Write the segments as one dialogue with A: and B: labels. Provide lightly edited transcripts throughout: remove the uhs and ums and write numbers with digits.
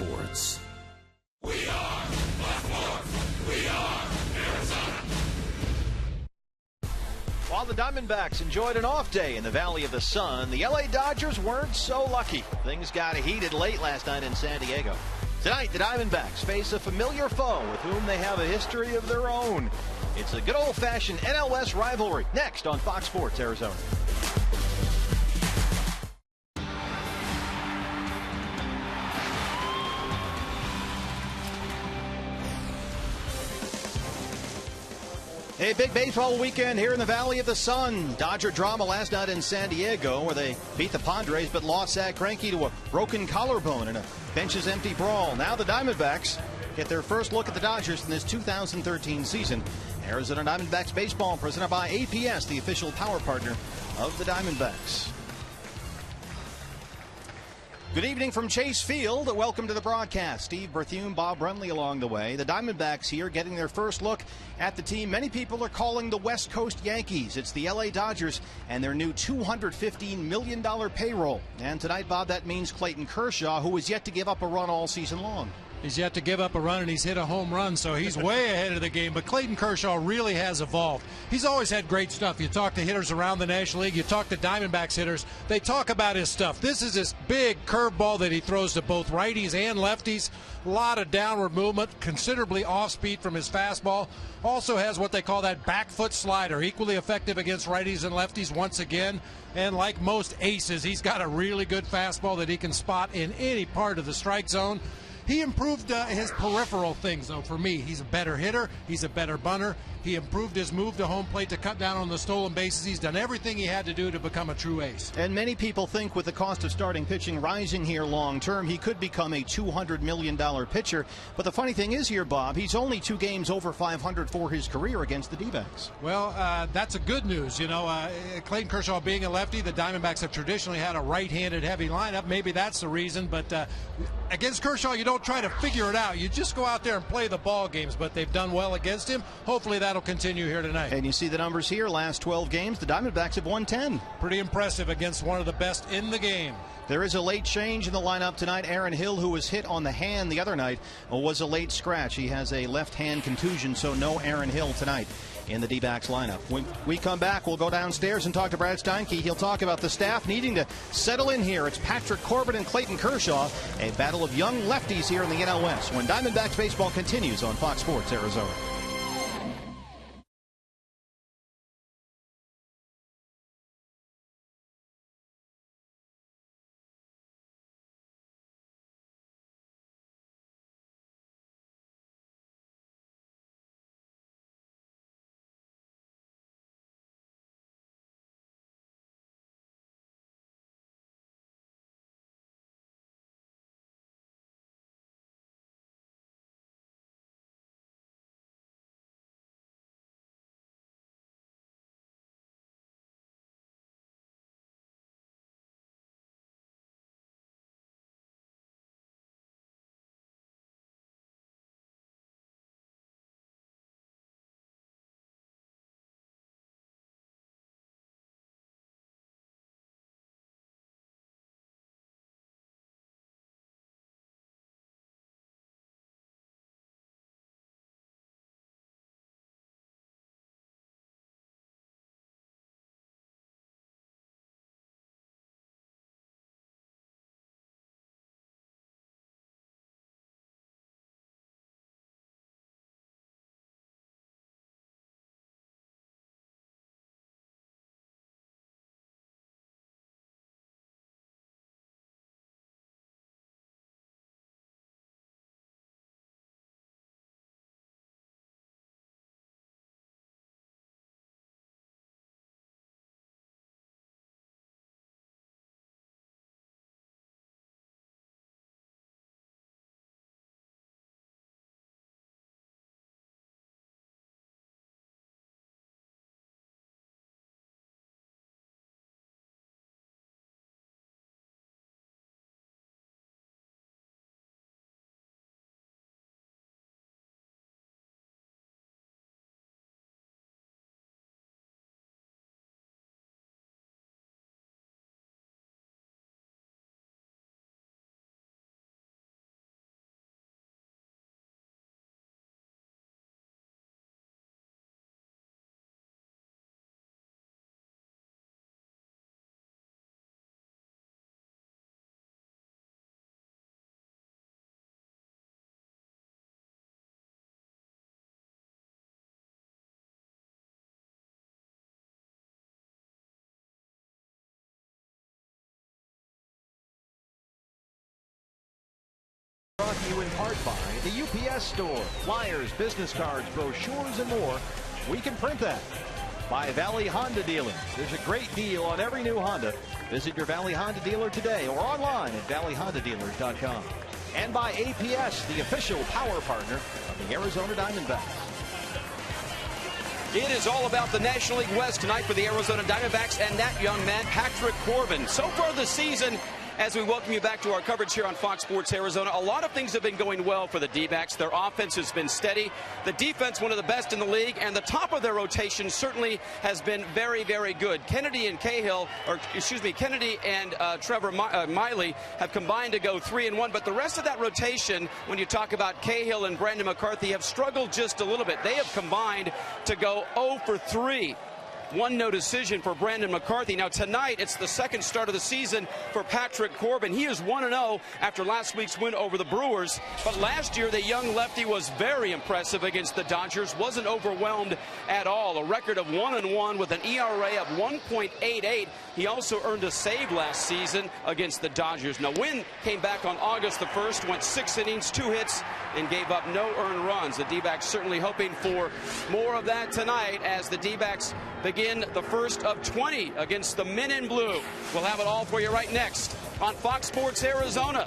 A: Sports.
B: We are Fox Sports. We are Arizona.
C: While the Diamondbacks enjoyed an off day in the Valley of the Sun, the LA Dodgers weren't so lucky. Things got heated late last night in San Diego. Tonight, the Diamondbacks face a familiar foe with whom they have a history of their own. It's a good old-fashioned NLS rivalry. Next on Fox Sports Arizona. A big baseball weekend here in the Valley of the Sun. Dodger drama last night in San Diego where they beat the Padres but lost Zach Greinke to a broken collarbone in a benches empty brawl. Now the Diamondbacks get their first look at the Dodgers in this 2013 season. Arizona Diamondbacks baseball presented by APS, the official power partner of the Diamondbacks. Good evening from Chase Field. Welcome to the broadcast. Steve Berthume, Bob Brunley along the way. The Diamondbacks here getting their first look at the team many people are calling the West Coast Yankees. It's the LA Dodgers and their new $215 million payroll. And tonight, Bob, that means Clayton Kershaw, who has yet to give up a run all season long.
D: He's yet to give up a run, and he's hit a home run, so he's way ahead of the game. But Clayton Kershaw really has evolved. He's always had great stuff. You talk to hitters around the National League, you talk to Diamondbacks hitters, they talk about his stuff. This is this big curveball that he throws to both righties and lefties. A lot of downward movement, considerably off speed from his fastball. Also has what they call that back foot slider, equally effective against righties and lefties once again. And like most aces, he's got a really good fastball that he can spot in any part of the strike zone. He improved his peripheral things, though, for me. He's a better hitter. He's a better bunter. He improved his move to home plate to cut down on the stolen bases. He's done everything he had to do to become a true ace.
C: And many people think with the cost of starting pitching rising here long term, he could become a $200 million pitcher. But the funny thing is here, Bob, he's only 2 games over 500 for his career against the D-backs.
D: Well, that's a good news. You know, Clayton Kershaw being a lefty, the Diamondbacks have traditionally had a right-handed heavy lineup. Maybe that's the reason. But against Kershaw, you don't try to figure it out. You just go out there and play the ball games. But they've done well against him. Hopefully that'll continue here tonight.
C: And you see the numbers here. Last 12 games, the Diamondbacks have won 10.
D: Pretty impressive against one of the best in the game.
C: There is a late change in the lineup tonight. Aaron Hill, who was hit on the hand the other night, was a late scratch. He has a left hand contusion, so no Aaron Hill tonight in the D-backs lineup. When we come back, we'll go downstairs and talk to Brad Steinke. He'll talk about the staff needing to settle in here. It's Patrick Corbin and Clayton Kershaw, a battle of young lefties here in the NL West when Diamondbacks baseball continues on Fox Sports Arizona. to you in part by the UPS Store. Flyers, business cards, brochures, and more. We can print that. By Valley Honda Dealers. There's a great deal on every new Honda. Visit your Valley Honda dealer today or online at valleyhondadealers.com. And by APS, the official power partner of the Arizona Diamondbacks.
A: It is all about the National League West tonight for the Arizona Diamondbacks and that young man, Patrick Corbin. So far this season, as we welcome you back to our coverage here on Fox Sports Arizona, a lot of things have been going well for the D-backs. Their offense has been steady. The defense, one of the best in the league, and the top of their rotation certainly has been very, very good. Kennedy and Trevor Miley have combined to go 3-1, but the rest of that rotation, when you talk about Cahill and Brandon McCarthy, have struggled just a little bit. They have combined to go 0 for 3. 1-no decision for Brandon McCarthy. Now tonight, it's the second start of the season for Patrick Corbin. He is 1-0 after last week's win over the Brewers. But last year, the young lefty was very impressive against the Dodgers. Wasn't overwhelmed at all. A record of 1-1 with an ERA of 1.88. He also earned a save last season against the Dodgers. Now, Wynn came back on August the 1st, went 6 innings, 2 hits, and gave up no earned runs. The D-backs certainly hoping for more of that tonight as the D-backs begin the first of 20 against the Men in Blue. We'll have it all for you right next on Fox Sports Arizona.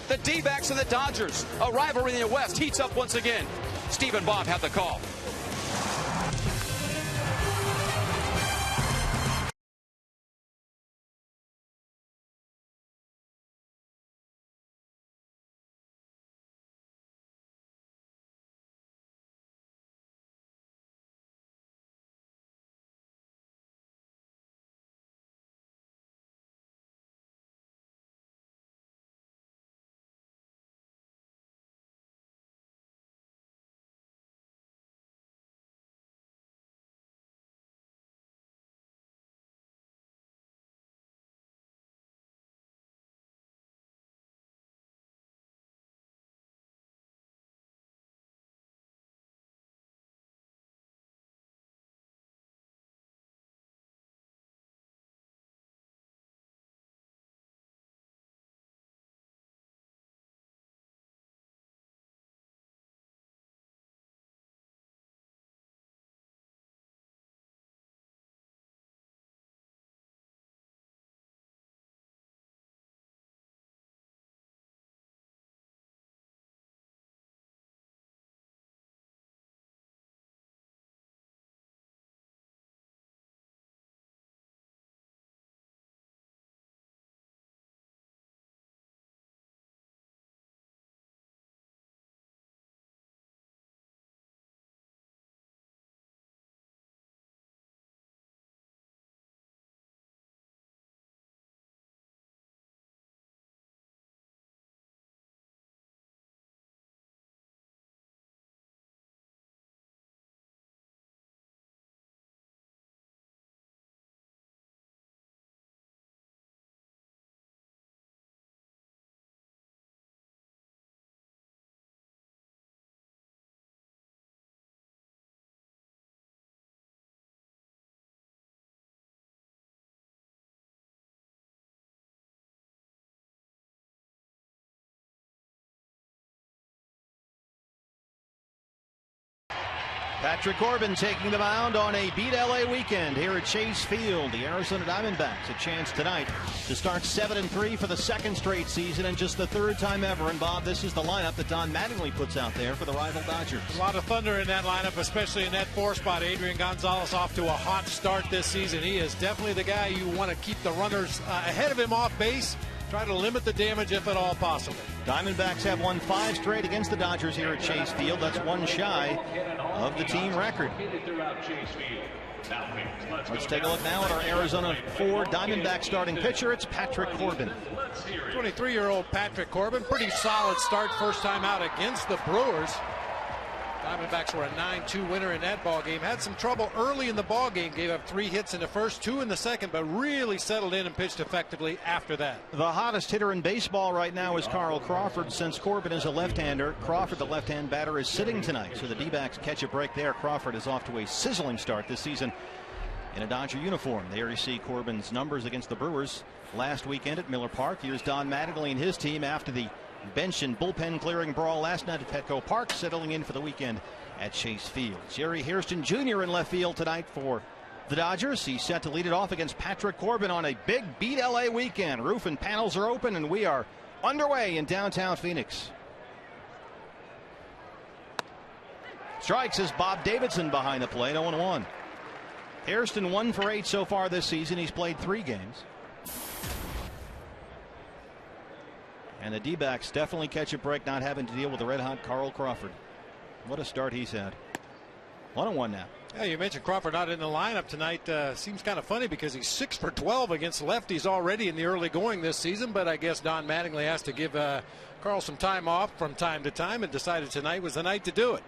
A: The D-backs and the Dodgers, a rivalry in the West, heats up once again. Steve and Bob have the call.
C: Patrick Corbin taking the mound on a beat LA weekend here at Chase Field. The Arizona Diamondbacks a chance tonight to start 7-3 for the second straight season and just the third time ever. And Bob, this is the lineup that Don Mattingly puts out there for the rival Dodgers.
D: A lot of thunder in that lineup, especially in that 4 spot. Adrian Gonzalez off to a hot start this season. He is definitely the guy you want to keep the runners ahead of him off base. Try to limit the damage if at all possible.
C: Diamondbacks have won 5 straight against the Dodgers here at Chase Field. That's 1 shy of the team record. Let's take a look now at our Arizona 4 Diamondback starting pitcher. It's Patrick Corbin.
D: 23-year-old Patrick Corbin, pretty solid start first time out against the Brewers. Diamondbacks were a 9-2 winner in that ball game. Had some trouble early in the ball game. Gave up 3 hits in the first, 2 in the second, but really settled in and pitched effectively after that.
C: The hottest hitter in baseball right now is Carl Crawford. Since Corbin is a left-hander, Crawford, the left-hand batter, is sitting tonight. So the D-backs catch a break there. Crawford is off to a sizzling start this season in a Dodger uniform. There you see Corbin's numbers against the Brewers last weekend at Miller Park. Here's Don Mattingly and his team after the bench and bullpen clearing brawl last night at Petco Park, settling in for the weekend at Chase Field. Jerry Hairston Jr. in left field tonight for the Dodgers. He's set to lead it off against Patrick Corbin on a big Beat LA weekend. Roof and panels are open, and we are underway in downtown Phoenix. Strikes is Bob Davidson behind the plate, 0-1. Hairston 1 for 8 so far this season. He's played 3 games. And the D-backs definitely catch a break not having to deal with the red-hot Carl Crawford. What a start he's had. 1-1 now.
D: Yeah, you mentioned Crawford not in the lineup tonight. Seems kind of funny because he's 6 for 12 against lefties already in the early going this season. But I guess Don Mattingly has to give Carl some time off from time to time and decided tonight was the night to do it.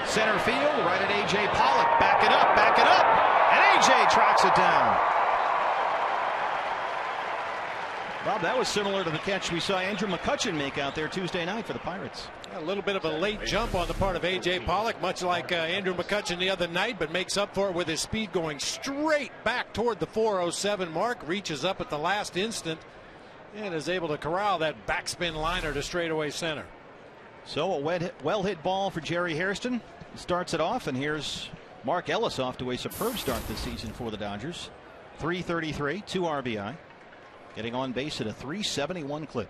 C: Center field, right at A.J. Pollock. Back it up, and A.J. tracks it down. Bob, that was similar to the catch we saw Andrew McCutchen make out there Tuesday night for the Pirates.
D: A little bit of a late jump on the part of A.J. Pollock, much like Andrew McCutchen the other night, but makes up for it with his speed going straight back toward the 407 mark, reaches up at the last instant, and is able to corral that backspin liner to straightaway center.
C: So a well hit ball for Jerry Hairston. Starts it off, and here's Mark Ellis off to a superb start this season for the Dodgers. 333, 2 RBI. Getting on base at a 371 clip.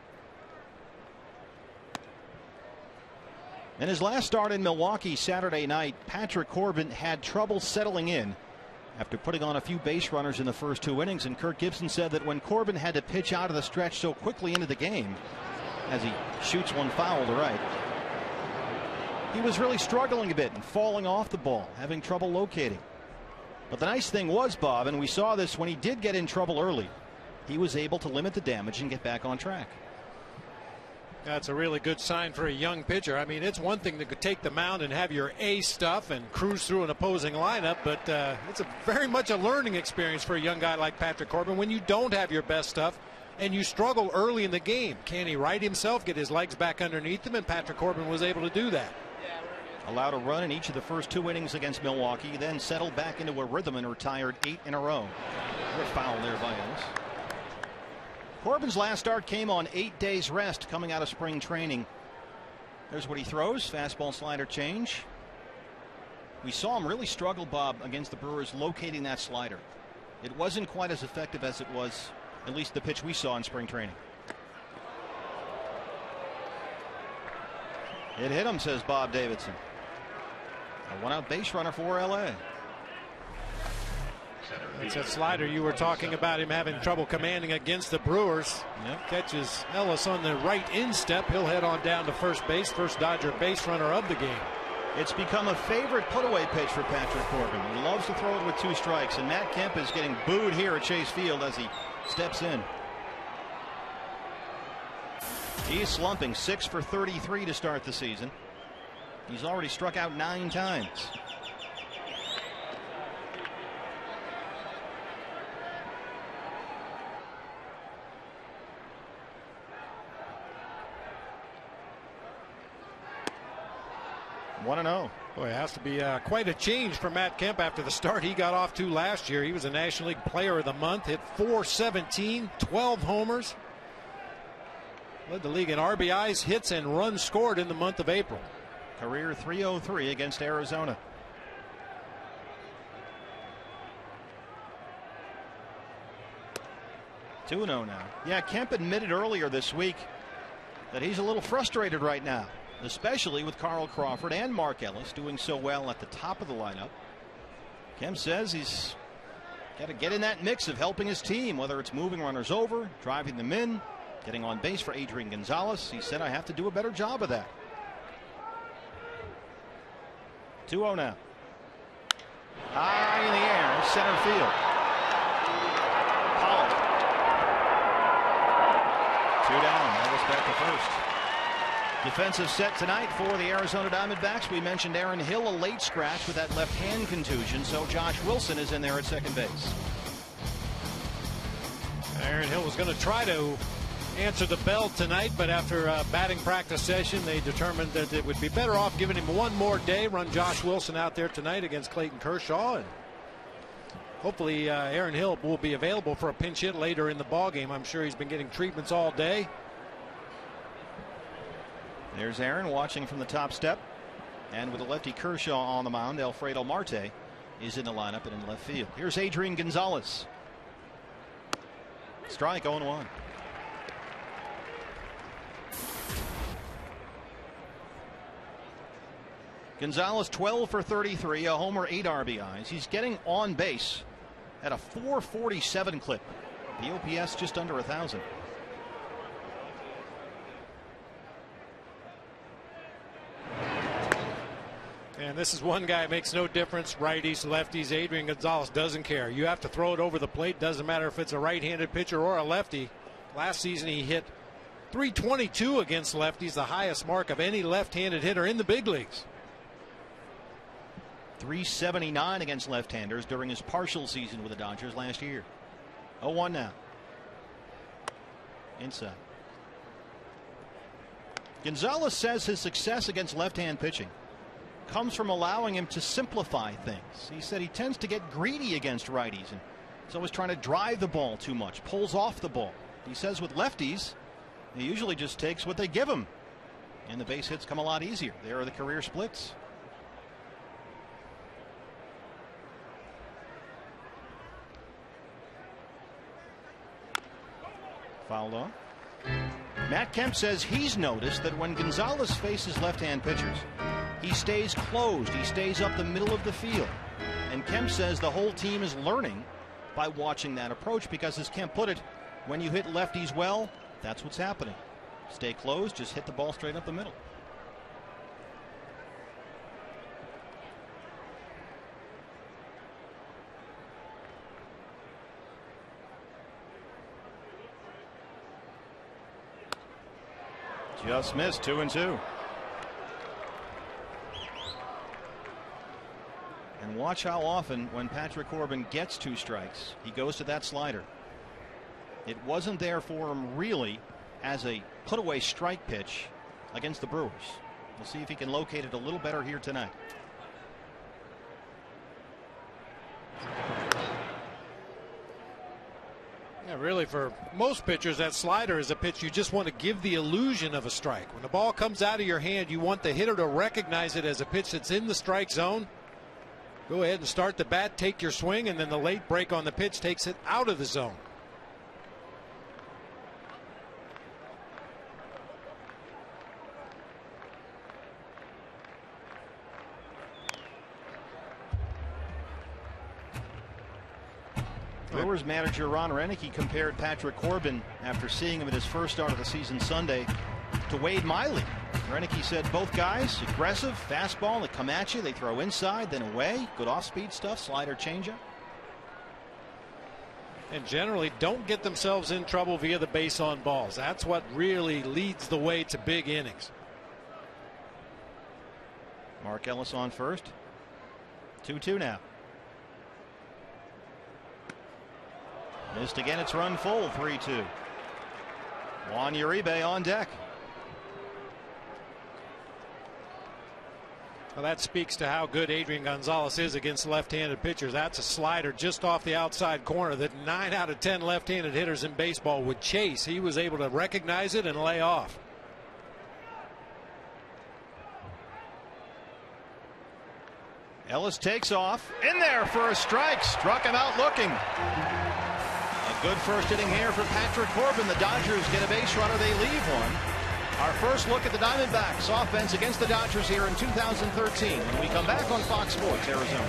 C: In his last start in Milwaukee Saturday night, Patrick Corbin had trouble settling in after putting on a few base runners in the first 2 innings, and Kirk Gibson said that when Corbin had to pitch out of the stretch so quickly into the game, as he shoots one foul to right, he was really struggling a bit and falling off the ball, having trouble locating. But the nice thing was, Bob, and we saw this when he did get in trouble early, he was able to limit the damage and get back on track.
D: That's a really good sign for a young pitcher. I mean, it's one thing to take the mound and have your A stuff and cruise through an opposing lineup, but it's very much a learning experience for a young guy like Patrick Corbin when you don't have your best stuff and you struggle early in the game. Can he right himself, get his legs back underneath him? And Patrick Corbin was able to do that.
C: Allowed a run in each of the first 2 innings against Milwaukee, then settled back into a rhythm and retired 8 in a row. Good foul there by Ellis. Corbin's last start came on 8 days rest coming out of spring training. There's what he throws. Fastball slider change. We saw him really struggle, Bob, against the Brewers locating that slider. It wasn't quite as effective as it was, at least the pitch we saw in spring training. It hit him, says Bob Davidson. A 1-out base runner for LA.
D: It's that slider you were talking about, him having trouble commanding against the Brewers.
C: Yep.
D: Catches Ellis on the right instep. He'll head on down to first base. First Dodger base runner of the game.
C: It's become a favorite put-away pitch for Patrick Corbin. He loves to throw it with 2 strikes, and Matt Kemp is getting booed here at Chase Field as he steps in. He's slumping, 6 for 33 to start the season. He's already struck out 9 times. One and 0.
D: Boy, it has to be quite a change for Matt Kemp after the start he got off to last year. He was a National League Player of the Month, hit .417, 12 homers. Led the league in RBIs, hits, and runs scored in the month of April.
C: Career .303 against Arizona. Two 2-0 now. Yeah, Kemp admitted earlier this week that he's a little frustrated right now, especially with Carl Crawford and Mark Ellis doing so well at the top of the lineup. Kemp says he's got to get in that mix of helping his team, whether it's moving runners over, driving them in, getting on base for Adrian Gonzalez. He said, I have to do a better job of that. 2-0 now. High in the air, center field. Pollock. 2 down. Ellis back to first. Defensive set tonight for the Arizona Diamondbacks. We mentioned Aaron Hill, a late scratch with that left hand contusion, so Josh Wilson is in there at second base.
D: Aaron Hill was going to try to answer the bell tonight, but after a batting practice session, they determined that it would be better off giving him one more day. Run Josh Wilson out there tonight against Clayton Kershaw. And Hopefully Aaron Hill will be available for a pinch hit later in the ball game. I'm sure he's been getting treatments all day.
C: There's Aaron watching from the top step. And with a lefty Kershaw on the mound, Alfredo Marte is in the lineup and in left field. Here's Adrian Gonzalez. Strike 0-1. Gonzalez 12 for 33, a homer, 8 RBIs. He's getting on base at a 447 clip. The OPS just under 1,000.
D: And this is one guy, it makes no difference. Righties, lefties. Adrian Gonzalez doesn't care. You have to throw it over the plate. Doesn't matter if it's a right-handed pitcher or a lefty. Last season he hit .322 against lefties, the highest mark of any left-handed hitter in the big leagues.
C: .379 against left-handers during his partial season with the Dodgers last year. 0-1 now. Inside. Gonzalez says his success against left-hand pitching comes from allowing him to simplify things. He said he tends to get greedy against righties and he's always trying to drive the ball too much, pulls off the ball. He says with lefties, he usually just takes what they give him, and the base hits come a lot easier. There are the career splits. Fouled on. Matt Kemp says he's noticed that when Gonzalez faces left-hand pitchers, he stays closed. He stays up the middle of the field. And Kemp says the whole team is learning by watching that approach because, as Kemp put it, when you hit lefties well, that's what's happening. Stay closed, just hit the ball straight up the middle. Just missed. 2-2. And watch how often when Patrick Corbin gets 2 strikes, he goes to that slider. It wasn't there for him really as a put-away strike pitch against the Brewers. We'll see if he can locate it a little better here tonight.
D: Yeah, really, for most pitchers, that slider is a pitch you just want to give the illusion of a strike. When the ball comes out of your hand, you want the hitter to recognize it as a pitch that's in the strike zone. Go ahead and start the bat, take your swing, and then the late break on the pitch takes it out of the zone.
C: Brewers manager Ron Renicky compared Patrick Corbin, after seeing him at his first start of the season Sunday, to Wade Miley. Renicky said both guys aggressive, fastball, they come at you, they throw inside, then away. Good off-speed stuff, slider, changeup.
D: And generally don't get themselves in trouble via the base on balls. That's what really leads the way to big innings.
C: Mark Ellis on first. 2-2 now. Missed again. It's run full. 3-2. Juan Uribe on deck.
D: Well, that speaks to how good Adrian Gonzalez is against left-handed pitchers. That's a slider just off the outside corner that 9 out of 10 left-handed hitters in baseball would chase. He was able to recognize it and lay off.
C: Ellis takes off. In there for a strike. Struck him out looking. A good first inning here for Patrick Corbin. The Dodgers get a base runner. They leave one. Our first look at the Diamondbacks offense against the Dodgers here in 2013 when we come back on Fox Sports Arizona.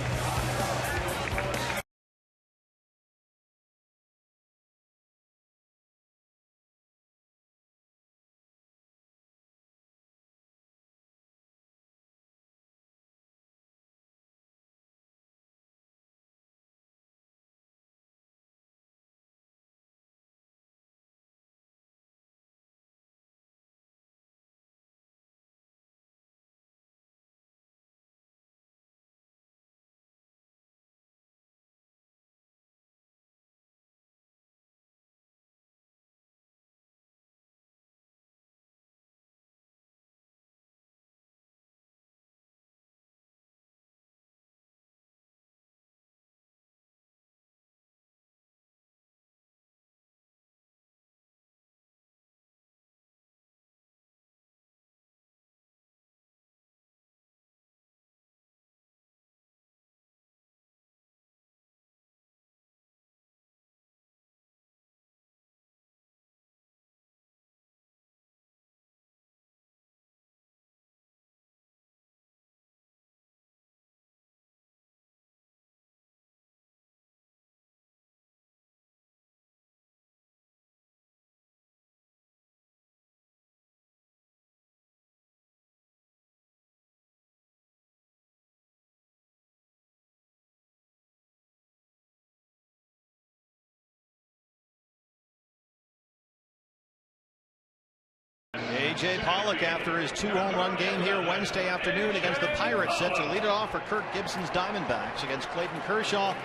C: A.J. Pollock, after his 2-home run game here Wednesday afternoon against the Pirates, set to lead it off for Kirk Gibson's Diamondbacks against Clayton Kershaw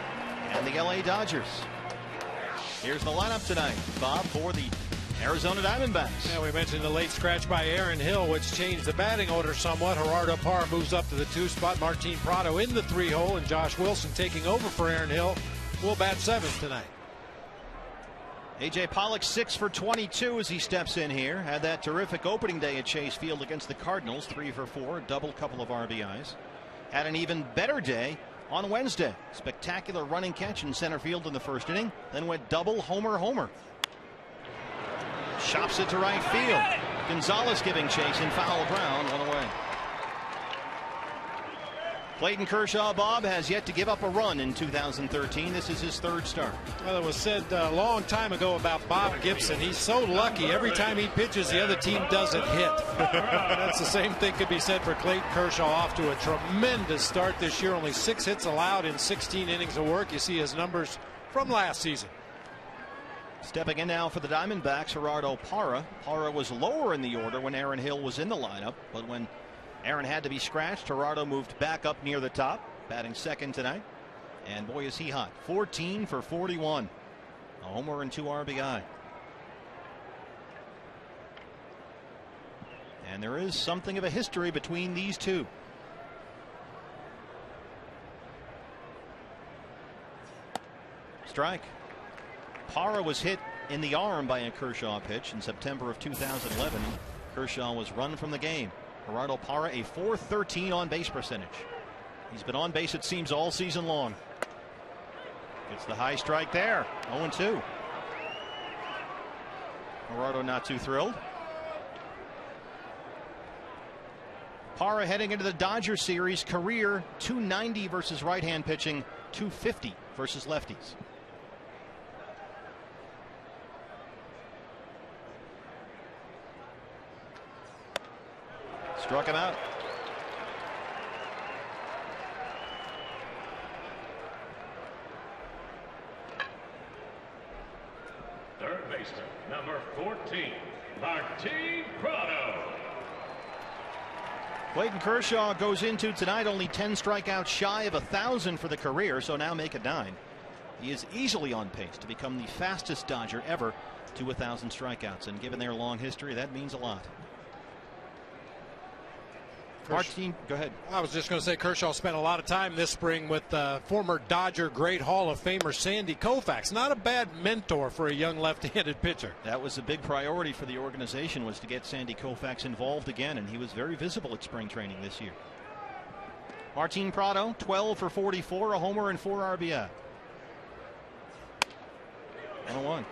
C: and the L.A. Dodgers. Here's the lineup tonight, Bob, for the Arizona Diamondbacks.
D: Yeah, we mentioned the late scratch by Aaron Hill, which changed the batting order somewhat. Gerardo Parra moves up to the 2 spot. Martin Prado in the 3-hole, and Josh Wilson taking over for Aaron Hill will bat 7th tonight.
C: A.J. Pollock 6 for 22 as he steps in here. Had that terrific opening day at Chase Field against the Cardinals, 3 for 4, double couple of RBIs. Had an even better day on Wednesday. Spectacular running catch in center field in the first inning, then went double homer. Chops it to right field. Gonzalez giving chase in foul ground, 1 away. Clayton Kershaw, Bob, has yet to give up a run in 2013. This is his 3rd start.
D: Well, it was said a long time ago about Bob Gibson. He's so lucky. Every time he pitches, the other team doesn't hit. That's the same thing could be said for Clayton Kershaw. Off to a tremendous start this year. Only 6 hits allowed in 16 innings of work. You see his numbers from last season.
C: Stepping in now for the Diamondbacks, Gerardo Parra. Parra was lower in the order when Aaron Hill was in the lineup, but when Aaron had to be scratched, Gerardo moved back up near the top, batting 2nd tonight. And boy, is he hot. 14 for 41. A homer and 2 RBI. And there is something of a history between these two. Strike. Parra was hit in the arm by a Kershaw pitch in September of 2011. Kershaw was run from the game. Gerardo Parra, a .413 on base percentage. He's been on base, it seems, all season long. Gets the high strike there. 0-2. Gerardo not too thrilled. Parra heading into the Dodgers series, career .290 versus right-hand pitching, .250 versus lefties. Struck him out.
B: Third baseman, number 14, Martin Prado.
C: Clayton Kershaw goes into tonight only 10 strikeouts shy of 1,000 for the career, so now make it 9. He is easily on pace to become the fastest Dodger ever to 1,000 strikeouts, and given their long history, that means a lot. Martin, go ahead.
D: I was just going to say Kershaw spent a lot of time this spring with former Dodger great Hall of Famer Sandy Koufax. Not a bad mentor for a young left-handed pitcher.
C: That was a big priority for the organization, was to get Sandy Koufax involved again, and he was very visible at spring training this year. Martin Prado, 12 for 44, a homer and 4 RBI. 1-1.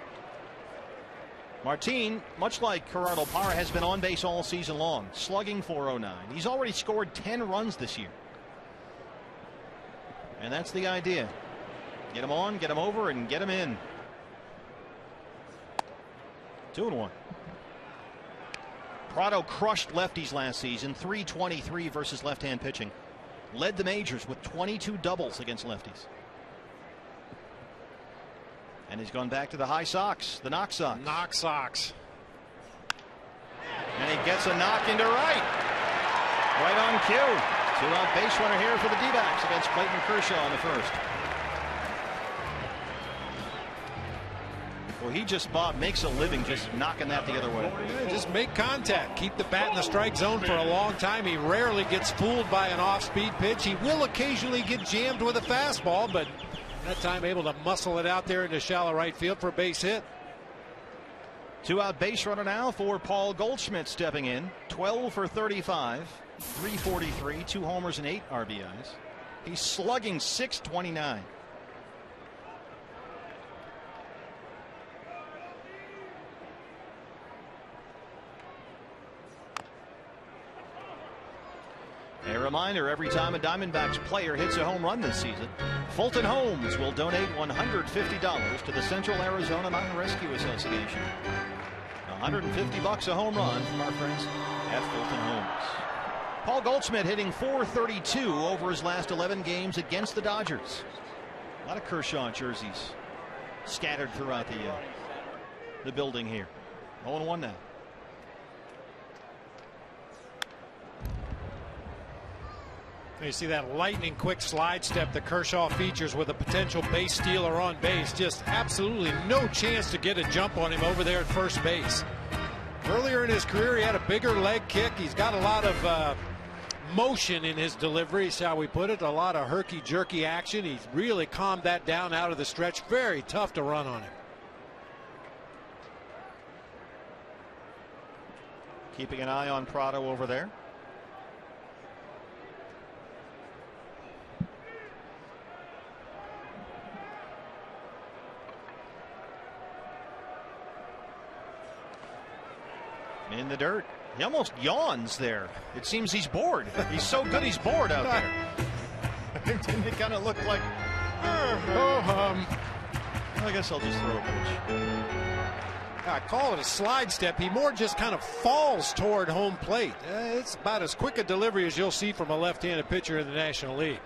C: Martin, much like Gerardo Parra, has been on base all season long, slugging .409. He's already scored 10 runs this year. And that's the idea. Get him on, get him over, and get him in. 2-1. Prado crushed lefties last season, .323 versus left-hand pitching. Led the majors with 22 doubles against lefties. And he's gone back to the high Sox, the knock Sox.
D: Knock Sox.
C: And he gets a knock into right. Right on cue. 2-out base runner here for the D-backs against Clayton Kershaw in the first. Well, he just, Bob, makes a living just knocking that the other way.
D: Yeah, just make contact. Keep the bat in the strike zone for a long time. He rarely gets fooled by an off-speed pitch. He will occasionally get jammed with a fastball, but that time able to muscle it out there into shallow right field for a base hit.
C: 2-out base runner now for Paul Goldschmidt stepping in. 12 for 35, 343, 2 homers and 8 RBIs. He's slugging .629. A reminder, every time a Diamondbacks player hits a home run this season, Fulton Homes will donate $150 to the Central Arizona Mountain Rescue Association. $150 a home run from our friends at Fulton Homes. Paul Goldschmidt hitting .432 over his last 11 games against the Dodgers. A lot of Kershaw jerseys scattered throughout the building here. 0-1 now.
D: You see that lightning quick slide step that Kershaw features with a potential base stealer on base. Just absolutely no chance to get a jump on him over there at first base. Earlier in his career, he had a bigger leg kick. He's got a lot of motion in his delivery, shall we put it. A lot of herky-jerky action. He's really calmed that down out of the stretch. Very tough to run on him.
C: Keeping an eye on Prado over there. In the dirt. He almost yawns there. It seems he's bored. He's so good he's bored out there. Didn't it kind of look like, I guess I'll just throw a pitch.
D: I call it a slide step. He more just kind of falls toward home plate. It's about as quick a delivery as you'll see from a left-handed pitcher in the National League.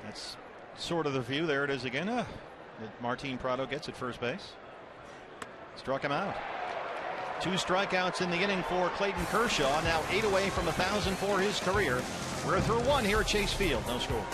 C: That's sort of the view. There it is again. Martin Prado gets at first base. Struck him out. 2 strikeouts in the inning for Clayton Kershaw. Now 8 away from 1,000 for his career. We're through 1 here at Chase Field. No score.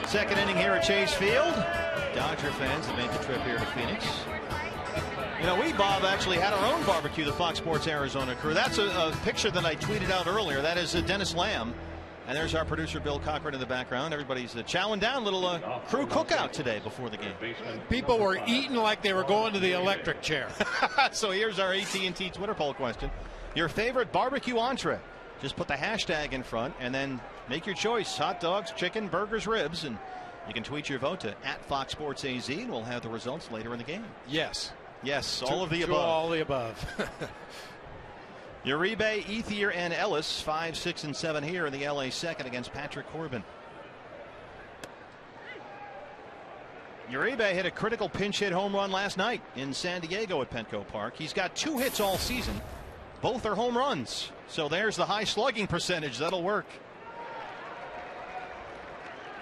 C: Second inning here at Chase Field. Dodger fans have made the trip here to Phoenix. You know, we, Bob, actually had our own barbecue, the Fox Sports Arizona crew. That's a picture that I tweeted out earlier. That is Dennis Lamb. And there's our producer, Bill Cochran, in the background. Everybody's chowing down. Little crew cookout today before the game.
D: People were eating like they were going to the electric chair.
C: So here's our AT&T Twitter poll question. Your favorite barbecue entree? Just put the hashtag in front and then make your choice. Hot dogs, chicken, burgers, ribs. And you can tweet your vote to @FoxSportsAZ, and we'll have the results later in the game.
D: Yes.
C: Yes, all of the above.
D: All the above.
C: Uribe, Ethier, and Ellis, 5, 6, and 7 here in the LA second against Patrick Corbin. Uribe hit a critical pinch hit home run last night in San Diego at Petco Park. He's got 2 hits all season. Both are home runs. So there's the high slugging percentage. That'll work.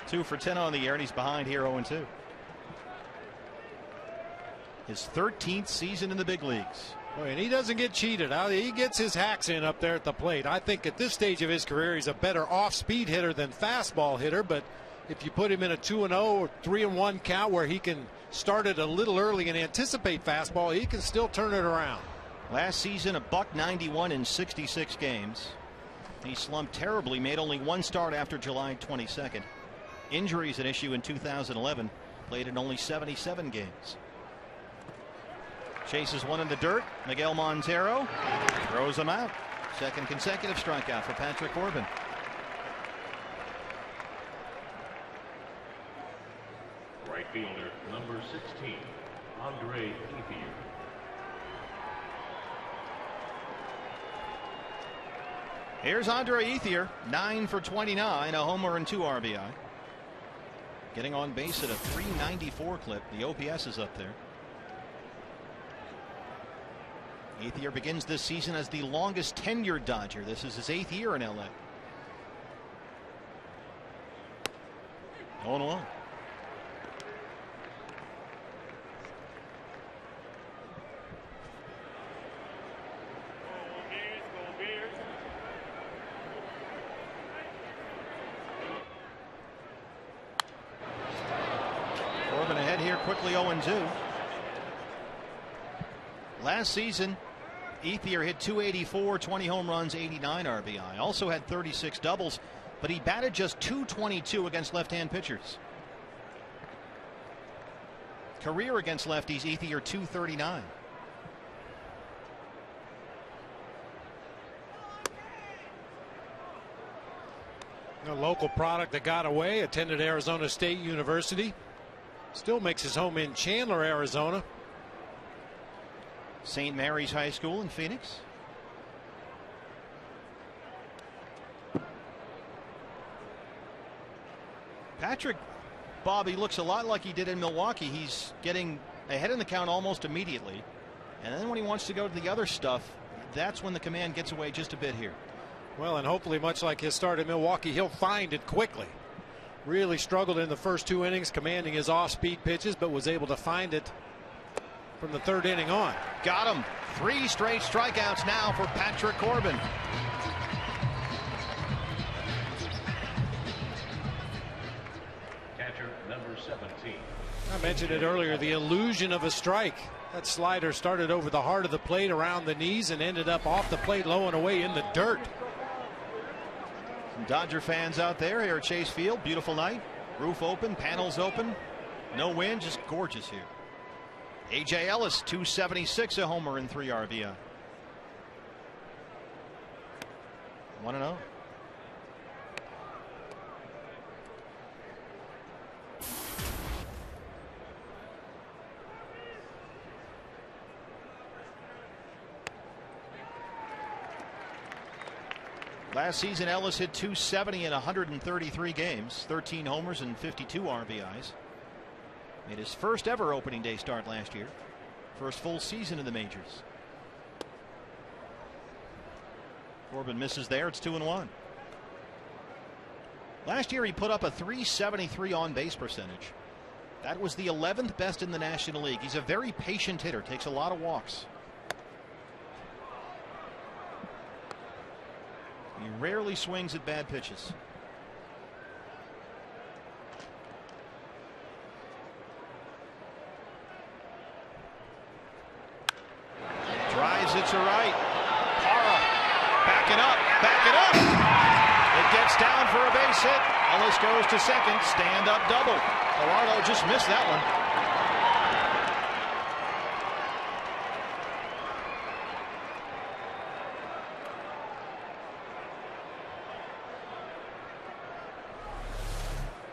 C: 2 for 10 on the year, and he's behind here 0-2. His 13th season in the big leagues.
D: Boy, and he doesn't get cheated. He gets his hacks in up there at the plate. I think at this stage of his career, he's a better off-speed hitter than fastball hitter. But if you put him in a 2-0 or 3-1 count where he can start it a little early and anticipate fastball, he can still turn it around.
C: Last season, a .91 in 66 games. He slumped terribly, made only 1 start after July 22nd. Injuries an issue in 2011. Played in only 77 games. Chases one in the dirt. Miguel Montero throws him out. Second consecutive strikeout for Patrick Corbin.
B: Right fielder, number 16, Andre Ethier.
C: Here's Andre Ethier, 9 for 29, a homer and 2 RBI. Getting on base at a .394 clip. The OPS is up there. Ethier begins this season as the longest tenured Dodger. This is his 8th year in LA. 0-1. Corbin ahead here quickly, 0-2. Last season, Ethier hit .284, 20 home runs, 89 RBI. Also had 36 doubles, but he batted just .222 against left-hand pitchers. Career against lefties, Ethier .239.
D: A local product that got away, attended Arizona State University. Still makes his home in Chandler, Arizona.
C: St. Mary's High School in Phoenix. Patrick, Bobby, looks a lot like he did in Milwaukee. He's getting ahead in the count almost immediately. And then when he wants to go to the other stuff, that's when the command gets away just a bit here.
D: Well, and hopefully, much like his start in Milwaukee, he'll find it quickly. Really struggled in the first 2 innings, commanding his off-speed pitches, but was able to find it from the 3rd inning on.
C: Got him. 3 straight strikeouts now for Patrick Corbin.
B: Catcher, number 17.
D: I mentioned it earlier, the illusion of a strike. That slider started over the heart of the plate around the knees and ended up off the plate low and away in the dirt.
C: Some Dodger fans out there here at Chase Field. Beautiful night. Roof open, panels open. No wind, just gorgeous here. A.J. Ellis, .276, a homer and 3 RBI. 1-0. Last season, Ellis hit .270 in 133 games, 13 homers and 52 RBIs. Made his first ever opening day start last year. First full season in the majors. Corbin misses there. It's 2-1. Last year he put up a .373 on base percentage. That was the 11th best in the National League. He's a very patient hitter, takes a lot of walks. He rarely swings at bad pitches. Drives it to right. Parra backing up, backing up. It gets down for a base hit. Ellis goes to second. Stand up double. Gerardo just missed that one.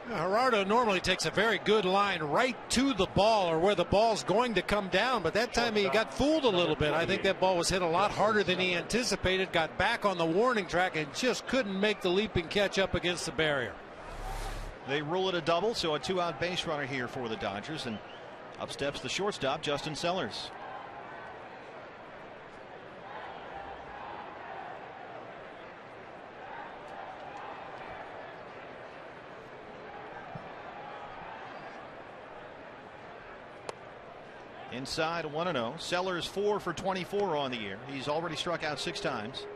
D: Gerardo normally takes a very good line right to the ball or where the ball's going to come down, but that time he got fooled a little bit. I think that ball was hit a lot harder than he anticipated, got back on the warning track and just couldn't make the leaping catch up against the barrier.
C: They rule it a double, so a 2-out base runner here for the Dodgers, and up steps the shortstop, Justin Sellers. Inside 1-0. Sellers 4 for 24 on the year. He's already struck out 6 times.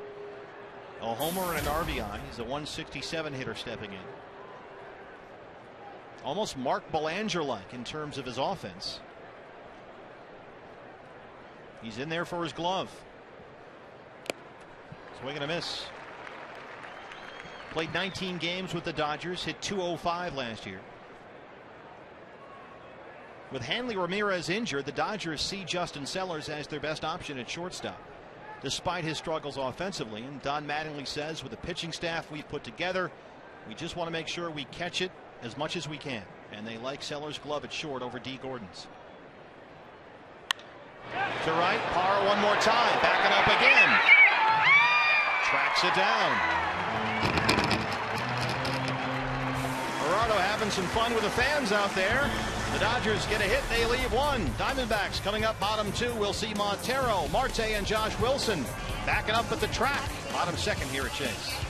C: A homer and an RBI. He's a 167 hitter stepping in. Almost Mark Belanger-like in terms of his offense. He's in there for his glove. Swing and a miss. Played 19 games with the Dodgers. Hit .205 last year. With Hanley Ramirez injured, the Dodgers see Justin Sellers as their best option at shortstop, despite his struggles offensively. And Don Mattingly says, with the pitching staff we've put together, we just want to make sure we catch it as much as we can. And they like Seller's glove at short over D. Gordon's. To right, Parra one more time, backing up again. Tracks it down. Gerardo having some fun with the fans out there. The Dodgers get a hit, they leave one. Diamondbacks coming up bottom 2. We'll see Montero, Marte, and Josh Wilson backing up at the track. Bottom 2nd here at Chase.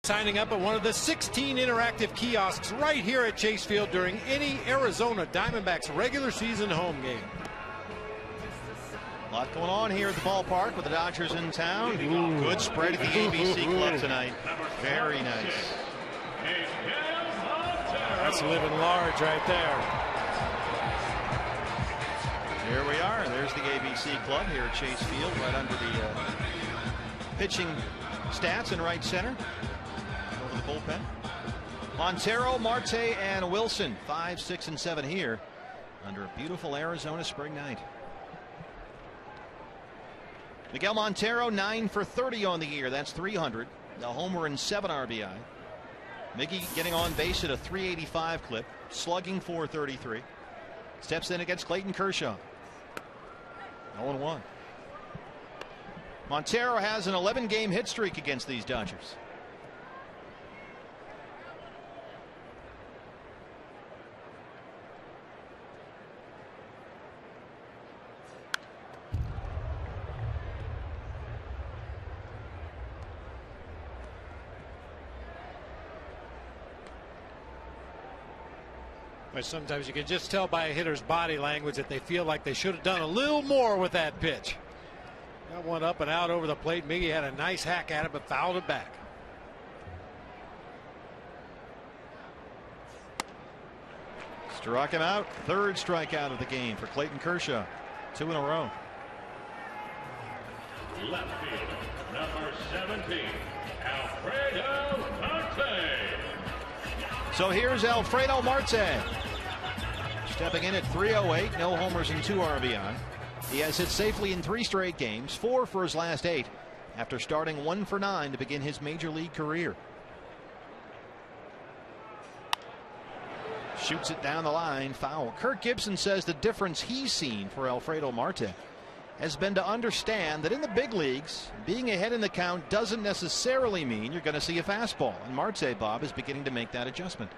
D: Signing up at one of the 16 interactive kiosks right here at Chase Field during any Arizona Diamondbacks regular season home game.
C: A lot going on here at the ballpark with the Dodgers in town. Ooh. Good spread at the ABC Club tonight. Very nice.
D: That's living large right there.
C: Here we are. There's the ABC Club here at Chase Field, right under the pitching stats in right center. Over the bullpen. Montero, Marte, and Wilson, 5, 6, and 7 here under a beautiful Arizona spring night. Miguel Montero, 9 for 30 on the year. That's 300. A homer and 7 RBI. Miggy getting on base at a 385 clip, slugging 433. Steps in against Clayton Kershaw. 0-1. Montero has an 11-game hit streak against these Dodgers.
D: But sometimes you can just tell by a hitter's body language that they feel like they should have done a little more with that pitch. Got one up and out over the plate. Miggy had a nice hack at it, but fouled it back.
C: Struck him out. 3rd strikeout of the game for Clayton Kershaw. 2 in a row.
B: Left field, number 17, Alfredo Marte.
C: So here's Alfredo Marte. Stepping in at 308, no homers and 2 RBI. He has hit safely in 3 straight games, 4 for his last 8, after starting 1 for 9 to begin his major league career. Shoots it down the line, foul. Kirk Gibson says the difference he's seen for Alfredo Marte has been to understand that in the big leagues, being ahead in the count doesn't necessarily mean you're going to see a fastball. And Marte, Bob, is beginning to make that adjustment.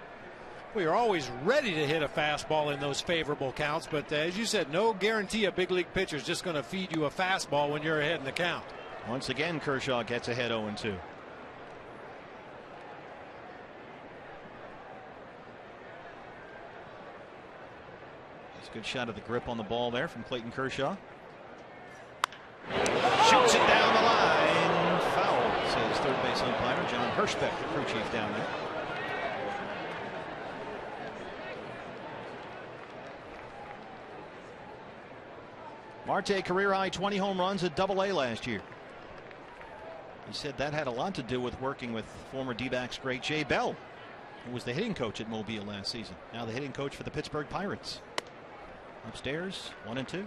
D: We are always ready to hit a fastball in those favorable counts, but as you said, no guarantee a big league pitcher is just going to feed you a fastball when you're ahead in the count.
C: Once again, Kershaw gets ahead 0-2. It's a good shot of the grip on the ball there from Clayton Kershaw. Shoots it down the line. Foul, says third base Hirschbeck, the crew chief down there. Marte career high 20 home runs at Double-A last year. He said that had a lot to do with working with former D-backs great Jay Bell, who was the hitting coach at Mobile last season. Now the hitting coach for the Pittsburgh Pirates. Upstairs, 1-2.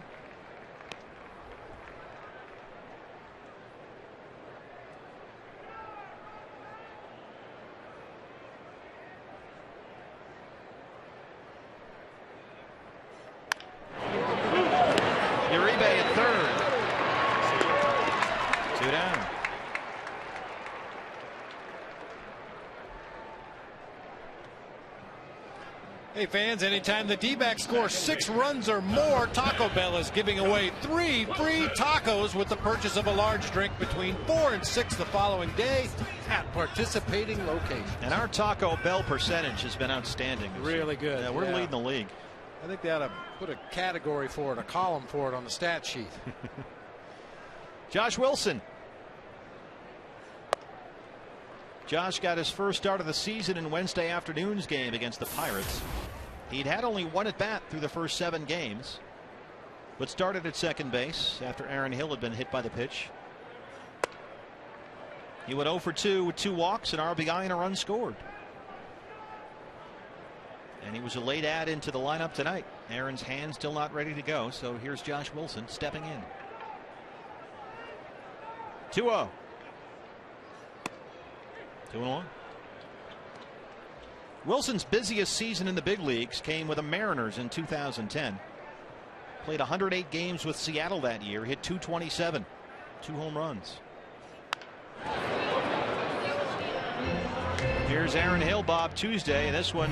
D: Hey fans, anytime the D-backs score 6 runs or more, Taco Bell is giving away 3 free tacos with the purchase of a large drink between 4 and 6 the following day at participating locations.
C: And our Taco Bell percentage has been outstanding.
D: Really good.
C: Yeah, we're leading the league.
D: I think they ought to put a category for it, a column for it on the stat sheet.
C: Josh Wilson. Josh got his first start of the season in Wednesday afternoon's game against the Pirates. He'd had only 1 at bat through the first 7 games, but started at second base after Aaron Hill had been hit by the pitch. He went 0 for 2 with 2 walks, an RBI, and a run scored. And he was a late add into the lineup tonight. Aaron's hand still not ready to go, so here's Josh Wilson stepping in. 2-0. 2-1. Wilson's busiest season in the big leagues came with the Mariners in 2010. Played 108 games with Seattle that year, hit .227, 2 home runs. Here's Aaron Hill, Bob, Tuesday, and this one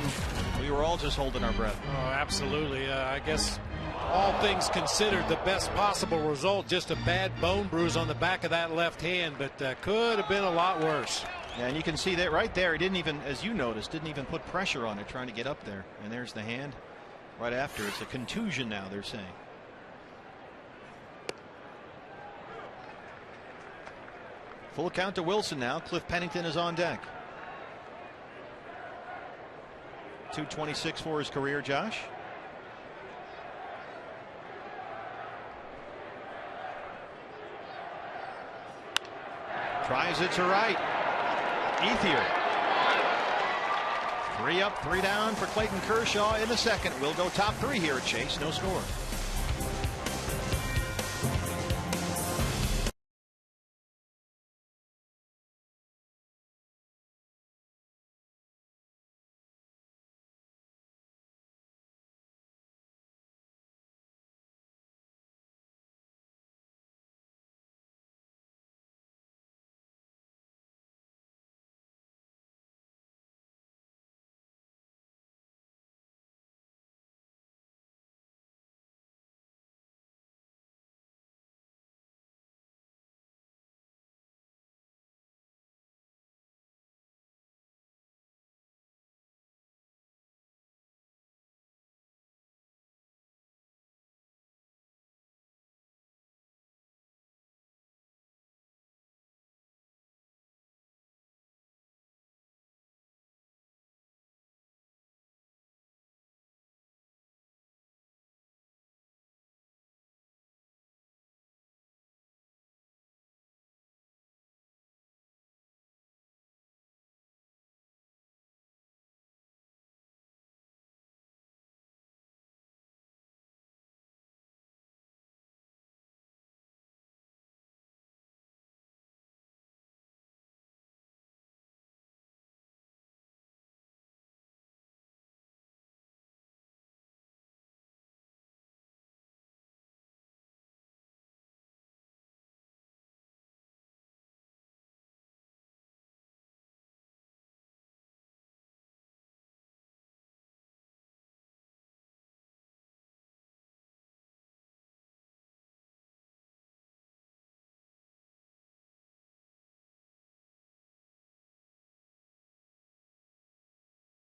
C: we were all just holding our breath.
D: Oh, absolutely. I guess all things considered, the best possible result, just a bad bone bruise on the back of that left hand, but could have been a lot worse.
C: Yeah, and you can see that right there. He didn't even, as you noticed, didn't even put pressure on it trying to get up there. And there's the hand right after. It's a contusion now, they're saying. Full count to Wilson now. Cliff Pennington is on deck. .226 for his career, Josh. Tries it to right. Ethier. 3 up, 3 down for Clayton Kershaw in the second. We'll go top 3 here at Chase. No score.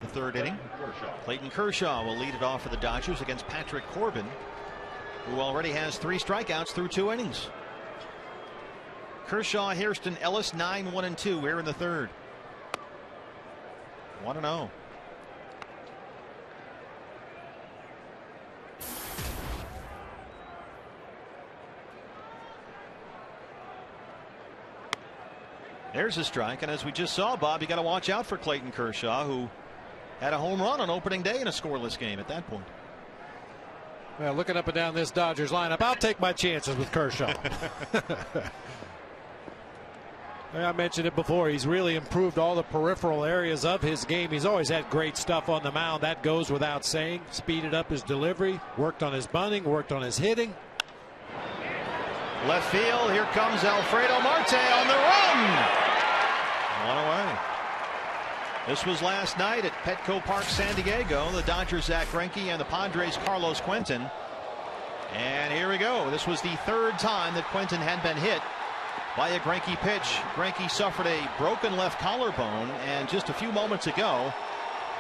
C: The third inning. Clayton Kershaw will lead it off for the Dodgers against Patrick Corbin, who already has 3 strikeouts through 2 innings. Kershaw, Hairston, Ellis, 9, 1 and 2. We're in the third. 1-0. There's a strike, and as we just saw, Bob, you got to watch out for Clayton Kershaw, who had a home run on opening day in a scoreless game at that point.
D: Well, looking up and down this Dodgers lineup, I'll take my chances with Kershaw. I mentioned it before. He's really improved all the peripheral areas of his game. He's always had great stuff on the mound. That goes without saying. Speeded up his delivery, worked on his bunting, worked on his hitting.
C: Left field, here comes Alfredo Marte on the run. One away. This was last night at Petco Park, San Diego. The Dodgers, Zach Greinke, and the Padres, Carlos Quentin. And here we go. This was the third time that Quentin had been hit by a Greinke pitch. Greinke suffered a broken left collarbone, and just a few moments ago,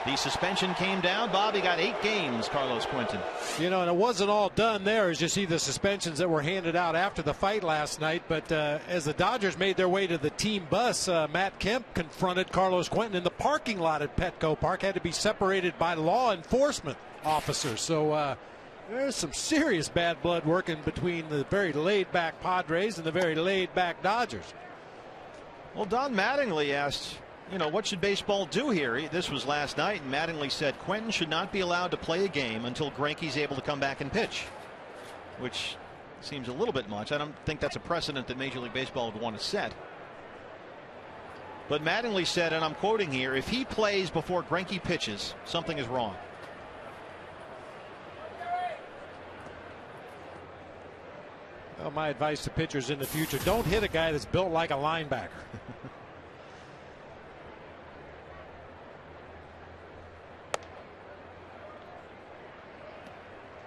C: the suspension came down. Bobby got 8 games, Carlos Quentin.
D: You know, and it wasn't all done there, as you see the suspensions that were handed out after the fight last night. But as the Dodgers made their way to the team bus, Matt Kemp confronted Carlos Quentin in the parking lot at Petco Park. Had to be separated by law enforcement officers. So there's some serious bad blood working between the very laid-back Padres and the very laid-back Dodgers.
C: Well, Don Mattingly asked, you know, what should baseball do here? This was last night, and Mattingly said Quentin should not be allowed to play a game until Greinke's able to come back and pitch, which seems a little bit much. I don't think that's a precedent that Major League Baseball would want to set. But Mattingly said, and I'm quoting here, if he plays before Greinke pitches, something is wrong.
D: Well, my advice to pitchers in the future, don't hit a guy that's built like a linebacker.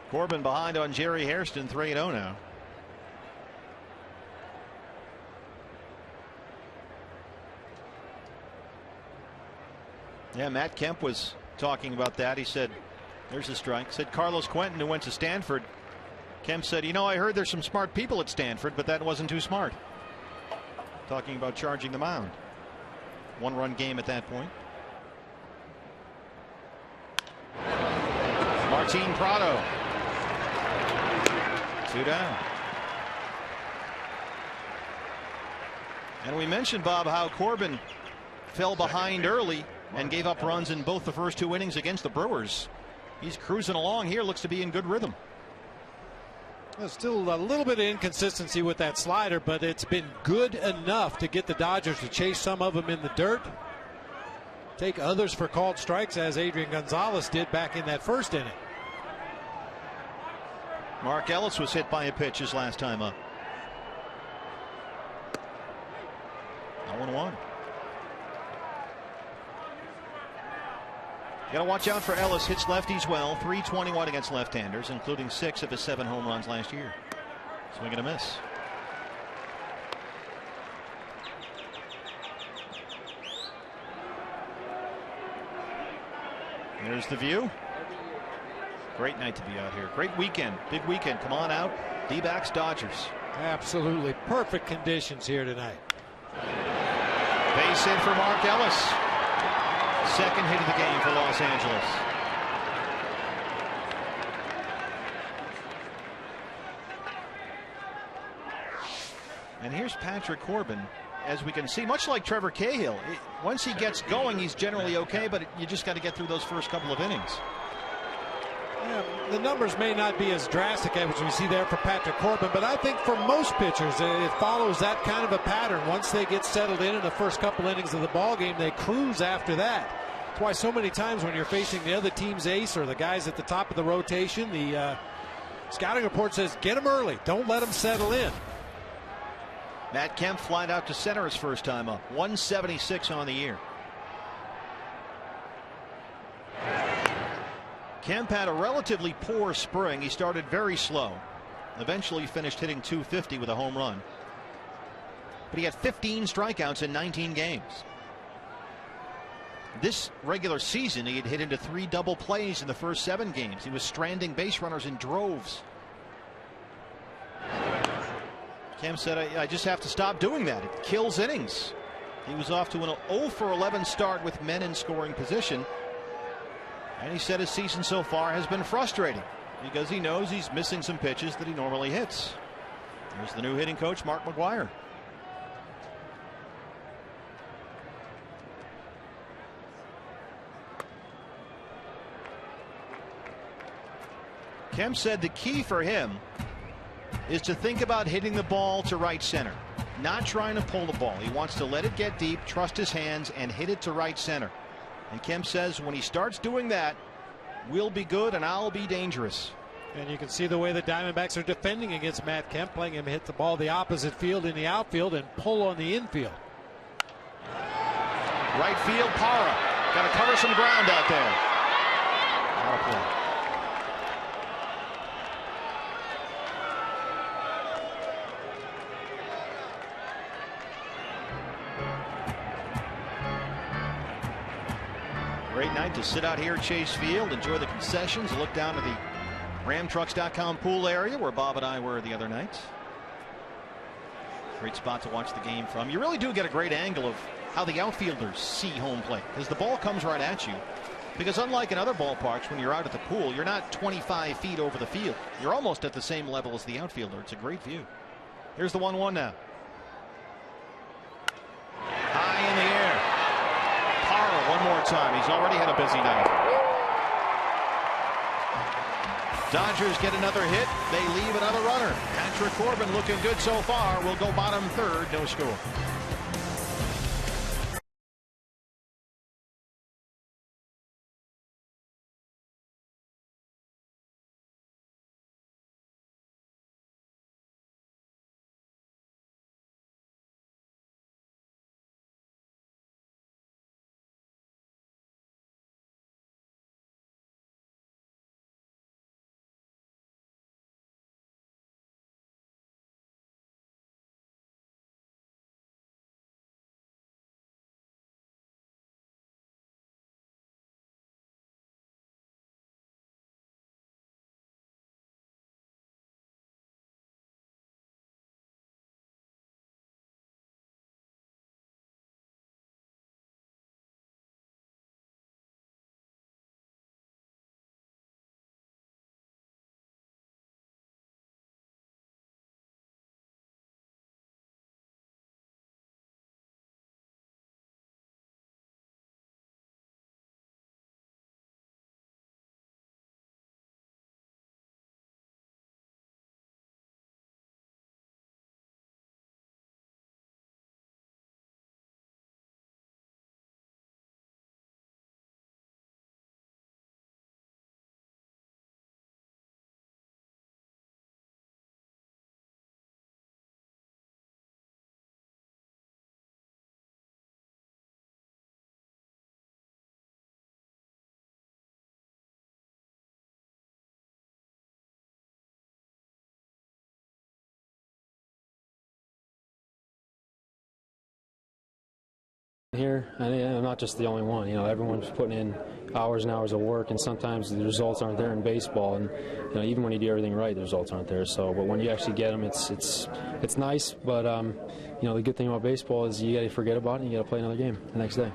C: Corbin behind on Jerry Hairston, 3-0 now. Yeah, Matt Kemp was talking about that. He said, there's a strike. Said Carlos Quentin, who went to Stanford. Kemp said, you know, I heard there's some smart people at Stanford, but that wasn't too smart. Talking about charging the mound. 1-run game at that point. Martin Prado. 2 down. And we mentioned, Bob, how Corbin fell behind early and gave up runs in both the first 2 innings against the Brewers. He's cruising along here, looks to be in good rhythm.
D: There's still a little bit of inconsistency with that slider, but it's been good enough to get the Dodgers to chase some of them in the dirt. Take others for called strikes, as Adrian Gonzalez did back in that first inning.
C: Mark Ellis was hit by a pitch his last time up. 0-1. You got to watch out for Ellis. Hits lefties well. .321 against left-handers, including 6 of his 7 home runs last year. Swing and a miss. There's the view. Great night to be out here. Great weekend. Big weekend. Come on out. D-backs, Dodgers.
D: Absolutely perfect conditions here tonight.
C: Base hit for Mark Ellis. Second hit of the game for Los Angeles. And here's Patrick Corbin. As we can see, much like Trevor Cahill, once he gets going, he's generally okay, but you just got to get through those first couple of innings.
D: Yeah, the numbers may not be as drastic as we see there for Patrick Corbin, but I think for most pitchers, it follows that kind of a pattern. Once they get settled in the first couple innings of the ball game, they cruise after that. That's why so many times when you're facing the other team's ace or the guys at the top of the rotation, the scouting report says, get them early. Don't let them settle in.
C: Matt Kemp flied out to center his first time up. 176 on the year. Kemp had a relatively poor spring. He started very slow. Eventually finished hitting .250 with a home run. But he had 15 strikeouts in 19 games. This regular season, he had hit into 3 double plays in the first 7 games. He was stranding base runners in droves. Kemp said, I just have to stop doing that. It kills innings. He was off to an 0 for 11 start with men in scoring position. And he said his season so far has been frustrating because he knows he's missing some pitches that he normally hits. There's the new hitting coach, Mark McGuire. Kemp said the key for him is to think about hitting the ball to right center, not trying to pull the ball. He wants to let it get deep, trust his hands, and hit it to right center. And Kemp says when he starts doing that, we'll be good and I'll be dangerous.
D: And you can see the way the Diamondbacks are defending against Matt Kemp, playing him hit the ball the opposite field in the outfield and pull on the infield.
C: Right field, Parra. Got to cover some ground out there. Out of play. Great night to sit out here at Chase Field, enjoy the concessions, look down to the RamTrucks.com pool area where Bob and I were the other night. Great spot to watch the game from. You really do get a great angle of how the outfielders see home plate because the ball comes right at you. Because unlike in other ballparks, when you're out at the pool, you're not 25 feet over the field. You're almost at the same level as the outfielder. It's a great view. Here's the 1-1 now. High in the air. Parra one more time. He's already had a busy night. Dodgers get another hit. They leave another runner. Patrick Corbin looking good so far. Will go bottom third. No score.
E: Here, and I'm not just the only one. You know, everyone's putting in hours and hours of work, and sometimes the results aren't there in baseball. And you know, even when you do everything right, the results aren't there. So, but when you actually get them, it's nice. But you know, the good thing about baseball is you got to forget about it and you got to play another game the next day.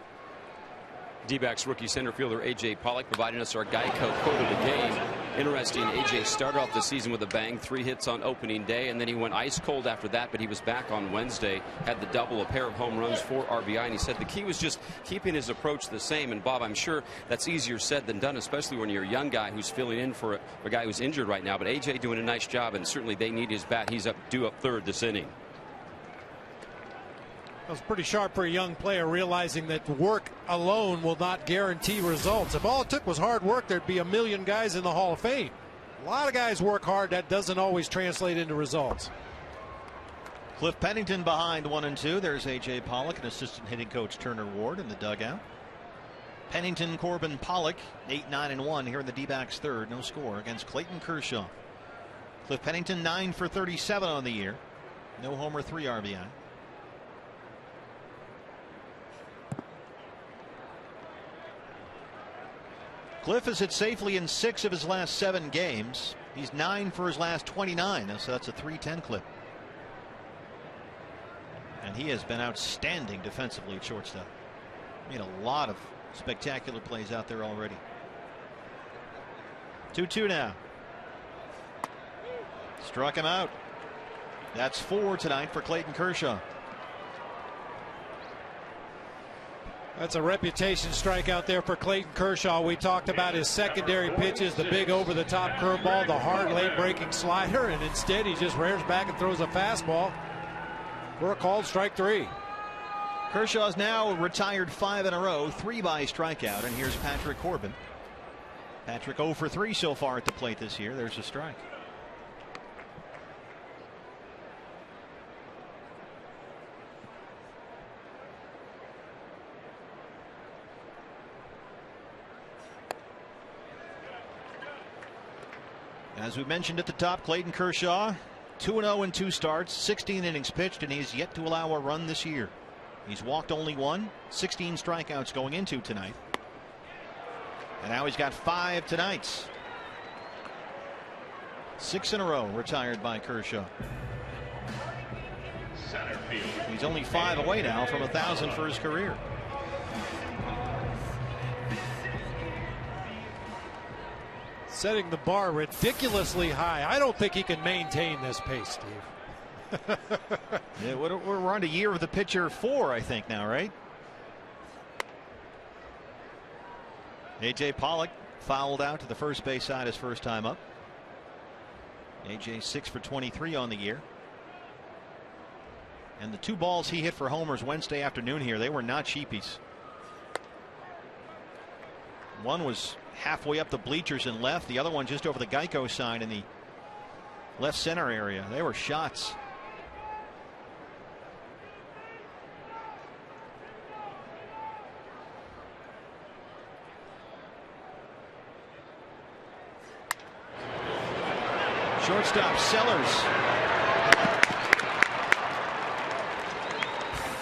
A: D-backs rookie center fielder A.J. Pollock providing us our Geico quote of the game. Interesting, A.J. started off the season with a bang, 3 hits on opening day, and then he went ice cold after that, but he was back on Wednesday, had the double, a pair of home runs, 4 RBI, and he said the key was just keeping his approach the same. And Bob, I'm sure that's easier said than done, especially when you're a young guy who's filling in for a guy who's injured right now. But A.J. doing a nice job, and certainly they need his bat. He's due up third this inning.
D: That was pretty sharp for a young player, realizing that work alone will not guarantee results. If all it took was hard work, there'd be a million guys in the Hall of Fame. A lot of guys work hard. That doesn't always translate into results.
C: Cliff Pennington behind 1-2. There's A.J. Pollock and assistant hitting coach Turner Ward in the dugout. Pennington, Corbin, Pollock, 8-9-1 here in the D-backs third. No score against Clayton Kershaw. Cliff Pennington 9 for 37 on the year. No homer, 3 RBI. Cliff has hit safely in 6 of his last 7 games. He's 9 for his last 29, so that's a .310 clip. And he has been outstanding defensively at shortstop. Made a lot of spectacular plays out there already. 2-2 now. Struck him out. That's 4 tonight for Clayton Kershaw.
D: That's a reputation strikeout there for Clayton Kershaw. We talked about his secondary pitches, the big over-the-top curveball, the hard late-breaking slider, and instead he just rears back and throws a fastball for a called strike 3.
C: Kershaw's now retired 5 in a row, 3 by strikeout, and here's Patrick Corbin. Patrick 0 for 3 so far at the plate this year. There's a strike. As we mentioned at the top, Clayton Kershaw 2-0 in 2 starts, 16 innings pitched, and he has yet to allow a run this year. He's walked only 1, 16 strikeouts going into tonight. And now he's got 5 tonight. 6 in a row retired by Kershaw.
B: Center field.
C: He's only 5 away now from 1,000 for his career.
D: Setting the bar ridiculously high. I don't think he can maintain this pace, Steve.
C: Yeah, we're on to year of the pitcher 4, I think, now, right? A.J. Pollock fouled out to the first base side his first time up. A.J. 6 for 23 on the year. And the 2 balls he hit for homers Wednesday afternoon here, they were not cheapies. One was halfway up the bleachers and left. The other one just over the Geico sign in the left center area. They were shots. Shortstop Sellers.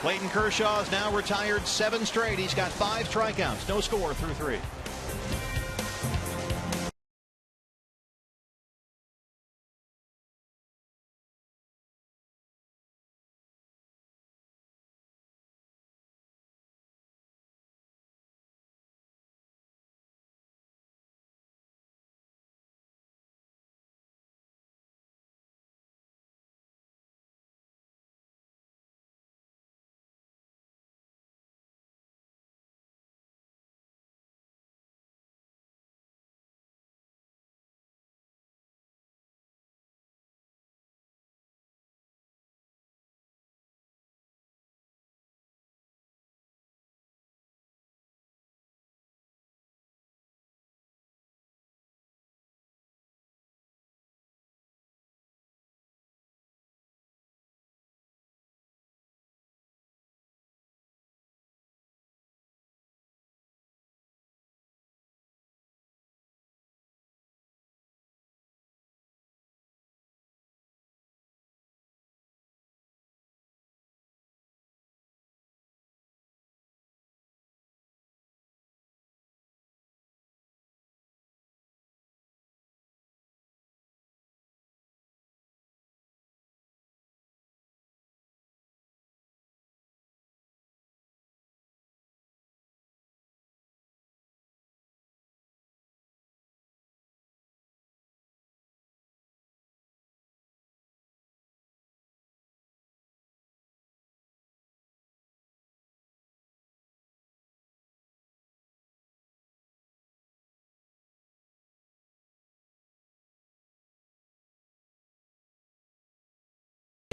C: Clayton Kershaw is now retired 7 straight. He's got 5 strikeouts. No score through 3.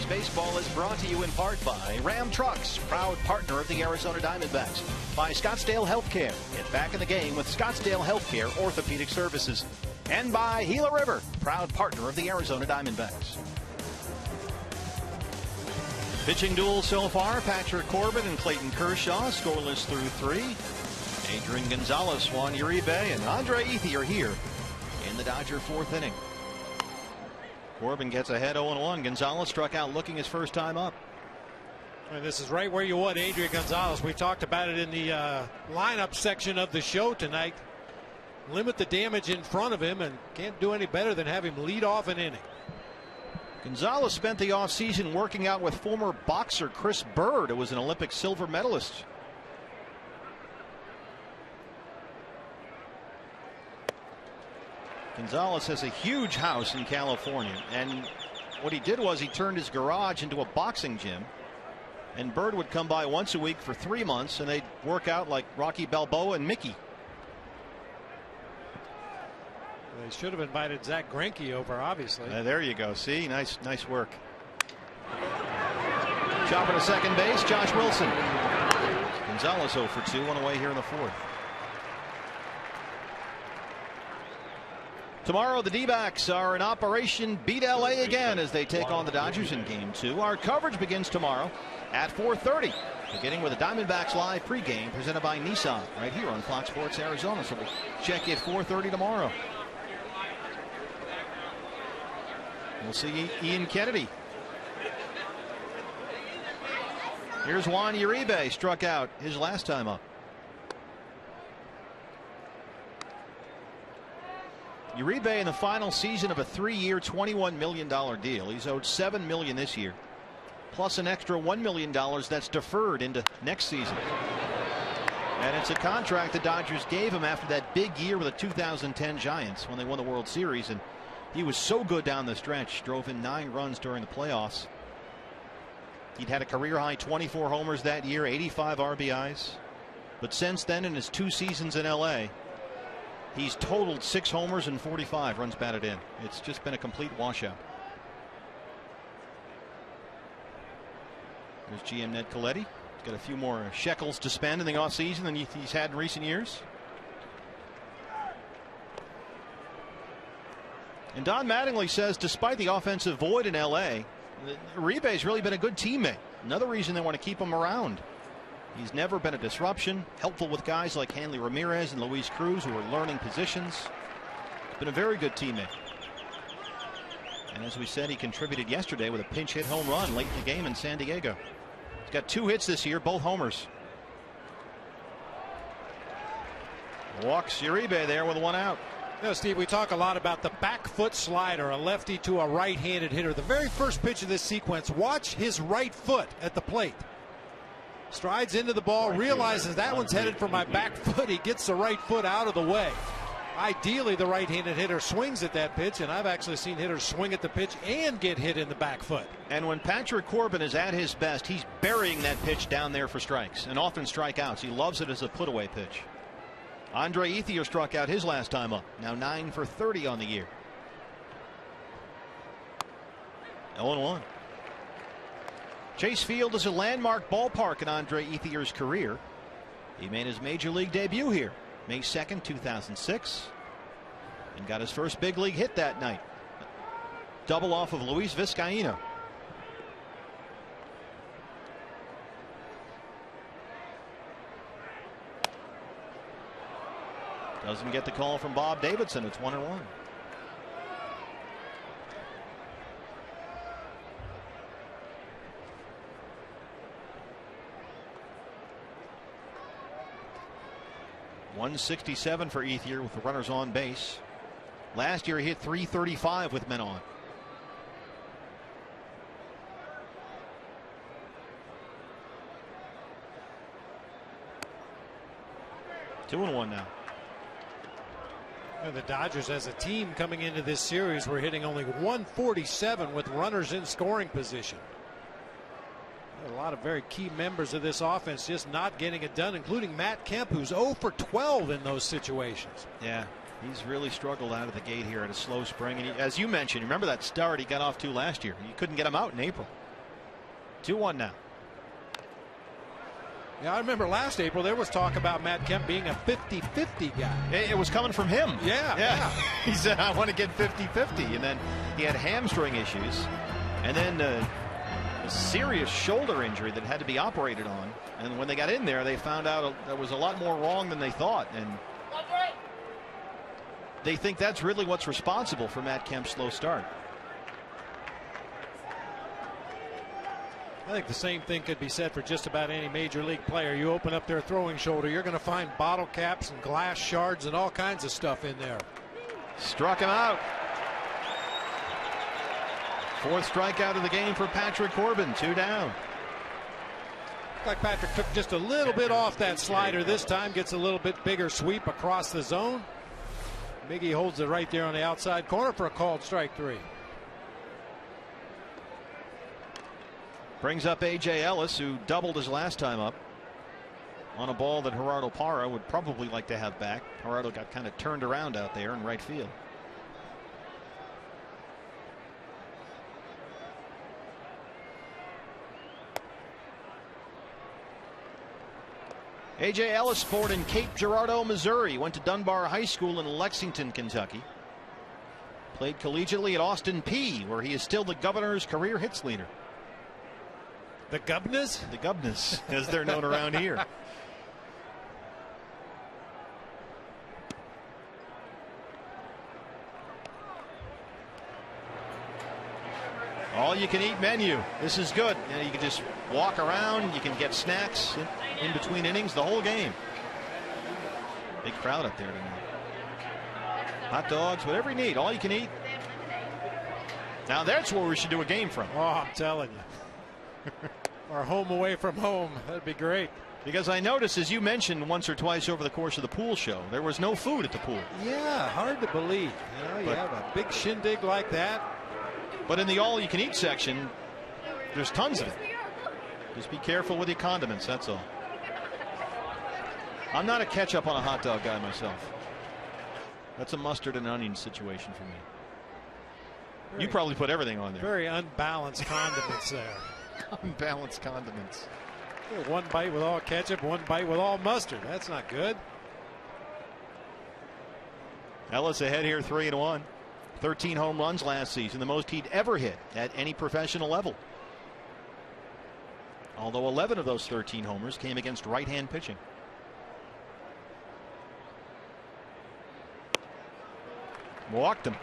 C: Baseball is brought to you in part by Ram Trucks, proud partner of the Arizona Diamondbacks. By Scottsdale Healthcare. Get back in the game with Scottsdale Healthcare Orthopedic Services. And by Gila River, proud partner of the Arizona Diamondbacks. Pitching duel so far, Patrick Corbin and Clayton Kershaw, scoreless through 3. Adrian Gonzalez, Juan Uribe, and Andre Ethier here in the Dodger 4th inning. Corbin gets ahead 0-1. Gonzalez struck out looking his first time up.
D: And this is right where you want Adrian Gonzalez. We talked about it in the lineup section of the show tonight. Limit the damage in front of him, and can't do any better than have him lead off an inning.
C: Gonzalez spent the offseason working out with former boxer Chris Bird, who was an Olympic silver medalist. Gonzalez has a huge house in California, and what he did was he turned his garage into a boxing gym, and Bird would come by once a week for 3 months, and they'd work out like Rocky Balboa and Mickey.
D: They should have invited Zach Greinke over, obviously.
C: There you go. See, nice work. Chopper to second base, Josh Wilson. Gonzalez 0 for 2, one away here in the fourth. Tomorrow, the D-backs are in Operation Beat LA again as they take on the Dodgers in Game 2. Our coverage begins tomorrow at 4:30, beginning with the Diamondbacks live pregame presented by Nissan right here on Fox Sports Arizona. So we'll check you at 4:30 tomorrow. We'll see Ian Kennedy. Here's Juan Uribe, struck out his last time up. Uribe in the final season of a 3-year, $21 million deal. He's owed $7 million this year, plus an extra $1 million that's deferred into next season. And it's a contract the Dodgers gave him after that big year with the 2010 Giants when they won the World Series, and he was so good down the stretch, drove in 9 runs during the playoffs. He'd had a career high 24 homers that year, 85 RBIs. But since then, in his 2 seasons in LA, he's totaled 6 homers and 45 runs batted in. It's just been a complete washout. There's GM Ned Colletti. He's got a few more shekels to spend in the offseason than he's had in recent years. And Don Mattingly says despite the offensive void in LA, Uribe's really been a good teammate. Another reason they want to keep him around. He's never been a disruption, helpful with guys like Hanley Ramirez and Luis Cruz who are learning positions. He's been a very good teammate. And as we said, he contributed yesterday with a pinch hit home run late in the game in San Diego. He's got 2 hits this year, both homers. Walks Uribe there with 1 out.
D: You know, Steve, we talk a lot about the back foot slider, a lefty to a right-handed hitter. The very first pitch of this sequence, watch his right foot at the plate. Strides into the ball, realizes that one's headed for my back foot. He gets the right foot out of the way. Ideally, the right-handed hitter swings at that pitch, and I've actually seen hitters swing at the pitch and get hit in the back foot.
C: And when Patrick Corbin is at his best, he's burying that pitch down there for strikes and often strikeouts. He loves it as a put-away pitch. Andre Ethier struck out his last time up. Now 9 for 30 on the year. 0-1. Chase Field is a landmark ballpark in Andre Ethier's career. He made his major league debut here May 2nd, 2006, and got his first big league hit that night. Double off of Luis Vizcaíno. Doesn't get the call from Bob Davidson. It's 1-1. .167 for Ethier with the runners on base. Last year he hit .335 with men on. Two and one now.
D: The Dodgers as a team coming into this series were hitting only .147 with runners in scoring position. A lot of very key members of this offense just not getting it done, including Matt Kemp, who's 0 for 12 in those situations.
C: Yeah, he's really struggled out of the gate here at a slow spring. And as you mentioned, remember that start he got off to last year. You couldn't get him out in April. 2-1 now.
D: Yeah, I remember last April there was talk about Matt Kemp being a 50-50 guy.
C: It was coming from him.
D: Yeah.
C: He said, I want to get 50-50. And then he had hamstring issues. And then a serious shoulder injury that had to be operated on. And when they got in there, they found out there was a lot more wrong than they thought. And they think that's really what's responsible for Matt Kemp's slow start.
D: I think the same thing could be said for just about any major league player. You open up their throwing shoulder, you're going to find bottle caps and glass shards and all kinds of stuff in there.
C: Struck him out. Fourth strikeout of the game for Patrick Corbin. 2 down.
D: Like Patrick took just a little bit off that slider this time. Gets a little bit bigger sweep across the zone. Miggy holds it right there on the outside corner for a called strike 3.
C: Brings up A.J. Ellis, who doubled his last time up on a ball that Gerardo Parra would probably like to have back. Gerardo got kind of turned around out there in right field. A.J. Ellis born in Cape Girardeau, Missouri. Went to Dunbar High School in Lexington, Kentucky. Played collegiately at Austin Peay, where he is still the Governor's career hits leader.
D: The Gubnas?
C: The Gubnas, as they're known around here. All you can eat menu. This is good. You know, you can just walk around. You can get snacks in between innings the whole game. Big crowd up there tonight. Hot dogs, whatever you need. All you can eat. Now that's where we should do a game from.
D: Oh, I'm telling you. Or home away from home. That'd be great.
C: Because I noticed, as you mentioned once or twice over the course of the pool show, there was no food at the pool.
D: Yeah, hard to believe. You know, you have a big shindig like that.
C: But in the all-you-can-eat section, there's tons of it. Just be careful with your condiments, that's all. I'm not a ketchup on a hot dog guy myself. That's a mustard and onion situation for me. You probably put everything on there.
D: Very unbalanced condiments there.
C: Unbalanced condiments.
D: One bite with all ketchup, one bite with all mustard. That's not good.
C: Ellis ahead here 3-1. 13 home runs last season, the most he'd ever hit at any professional level. Although 11 of those 13 homers came against right-hand pitching. Walked him.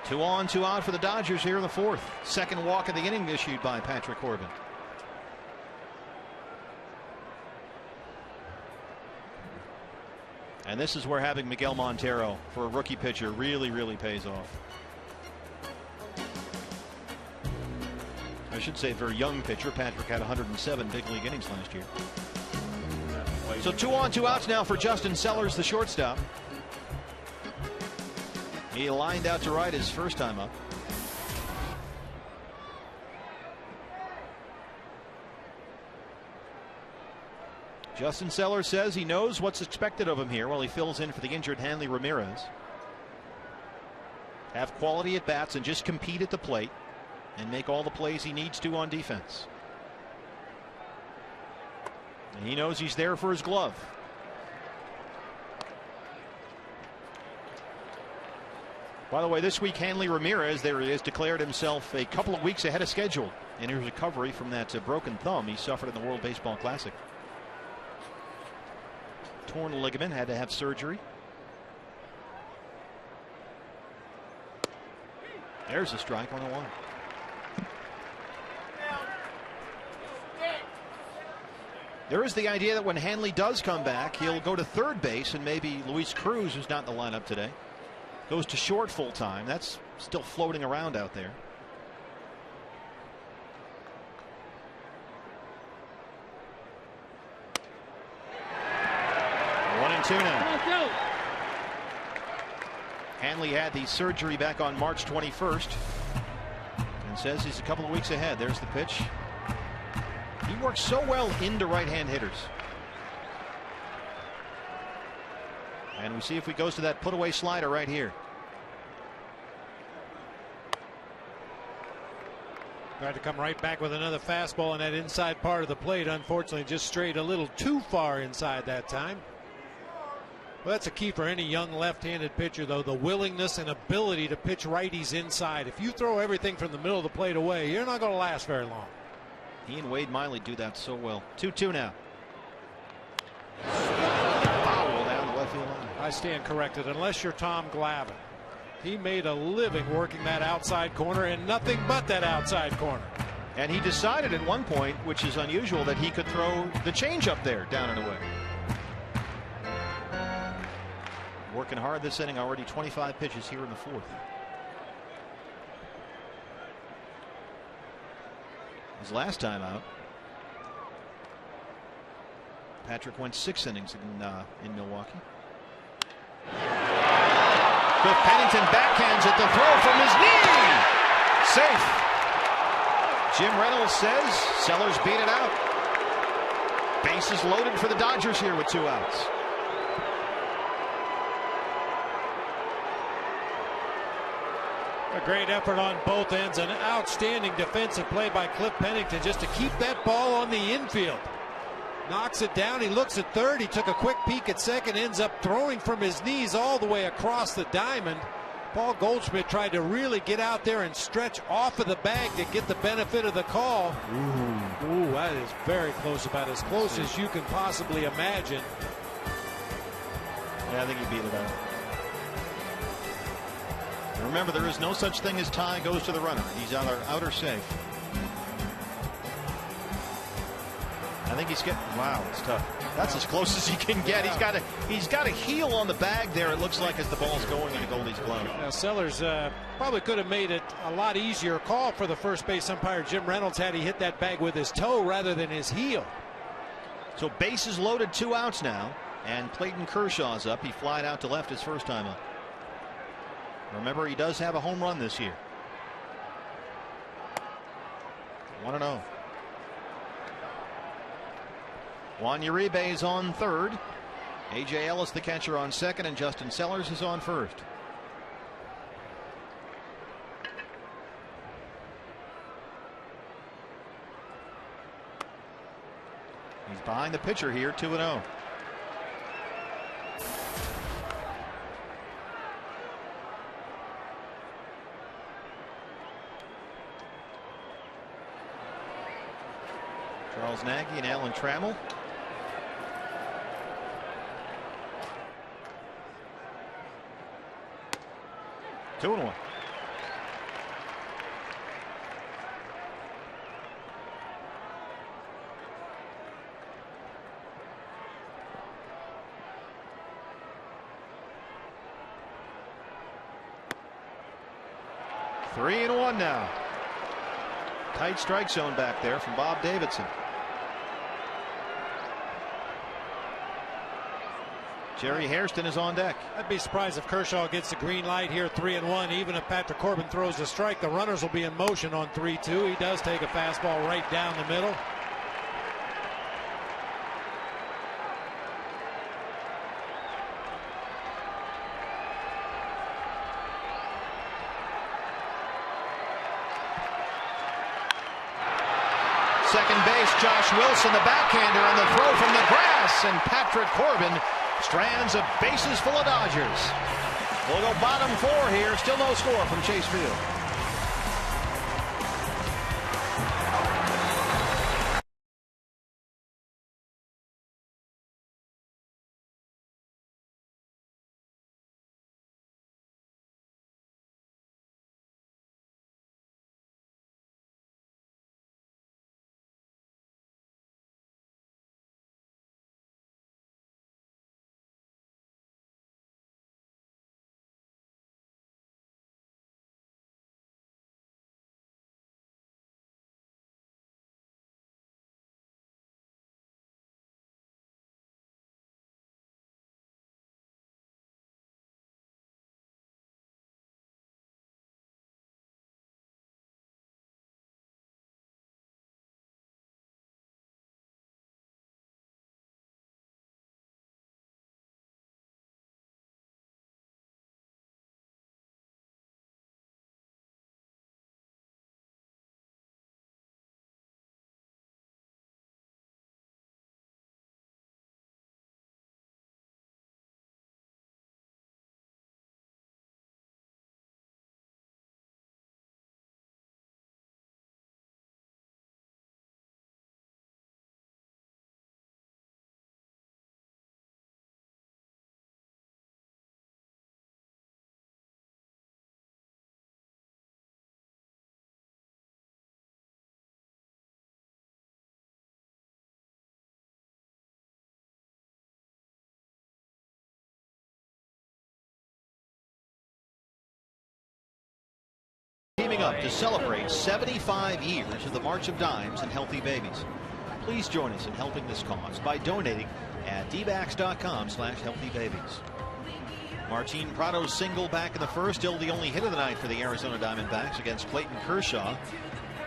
C: 2 on, 2 out for the Dodgers here in the fourth. Second walk of the inning issued by Patrick Corbin. And this is where having Miguel Montero for a rookie pitcher really, really pays off. I should say, very young pitcher. Patrick had 107 big league innings last year. So 2 on, 2 outs now for Justin Sellers, the shortstop. He lined out to right his first time up. Justin Sellers says he knows what's expected of him here while he fills in for the injured Hanley Ramirez. Have quality at bats and just compete at the plate and make all the plays he needs to on defense. And he knows he's there for his glove. By the way, this week Hanley Ramirez there has declared himself a couple of weeks ahead of schedule in his recovery from that broken thumb he suffered in the World Baseball Classic. Torn ligament, had to have surgery. There's a strike on the 1. There is the idea that when Hanley does come back, he'll go to third base, and maybe Luis Cruz, who's not in the lineup today, goes to short full time. That's still floating around out there. Now. Hanley had the surgery back on March 21st and says he's a couple of weeks ahead. There's the pitch. He works so well into right-hand hitters. And we see if he goes to that put-away slider right here.
D: Tried to come right back with another fastball on that inside part of the plate. Unfortunately, just strayed a little too far inside that time. Well, that's a key for any young left-handed pitcher, though, the willingness and ability to pitch righties inside. If you throw everything from the middle of the plate away, you're not going to last very long.
C: He and Wade Miley do that so well. 2-2 now. Foul down the left field line.
D: I stand corrected. Unless you're Tom Glavine. He made a living working that outside corner and nothing but that outside corner.
C: And he decided at one point, which is unusual, that he could throw the changeup there down and away. Working hard this inning, already 25 pitches here in the fourth. his last time out. Patrick went 6 innings in Milwaukee. Cliff Pennington backhands at the throw from his knee. Safe. Jim Reynolds says Sellers beat it out. Bases loaded for the Dodgers here with 2 outs.
D: A great effort on both ends. An outstanding defensive play by Cliff Pennington just to keep that ball on the infield. Knocks it down. He looks at third. He took a quick peek at second. Ends up throwing from his knees all the way across the diamond. Paul Goldschmidt tried to really get out there and stretch off of the bag to get the benefit of the call. Ooh, that is very close, about as close as you can possibly imagine.
C: Yeah, I think he beat it out. Remember, there is no such thing as tie goes to the runner. He's either out or safe. I think he's getting, wow, it's tough. That's as close as he can get. He's got a heel on the bag there, it looks like, as the ball's going into Goldie's glove.
D: Now, Sellers probably could have made it a lot easier call for the first base umpire Jim Reynolds had he hit that bag with his toe rather than his heel.
C: So bases loaded, 2 outs now, and Clayton Kershaw's up. He flied out to left his first time up. Remember, he does have a home run this year. 1-0. Juan Uribe is on third. A.J. Ellis, the catcher, on second, and Justin Sellers is on first. He's behind the pitcher here, 2-0. Charles Nagy and Alan Trammell. Two and 1. Three and 1 now. Tight strike zone back there from Bob Davidson. Jerry Hairston is on deck.
D: I'd be surprised if Kershaw gets the green light here, 3-1. Even if Patrick Corbin throws a strike, the runners will be in motion on 3-2. He does take a fastball right down the middle.
C: Second base, Josh Wilson, the backhander, on the throw from the grass, and Patrick Corbin strands of bases full of Dodgers. We'll go bottom 4 here. Still no score from Chase Field. teaming up to celebrate 75 years of the March of Dimes and Healthy Babies. Please join us in helping this cause by donating at dbacks.com/healthybabies. Martin Prado's single back in the first, still the only hit of the night for the Arizona Diamondbacks against Clayton Kershaw,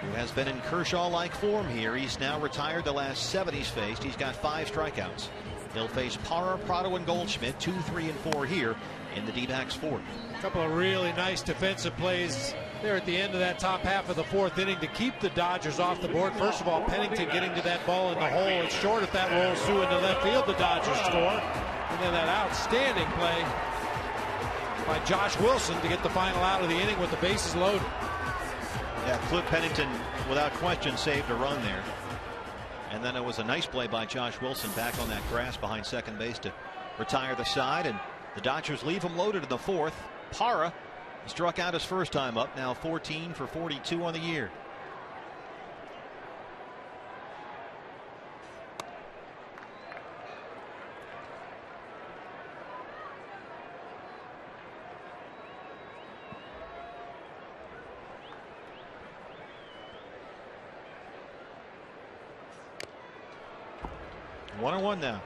C: who has been in Kershaw-like form here. He's now retired the last 7 he's faced. He's got 5 strikeouts. He'll face Parra, Prado, and Goldschmidt 2, 3, and 4 here in the D-backs fourth.
D: A couple of really nice defensive plays there at the end of that top half of the 4th inning to keep the Dodgers off the board. First of all, Pennington getting to that ball in the hole. It's short. If that rolls through into left field, the Dodgers score. And then that outstanding play by Josh Wilson to get the final out of the inning with the bases loaded.
C: Yeah, Cliff Pennington, without question, saved a run there. And then it was a nice play by Josh Wilson back on that grass behind second base to retire the side. And the Dodgers leave him loaded in the 4th. Parra struck out his first time up, now 14 for 42 on the year. One and one now.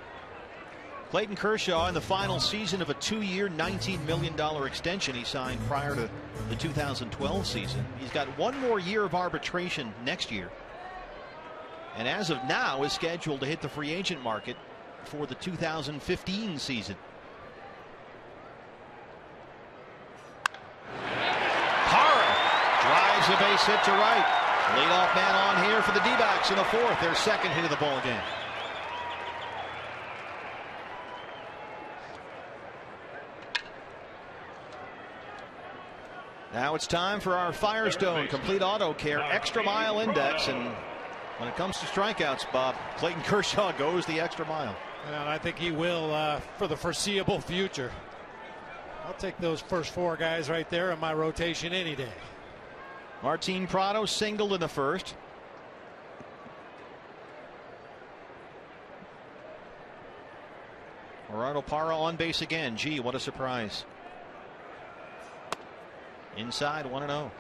C: Clayton Kershaw in the final season of a 2-year, $19 million extension he signed prior to the 2012 season. He's got 1 more year of arbitration next year, and as of now is scheduled to hit the free agent market for the 2015 season. Parra drives a base hit to right. Leadoff man on here for the D-backs in the 4th, their second hit of the ball game. Now it's time for our Firestone Complete Auto Care Extra Mile Index. And when it comes to strikeouts, Bob, Clayton Kershaw goes the extra mile.
D: And I think he will for the foreseeable future. I'll take those first 4 guys right there in my rotation any day.
C: Martin Prado singled in the 1st. Gerardo Parra on base again. Gee, what a surprise. Inside 1-0.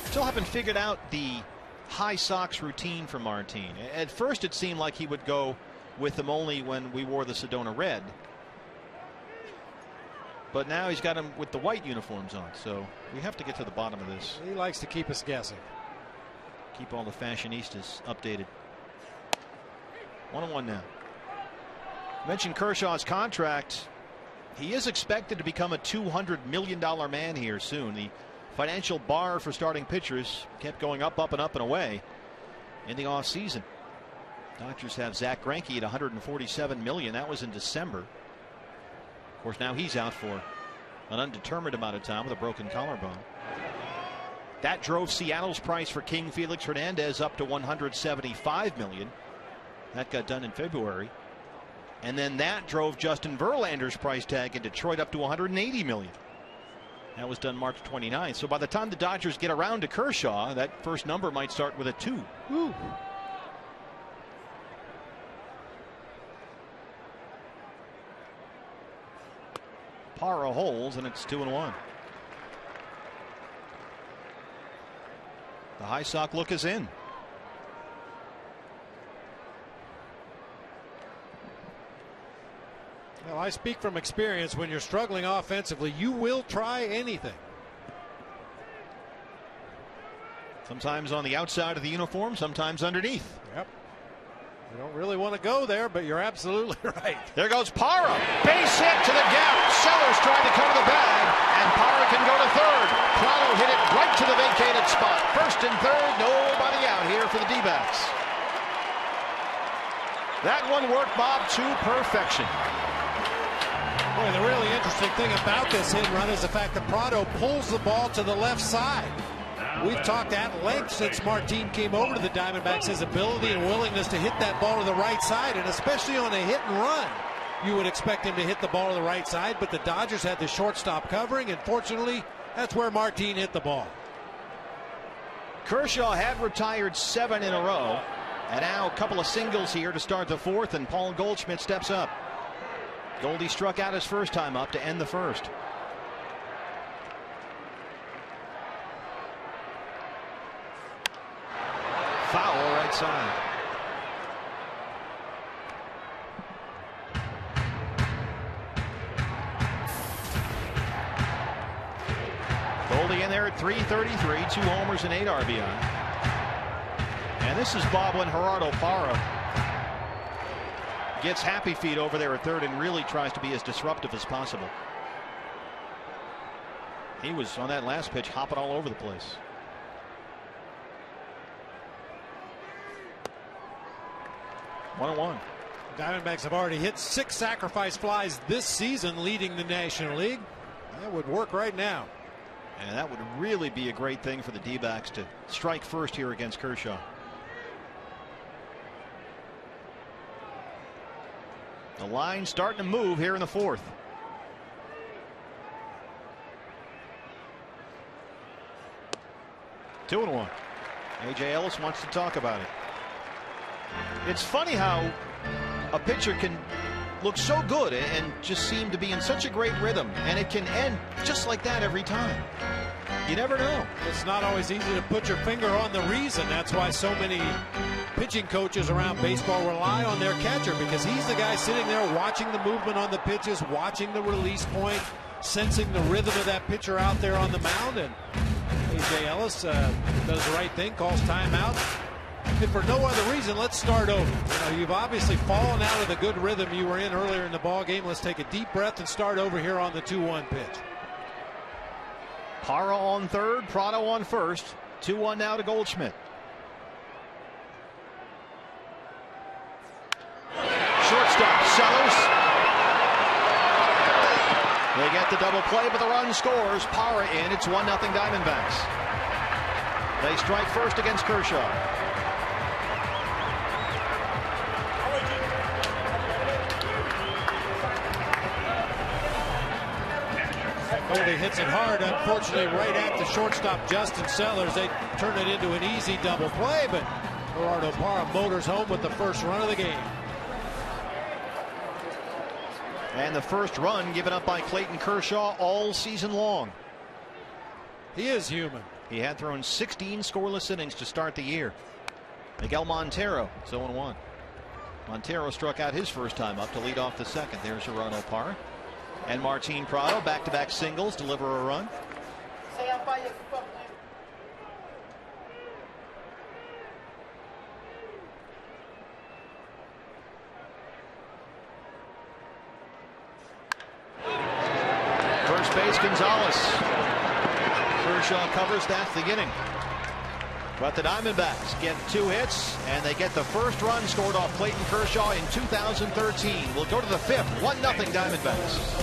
C: Still haven't figured out the high socks routine for Martin. At first it seemed like he would go with them only when we wore the Sedona red, but now he's got them with the white uniforms on, so we have to get to the bottom of this.
D: He likes to keep us guessing.
C: Keep all the fashionistas updated. 1-1 now. Mentioned Kershaw's contract. He is expected to become a $200 million man here soon. The financial bar for starting pitchers kept going up, up, and up and away in the offseason. Dodgers have Zach Greinke at $147 million. That was in December. Of course, now he's out for an undetermined amount of time with a broken collarbone. That drove Seattle's price for King Felix Hernandez up to $175 million. That got done in February. And then that drove Justin Verlander's price tag in Detroit up to $180 million. That was done March 29th. So by the time the Dodgers get around to Kershaw, that first number might start with a 2.
D: Ooh.
C: Parra holds, and it's 2-1. The high sock look is in.
D: Well, I speak from experience. When you're struggling offensively, you will try anything.
C: Sometimes on the outside of the uniform, sometimes underneath.
D: Yep. You don't really want to go there, but you're absolutely right.
C: There goes Parra. Base hit to the gap. Sellers trying to cover the bag, and Parra can go to third. Prado hit it right to the vacated spot. First and third, nobody out here for the D-backs. That one worked, Bob, to perfection.
D: Boy, the really interesting thing about this hit and run is the fact that Prado pulls the ball to the left side. We've talked at length since Martin came over to the Diamondbacks, his ability and willingness to hit that ball to the right side, and especially on a hit and run, you would expect him to hit the ball to the right side, but the Dodgers had the shortstop covering, and fortunately, that's where Martin hit the ball.
C: Kershaw had retired 7 in a row, and now a couple of singles here to start the 4th, and Paul Goldschmidt steps up. Goldie struck out his first time up to end the 1st. foul right side. Goldie in there at 333, 2 homers and 8 RBI. And this is Bob when Gerardo Parra gets happy feet over there at third and really tries to be as disruptive as possible. He was on that last pitch hopping all over the place. One and one.
D: Diamondbacks have already hit 6 sacrifice flies this season, leading the National League. That would work right now.
C: And that would really be a great thing for the D-backs to strike first here against Kershaw. The line starting to move here in the fourth. Two and one. A.J. Ellis wants to talk about it. It's funny how a pitcher can look so good and just seem to be in such a great rhythm, and it can end just like that every time. You never know.
D: It's not always easy to put your finger on the reason. That's why so many pitching coaches around baseball rely on their catcher, because he's the guy sitting there watching the movement on the pitches, watching the release point, sensing the rhythm of that pitcher out there on the mound. And A.J. Ellis does the right thing, calls timeout. If for no other reason, let's start over. You know, you've obviously fallen out of the good rhythm you were in earlier in the ball game. Let's take a deep breath and start over here on the 2-1 pitch.
C: Parra on third, Prado on first. 2-1 now to Goldschmidt. Shortstop Sellers. They get the double play, but the run scores. Parra in. It's 1-0 Diamondbacks. They strike first against Kershaw.
D: Goldie hits it hard, unfortunately, right at the shortstop, Justin Sellers. They turn it into an easy double play, but Gerardo Parra motors home with the first run of the game.
C: And the first run given up by Clayton Kershaw all season long.
D: He is human.
C: He had thrown 16 scoreless innings to start the year. Miguel Montero, 0-1. Montero struck out his first time up to lead off the second. There's Gerardo Parra. And Martin Prado, back-to-back singles, deliver a run. First base, Gonzalez. Kershaw covers, that's the inning. But the Diamondbacks get 2 hits, and they get the first run scored off Clayton Kershaw in 2013. We'll go to the fifth, 1-0 Diamondbacks.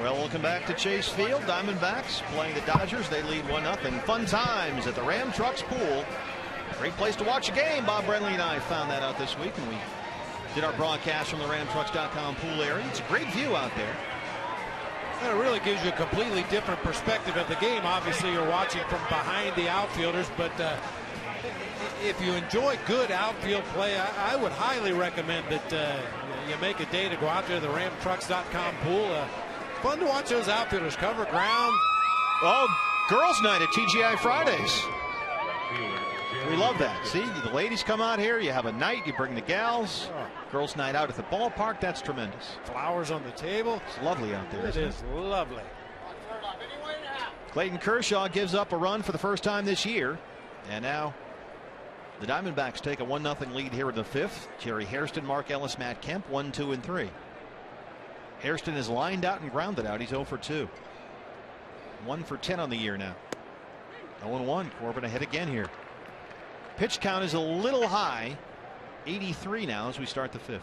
C: Well, welcome back to Chase Field. Diamondbacks playing the Dodgers. They lead 1-0. Fun times at the Ram Trucks Pool. Great place to watch a game. Bob Brenly and I found that out this week, and we Did our broadcast from the RamTrucks.com pool area. It's a great view out there.
D: And it really gives you a completely different perspective of the game. Obviously, you're watching from behind the outfielders, but if you enjoy good outfield play, I would highly recommend that you make a day to go out there to the RamTrucks.com pool. Fun to watch those outfielders cover ground.
C: Oh, girls' night at TGI Fridays. We love that. See, the ladies come out here. You have a night. You bring the gals. Girls' night out at the ballpark. That's tremendous.
D: Flowers on the table.
C: It's lovely out there.
D: It is lovely.
C: Clayton Kershaw gives up a run for the first time this year. And now the Diamondbacks take a 1-0 lead here in the 5th. Jerry Hairston, Mark Ellis, Matt Kemp, 1, 2, and 3. Hairston is lined out and grounded out. He's 0 for 2. 1 for 10 on the year now. 0-1. Corbin ahead again here. Pitch count is a little high. 83 now as we start the 5th.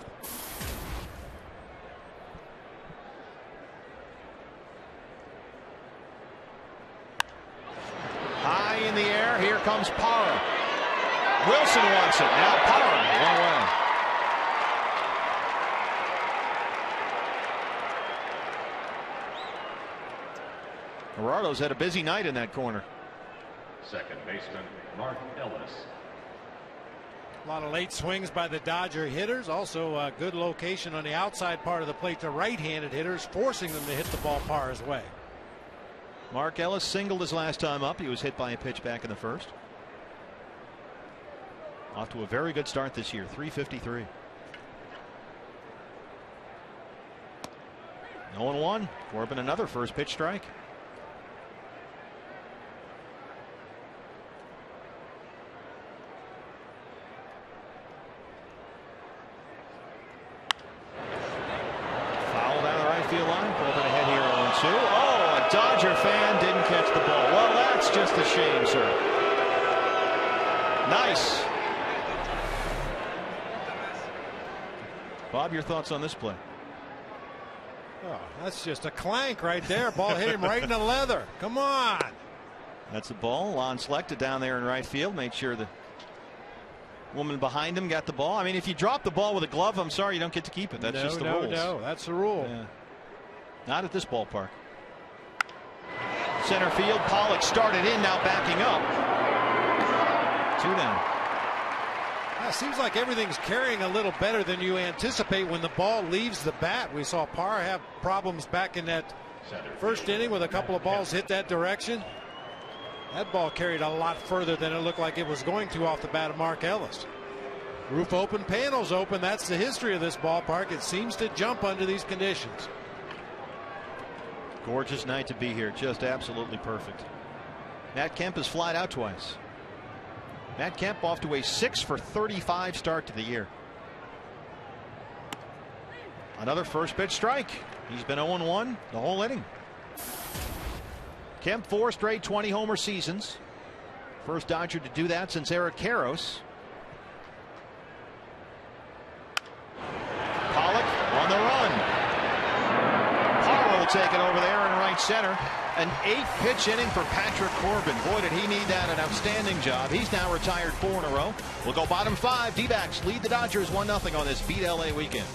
C: High in the air. Here comes Parra. Wilson wants it. Now Parra one away. Gerardo's had a busy night in that corner.
B: Second baseman, Mark Ellis.
D: A lot of late swings by the Dodger hitters. Also a good location on the outside part of the plate to right-handed hitters, forcing them to hit the ball Parra's way.
C: Mark Ellis singled his last time up. He was hit by a pitch back in the 1st. Off to a very good start this year. 353. 0-1. Corbin another first pitch strike. Field line. Corbin ahead here 0-2. Oh, a Dodger fan didn't catch the ball. Well, that's just a shame, sir. Nice. Bob, your thoughts on this play?
D: Oh, that's just a clank right there. Ball hit him right in the leather. Come on.
C: That's a ball. Lon selected down there in right field. Made sure the woman behind him got the ball. I mean, if you drop the ball with a glove, I'm sorry, you don't get to keep it. That's just the rules.
D: No, that's the rule.
C: Yeah. Not at this ballpark. Center field. Pollock started in, now backing up. 2 down.
D: It seems like everything's carrying a little better than you anticipate when the ball leaves the bat. We saw Parra have problems back in that first inning with a couple of balls hit that direction. That ball carried a lot further than it looked like it was going to off the bat of Mark Ellis. Roof open, panels open. That's the history of this ballpark. It seems to jump under these conditions.
C: Gorgeous night to be here. Just absolutely perfect. Matt Kemp has flied out twice. Matt Kemp off to a 6 for 35 start to the year. Another first pitch strike. He's been 0-1 the whole inning. Kemp 4 straight 20 homer seasons. First Dodger to do that since Eric Karros. Pollock on the run. Parra will take it over there in right center. An 8-pitch inning for Patrick Corbin. Boy, did he need that. An outstanding job. He's now retired 4 in a row. We'll go bottom 5. D-backs lead the Dodgers 1-0 on this Beat LA weekend.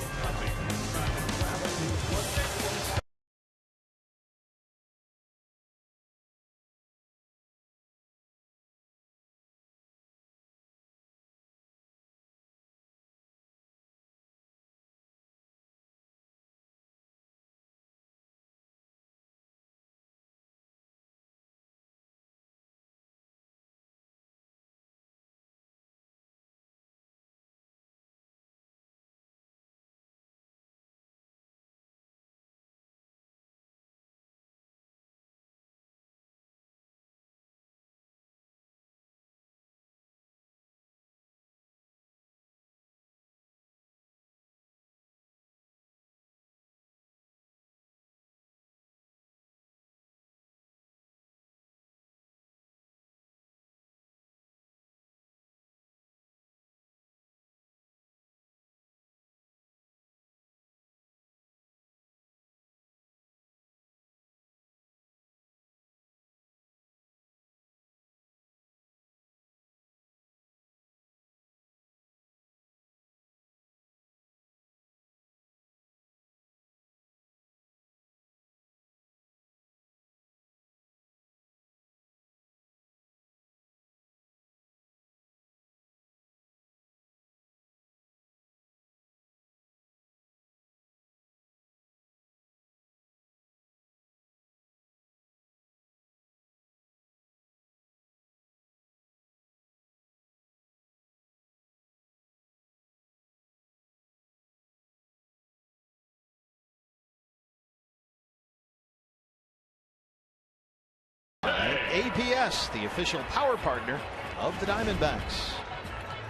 C: APS, the official power partner of the Diamondbacks.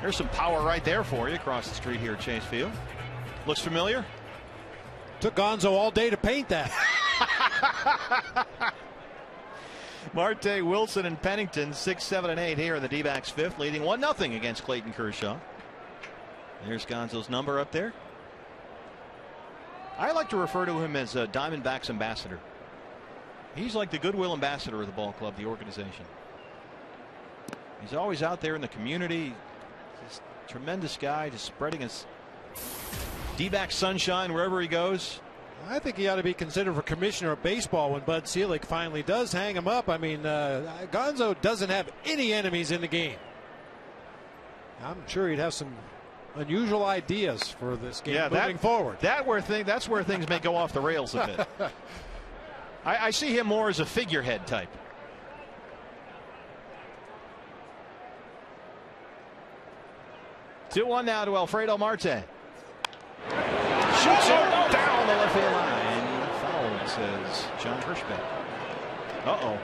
C: There's some power right there for you across the street here at Chase Field. Looks familiar?
D: Took Gonzo all day to paint that.
C: Marte, Wilson, and Pennington 6, 7, and 8 here in the D-backs fifth, leading 1-0 against Clayton Kershaw. There's Gonzo's number up there. I like to refer to him as a Diamondbacks ambassador. He's like the goodwill ambassador of the ball club, the organization. He's always out there in the community. He's a tremendous guy, just spreading his D-back sunshine wherever he goes.
D: I think he ought to be considered for commissioner of baseball when Bud Selig finally does hang him up. I mean, Gonzo doesn't have any enemies in the game. I'm sure he'd have some unusual ideas for this game moving forward.
C: That's where things may go off the rails a bit. I see him more as a figurehead type. Two-one now to Alfredo Marte. Shoots it down the left field line. Foul, says John Hirschbeck. Uh-oh.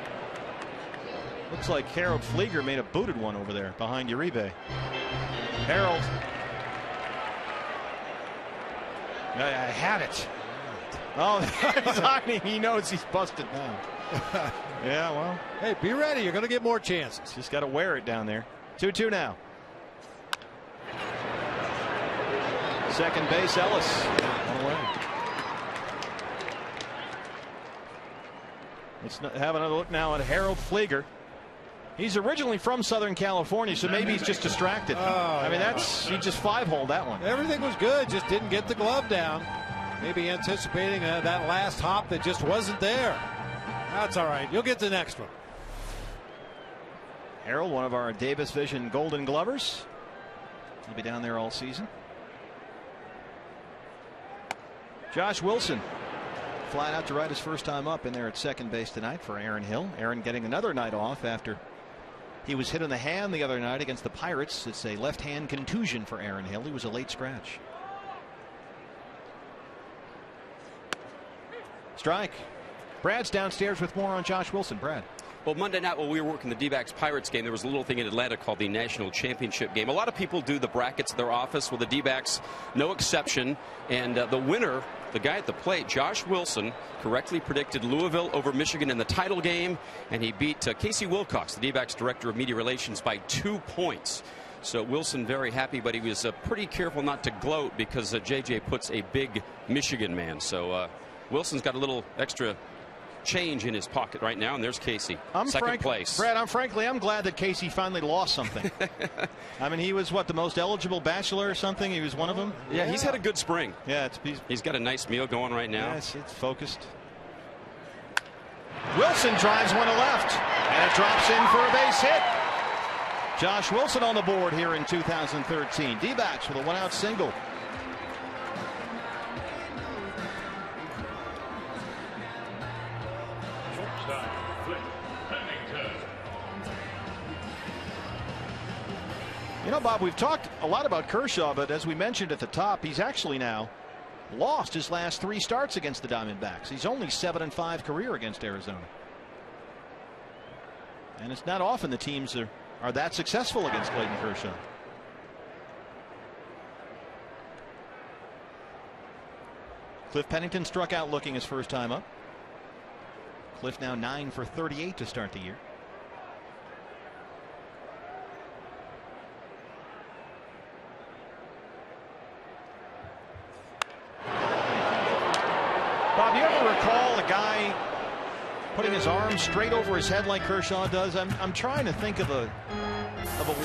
C: Looks like Harold Flieger made a booted one over there behind Uribe. Harold. I had it. Oh, he knows he's busted now. Yeah, well.
D: Hey, be ready. You're going to get more chances.
C: Just got to wear it down there. 2-2 now. Second base, Ellis. Away. Let's have another look now at Harold Flieger. He's originally from Southern California, so maybe he's just distracted. I mean, he just five-holed that one.
D: Everything was good, just didn't get the glove down. Maybe anticipating that last hop that just wasn't there. That's all right. You'll get the next one.
C: Harold, one of our Davis Vision Golden Glovers. He'll be down there all season. Josh Wilson flying out to right his first time up in there at second base tonight for Aaron Hill. Aaron getting another night off after he was hit in the hand the other night against the Pirates. It's a left hand contusion for Aaron Hill. He was a late scratch. Strike. Brad's downstairs with more on Josh Wilson. Brad.
A: Well, Monday night while we were working the D-backs Pirates game, there was a little thing in Atlanta called the National Championship game. A lot of people do the brackets at their office. Well, the D-backs, no exception. And the winner, the guy at the plate, Josh Wilson, correctly predicted Louisville over Michigan in the title game, and he beat Casey Wilcox, the D-backs director of media relations, by 2 points. So Wilson very happy, but he was pretty careful not to gloat because JJ puts a big Michigan man. So Wilson's got a little extra change in his pocket right now, and there's Casey, second place.
C: Brad, I'm glad that Casey finally lost something. I mean, he was the most eligible bachelor or something. He was one of them.
A: Yeah, he's had a good spring.
C: Yeah,
A: he's got a nice meal going right now.
C: Yes, it's focused. Wilson drives one to left, and it drops in for a base hit. Josh Wilson on the board here in 2013. D-backs with a one-out single. You know, Bob, we've talked a lot about Kershaw, but as we mentioned at the top, he's actually now lost his last 3 starts against the Diamondbacks. He's only 7-5 career against Arizona. And it's not often the teams are that successful against Clayton Kershaw. Cliff Pennington struck out looking his first time up. Cliff now 9 for 38 to start the year. Bob, you ever recall a guy putting his arm straight over his head like Kershaw does? I'm trying to think of a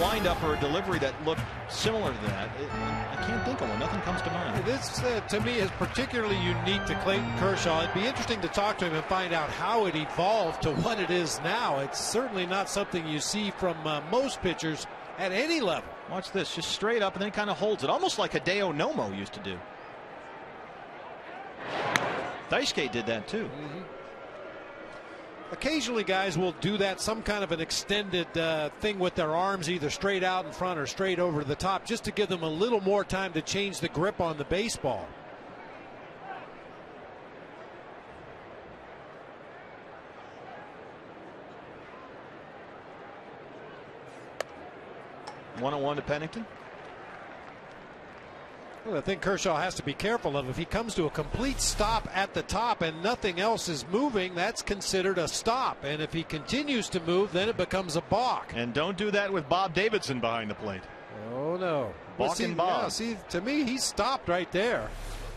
C: windup or a delivery that looked similar to that. I can't think of one. Nothing comes to mind.
D: This, to me, is particularly unique to Clayton Kershaw. It'd be interesting to talk to him and find out how it evolved to what it is now. It's certainly not something you see from most pitchers at any level.
C: Watch this, just straight up and then kind of holds it, almost like Hideo Nomo used to do. Daisuke did that too.
D: Occasionally guys will do that, some kind of an extended thing with their arms, either straight out in front or straight over the top, just to give them a little more time to change the grip on the baseball.
C: 1-1 to Pennington.
D: Well, I think Kershaw has to be careful of if he comes to a complete stop at the top and nothing else is moving, that's considered a stop. And if he continues to move, then it becomes a balk.
C: And don't do that with Bob Davidson behind the plate.
D: Oh, no.
C: Balking Bob.
D: Yeah, see, to me, he's stopped right there.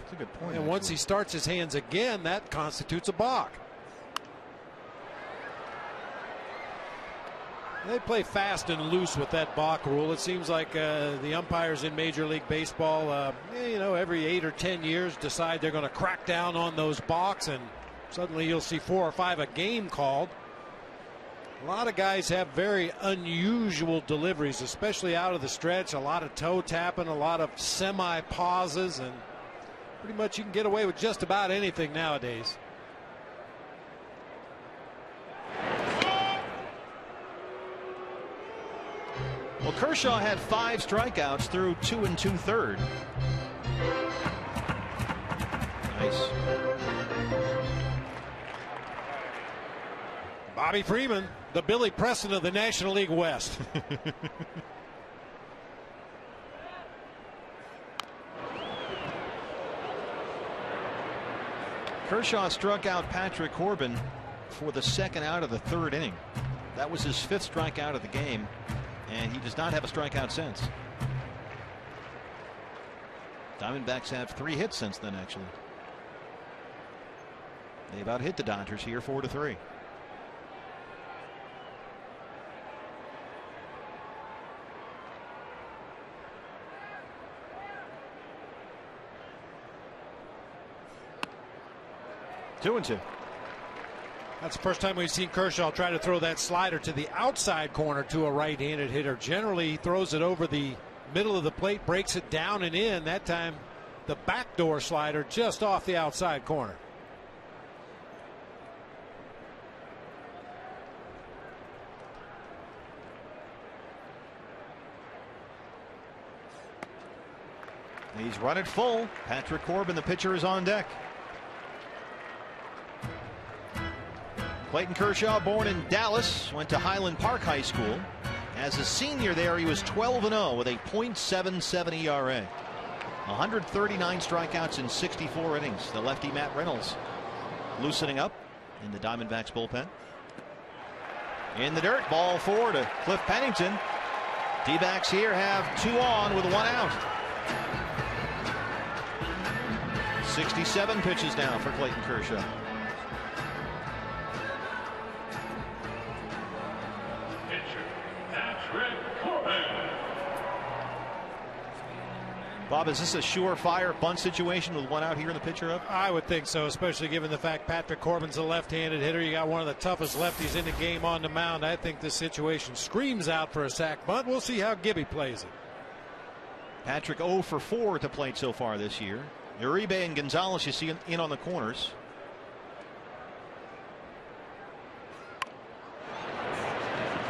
C: That's a good point.
D: And once he starts his hands again, that constitutes a balk. They play fast and loose with that balk rule. It seems like the umpires in Major League Baseball, every 8 or 10 years decide they're going to crack down on those balks, and suddenly you'll see 4 or 5 a game called. A lot of guys have very unusual deliveries, especially out of the stretch. A lot of toe tapping, a lot of semi pauses, and pretty much you can get away with just about anything nowadays.
C: Well, Kershaw had 5 strikeouts through 2 2/3. Nice.
D: Bobby Freeman, the Billy Preston of the National League West.
C: Kershaw struck out Patrick Corbin for the 2nd out of the 3rd inning. That was his 5th strikeout of the game, and he does not have a strikeout since. Diamondbacks have 3 hits since then, actually. They about hit the Dodgers here 4-3. Two and 2.
D: That's the first time we've seen Kershaw try to throw that slider to the outside corner to a right-handed hitter. Generally, he throws it over the middle of the plate, breaks it down and in. That time, the backdoor slider just off the outside corner.
C: He's run it full. Patrick Corbin, the pitcher, is on deck. Clayton Kershaw, born in Dallas, went to Highland Park High School. As a senior there, he was 12-0 with a .77 ERA. 139 strikeouts in 64 innings. The lefty Matt Reynolds loosening up in the Diamondbacks bullpen. In the dirt, ball 4 to Cliff Pennington. D-backs here have 2 on with 1 out. 67 pitches now for Clayton Kershaw. Bob, is this a surefire bunt situation with 1 out here in the pitcher up?
D: I would think so, especially given the fact Patrick Corbin's a left-handed hitter. You got one of the toughest lefties in the game on the mound. I think this situation screams out for a sac bunt. We'll see how Gibby plays it.
C: Patrick 0 for 4 at the plate so far this year. Uribe and Gonzalez you see in on the corners.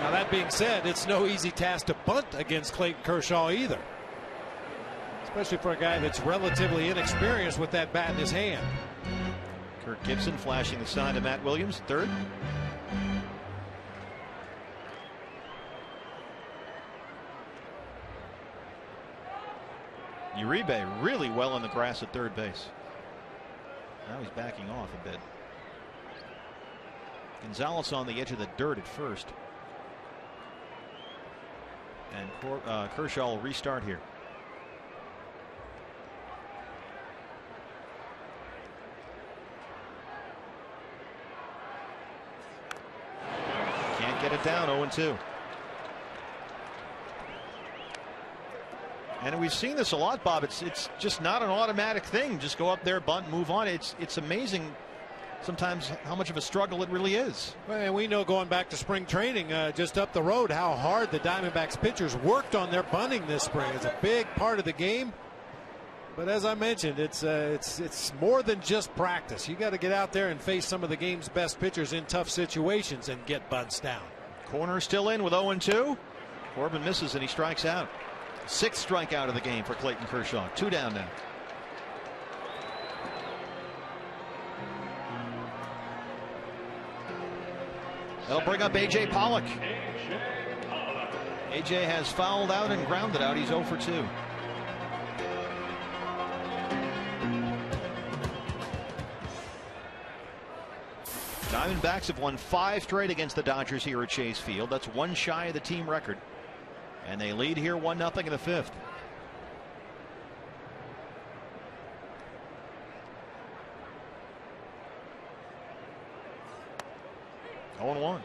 D: Now, that being said, it's no easy task to bunt against Clayton Kershaw either, especially for a guy that's relatively inexperienced with that bat in his hand.
C: Kirk Gibson flashing the sign to Matt Williams, 3rd. Uribe really well on the grass at 3rd base. Now he's backing off a bit. Gonzalez on the edge of the dirt at 1st. And Kershaw will restart here. Can't get it down. 0-2. And we've seen this a lot, Bob. It's just not an automatic thing. Just go up there, bunt, move on. It's amazing sometimes how much of a struggle it really is.
D: Well, and we know going back to spring training just up the road how hard the Diamondbacks pitchers worked on their bunting this spring. It's a big part of the game. But as I mentioned, it's more than just practice. You got to get out there and face some of the game's best pitchers in tough situations and get bunts down.
C: Corner still in with 0-2. Corbin misses and he strikes out. 6th strikeout of the game for Clayton Kershaw. 2 down now. That'll bring up A.J. Pollock. AJ has fouled out and grounded out. He's 0 for 2. Diamondbacks have won 5 straight against the Dodgers here at Chase Field. That's one shy of the team record. And they lead here 1-0 in the 5th. (0-1).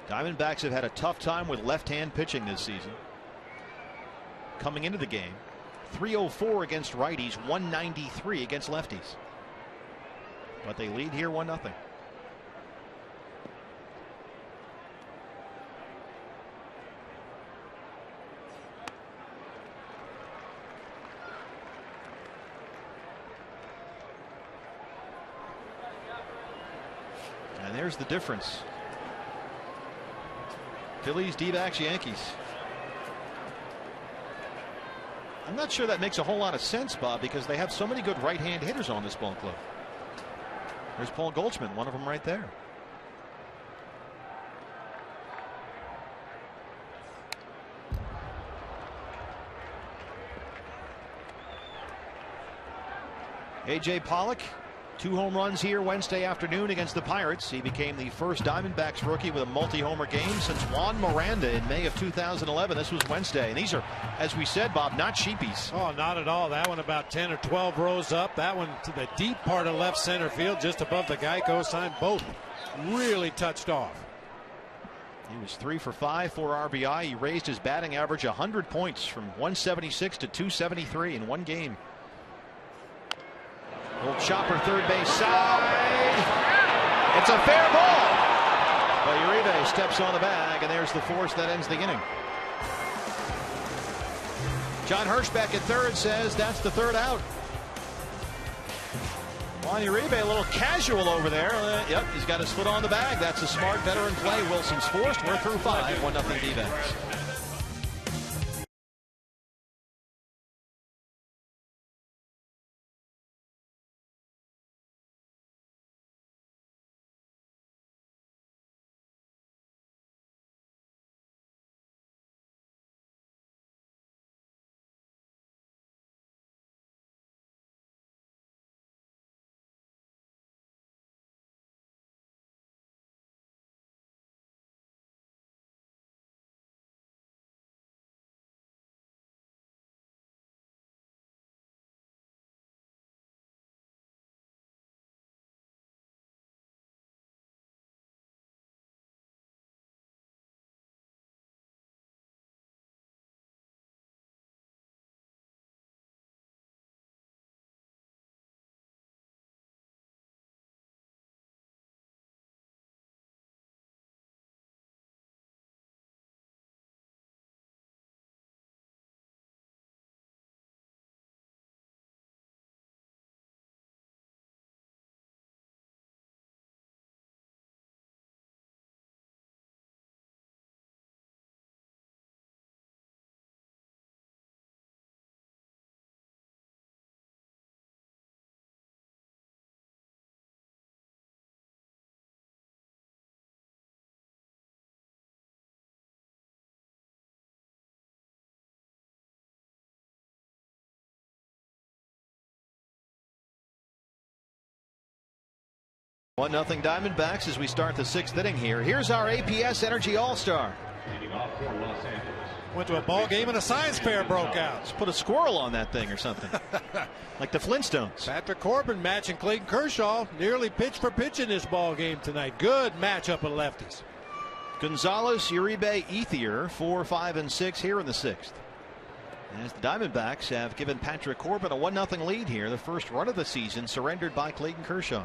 C: Diamondbacks have had a tough time with left-hand pitching this season. Coming into the game, 304 against righties, 193 against lefties. But they lead here 1-0. And there's the difference. Phillies, D-backs, Yankees. I'm not sure that makes a whole lot of sense, Bob, because they have so many good right-hand hitters on this ball club. There's Paul Goldschmidt, one of them right there. A.J. Pollock, 2 home runs here Wednesday afternoon against the Pirates. He became the first Diamondbacks rookie with a multi-homer game since Juan Miranda in May of 2011. This was Wednesday. And these are, as we said, Bob, not cheapies.
D: Oh, not at all. That one about 10 or 12 rows up. That one to the deep part of left center field, just above the Geico sign. Both really touched off.
C: He was 3 for 5 for RBI. He raised his batting average 100 points from 176 to 273 in one game. Old chopper third base side. It's a fair ball. But Uribe steps on the bag, and there's the force that ends the inning. John Hirschbeck at third says that's the third out. Juan Uribe a little casual over there. Yep, he's got his foot on the bag. That's a smart veteran play. Wilson's forced. We're through 5. 1-0 D-backs. One 1-0 Diamondbacks as we start the 6th inning here. Here's our APS Energy All-Star.
D: Went to a ball game and a science fair broke out.
C: Let's put a squirrel on that thing or something. Like the Flintstones.
D: Patrick Corbin matching Clayton Kershaw. Nearly pitch for pitch in this ball game tonight. Good matchup of lefties.
C: Gonzalez, Uribe, Ethier, 4, 5, and 6 here in the 6th. As the Diamondbacks have given Patrick Corbin a 1-0 lead here. The first run of the season surrendered by Clayton Kershaw.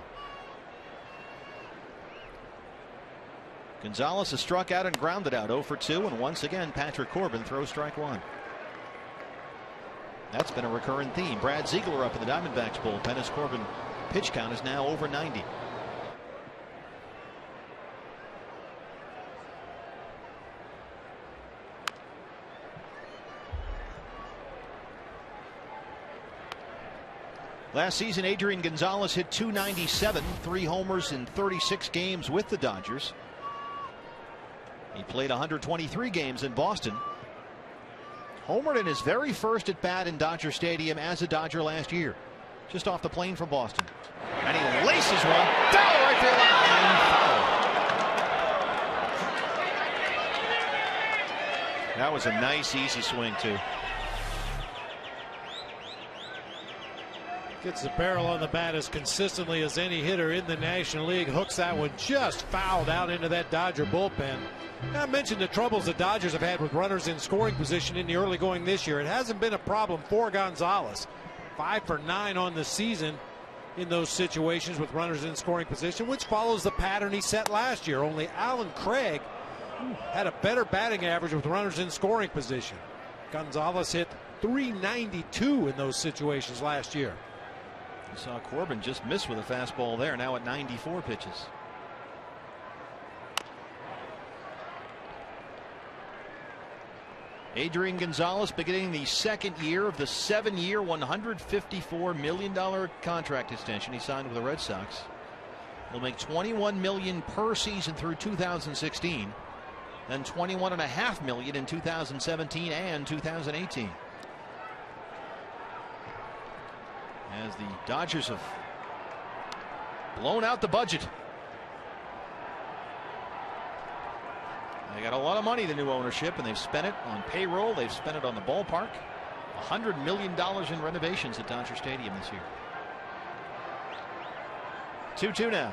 C: Gonzalez has struck out and grounded out 0 for 2, and once again Patrick Corbin throws strike 1. That's been a recurring theme. Brad Ziegler up in the Diamondbacks bullpen as Corbin pitch count is now over 90. Last season Adrian Gonzalez hit .297, 3 homers in 36 games with the Dodgers. He played 123 games in Boston. Homered in his very first at bat in Dodger Stadium as a Dodger last year. Just off the plane from Boston. And he laces one down the right field line. Foul. That was a nice, easy swing, too.
D: Gets the barrel on the bat as consistently as any hitter in the National League. Hooks that one just fouled out into that Dodger bullpen. Now, I mentioned the troubles the Dodgers have had with runners in scoring position in the early going this year. It hasn't been a problem for Gonzalez. 5 for 9 on the season in those situations with runners in scoring position, which follows the pattern he set last year. Only Alan Craig had a better batting average with runners in scoring position. Gonzalez hit .392 in those situations last year.
C: You saw Corbin just miss with a fastball there, now at 94 pitches. Adrian Gonzalez beginning the second year of the 7-year, $154 million contract extension he signed with the Red Sox. He'll make $21 million per season through 2016, then $21.5 million in 2017 and 2018. As the Dodgers have blown out the budget. They got a lot of money, the new ownership, and they've spent it on payroll. They've spent it on the ballpark. $100 million in renovations at Dodger Stadium this year. 2-2 now.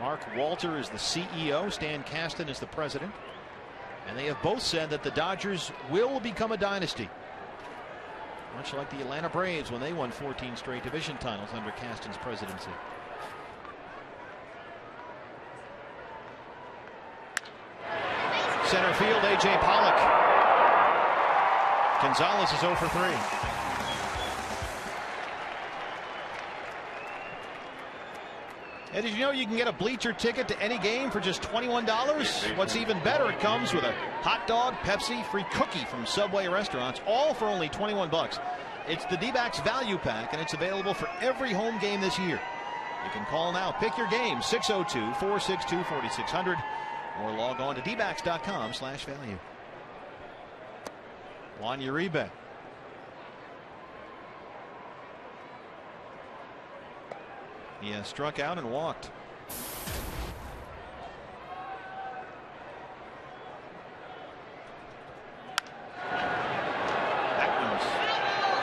C: Mark Walter is the CEO. Stan Kasten is the president. And they have both said that the Dodgers will become a dynasty. Much like the Atlanta Braves when they won 14 straight division titles under Kasten's presidency. Center field, A.J. Pollock. Gonzalez is 0 for 3. And did you know you can get a bleacher ticket to any game for just $21? What's even better, it comes with a hot dog, Pepsi, free cookie from Subway restaurants, all for only $21. It's the D-backs value pack, and it's available for every home game this year. You can call now, pick your game, 602-462-4600, or log on to dbacks.com/value. Juan Uribe. He has struck out and walked. That one's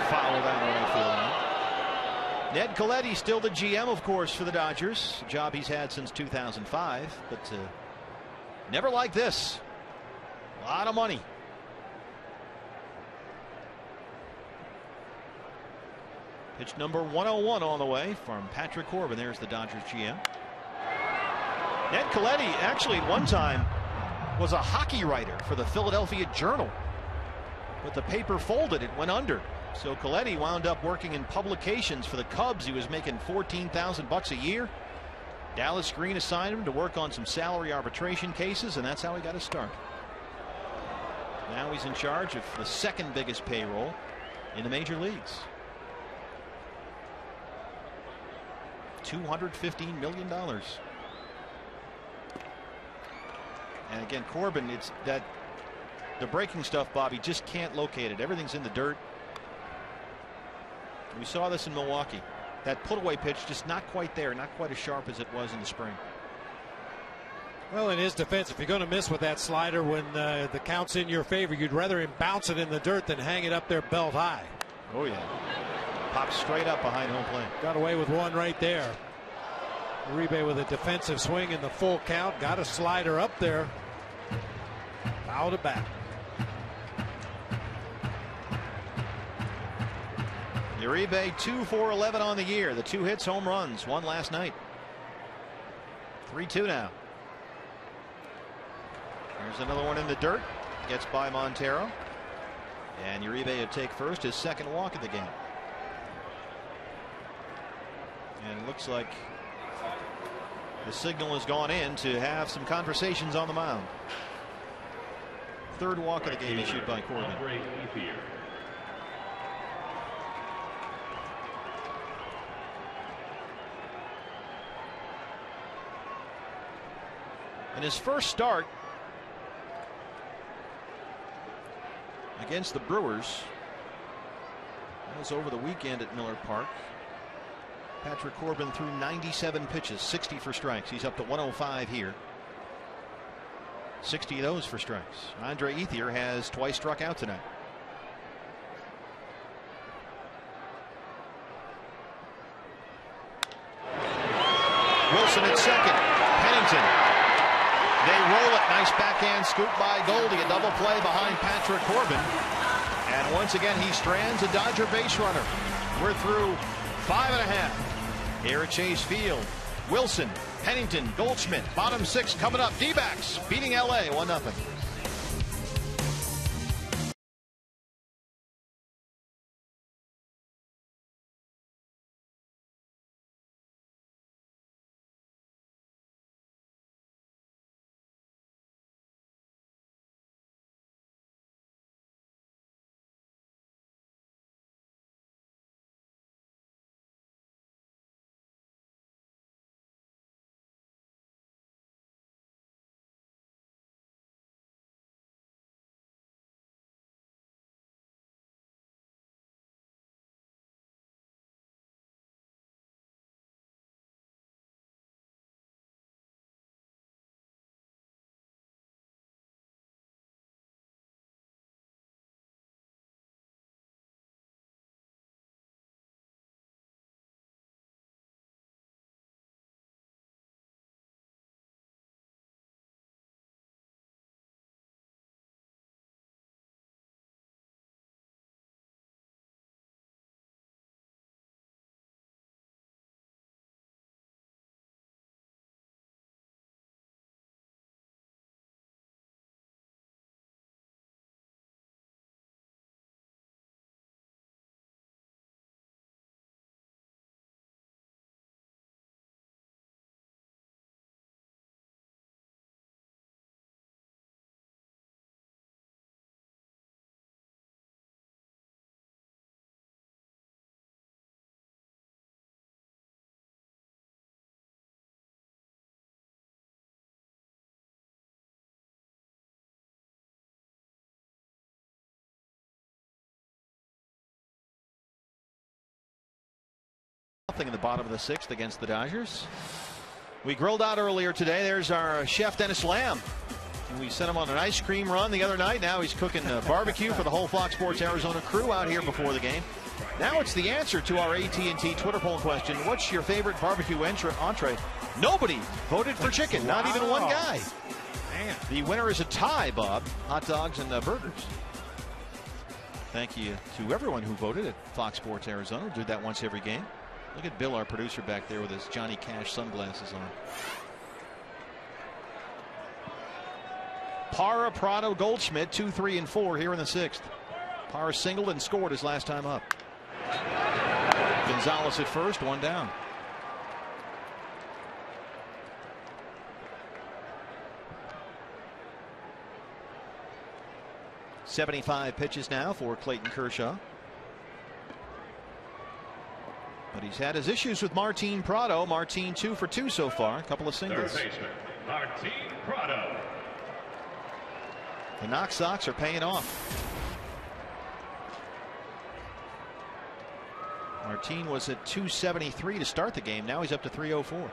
C: fouled out on the field. Ned Colletti still the GM, of course, for the Dodgers. A job he's had since 2005, but never like this. A lot of money. Pitch number 101 on the way from Patrick Corbin. There's the Dodgers GM. Ned Colletti actually at one time was a hockey writer for the Philadelphia Journal, but the paper folded, it went under. So Colletti wound up working in publications for the Cubs. He was making $14,000 a year. Dallas Green assigned him to work on some salary arbitration cases, and that's how he got his start. Now he's in charge of the second biggest payroll in the major leagues. $215 million. And again, Corbin, it's that the breaking stuff, Bobby, just can't locate it. Everything's in the dirt. We saw this in Milwaukee. That put-away pitch just not quite there, not quite as sharp as it was in the spring.
D: Well, in his defense, if you're going to miss with that slider when the count's in your favor, you'd rather him bounce it in the dirt than hang it up there belt high.
C: Oh, yeah. Pops straight up behind home plate.
D: Got away with one right there. Uribe with a defensive swing in the full count. Got a slider up there. Fouled it back.
C: Uribe 2 for 11 on the year. The 2 hits, home runs, one last night. 3-2 now. There's another one in the dirt. Gets by Montero. And Uribe will take first, his second walk of the game. And it looks like the signal has gone in to have some conversations on the mound. Third walk of the game issued by Corbin. In his first start against the Brewers, that was over the weekend at Miller Park, Patrick Corbin threw 97 pitches, 60 for strikes. He's up to 105 here. 60 of those for strikes. Andre Ethier has twice struck out tonight. Wilson at second. Pennington. They roll it. Nice backhand scoop by Goldie. A double play behind Patrick Corbin. And once again, he strands a Dodger base runner. We're through 5.5 here at Chase Field. Wilson, Pennington, Goldschmidt, bottom 6 coming up. D-backs beating LA 1-0. In the bottom of the 6th against the Dodgers. We grilled out earlier today. There's our chef Dennis Lamb. And we sent him on an ice cream run the other night. Now he's cooking barbecue for the whole Fox Sports Arizona crew out here before the game. Now it's the answer to our AT&T Twitter poll question. What's your favorite barbecue entree? Nobody voted for chicken. Not even one guy. Man. The winner is a tie, Bob. Hot dogs and burgers. Thank you to everyone who voted at Fox Sports Arizona. We do that once every game. Look at Bill, our producer, back there with his Johnny Cash sunglasses on. Parra, Prado, Goldschmidt, 2, 3, and 4 here in the 6th. Parra singled and scored his last time up. Gonzalez at first, 1 down. .75 pitches now for Clayton Kershaw. But he's had his issues with Martin Prado. Martin 2 for 2 so far. A couple of singles.
B: Third baseman, Martin Prado.
C: The Knox Sox are paying off. Martin was at 273 to start the game. Now he's up to 304.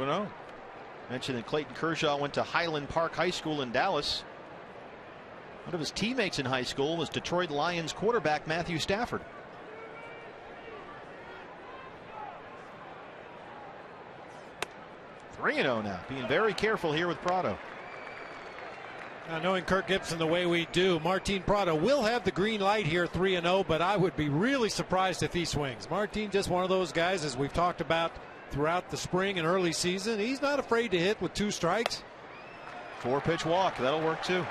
C: Oh. Mentioned that Clayton Kershaw went to Highland Park High School in Dallas. One of his teammates in high school was Detroit Lions quarterback Matthew Stafford. .3-0 now. Being very careful here with Prado.
D: Now, knowing Kirk Gibson the way we do, Martin Prado will have the green light here, 3-0, but I would be really surprised if he swings. Martin, just one of those guys, as we've talked about throughout the spring and early season. He's not afraid to hit with 2 strikes.
C: 4-pitch walk. That'll work too.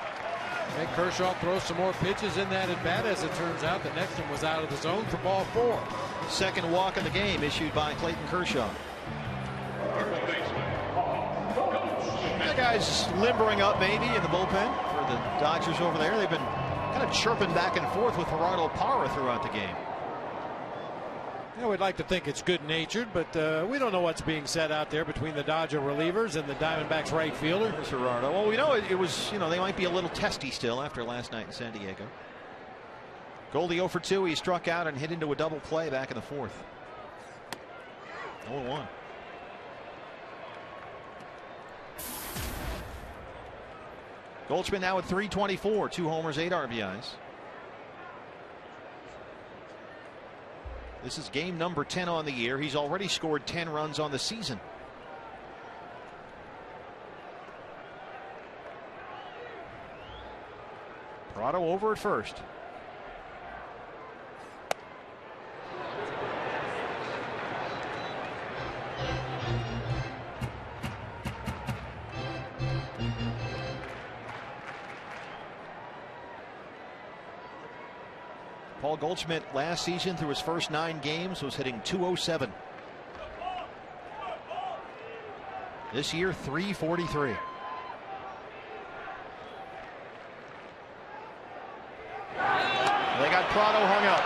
D: Make Kershaw throw some more pitches in that at bat. As it turns out, the next one was out of the zone for ball 4.
C: Second walk of the game issued by Clayton Kershaw. The guy's limbering up maybe in the bullpen for the Dodgers over there. They've been kind of chirping back and forth with Gerardo Parra throughout the game.
D: Yeah, we'd like to think it's good-natured, but we don't know what's being said out there between the Dodger relievers and the Diamondbacks right fielder.
C: There's Gerardo. Well, we know it was, they might be a little testy still after last night in San Diego. Goldie 0 for 2. He struck out and hit into a double play back in the 4th. 0-1. Goldschmidt now at 324, 2 homers, 8 RBIs. This is game number 10 on the year. He's already scored 10 runs on the season. Prado over at first. Paul Goldschmidt last season through his first 9 games was hitting .207. This year .343. They got Prado hung up.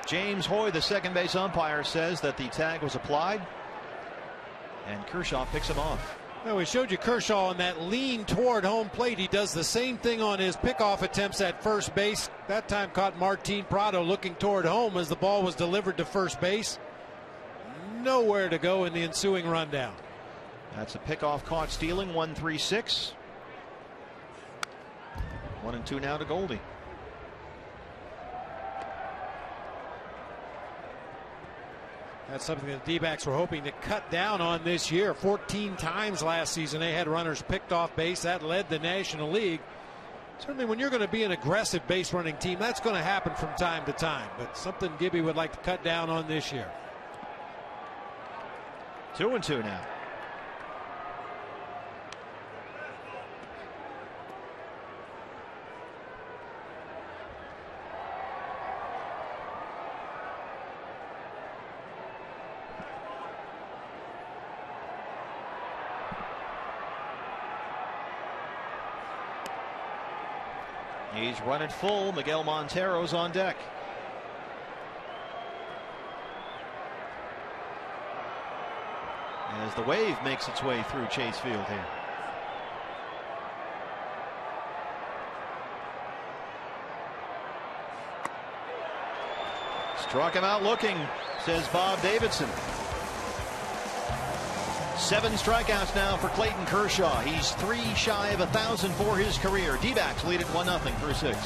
C: James Hoy, the second base umpire, says that the tag was applied. And Kershaw picks him off.
D: Well, we showed you Kershaw on that lean toward home plate. He does the same thing on his pickoff attempts at first base. That time caught Martin Prado looking toward home as the ball was delivered to first base. Nowhere to go in the ensuing rundown.
C: That's a pickoff caught stealing. 1-3-6. 1-2 now to Goldie.
D: That's something that the D-backs were hoping to cut down on this year. 14 times last season they had runners picked off base. That led the National League. Certainly when you're going to be an aggressive base running team, that's going to happen from time to time. But something Gibby would like to cut down on this year.
C: 2-2 now. He's running full. Miguel Montero's on deck. As the wave makes its way through Chase Field here. Struck him out looking, says Bob Davidson. 7 strikeouts now for Clayton Kershaw. He's 3 shy of 1,000 for his career. D-backs lead at 1-0 through 6.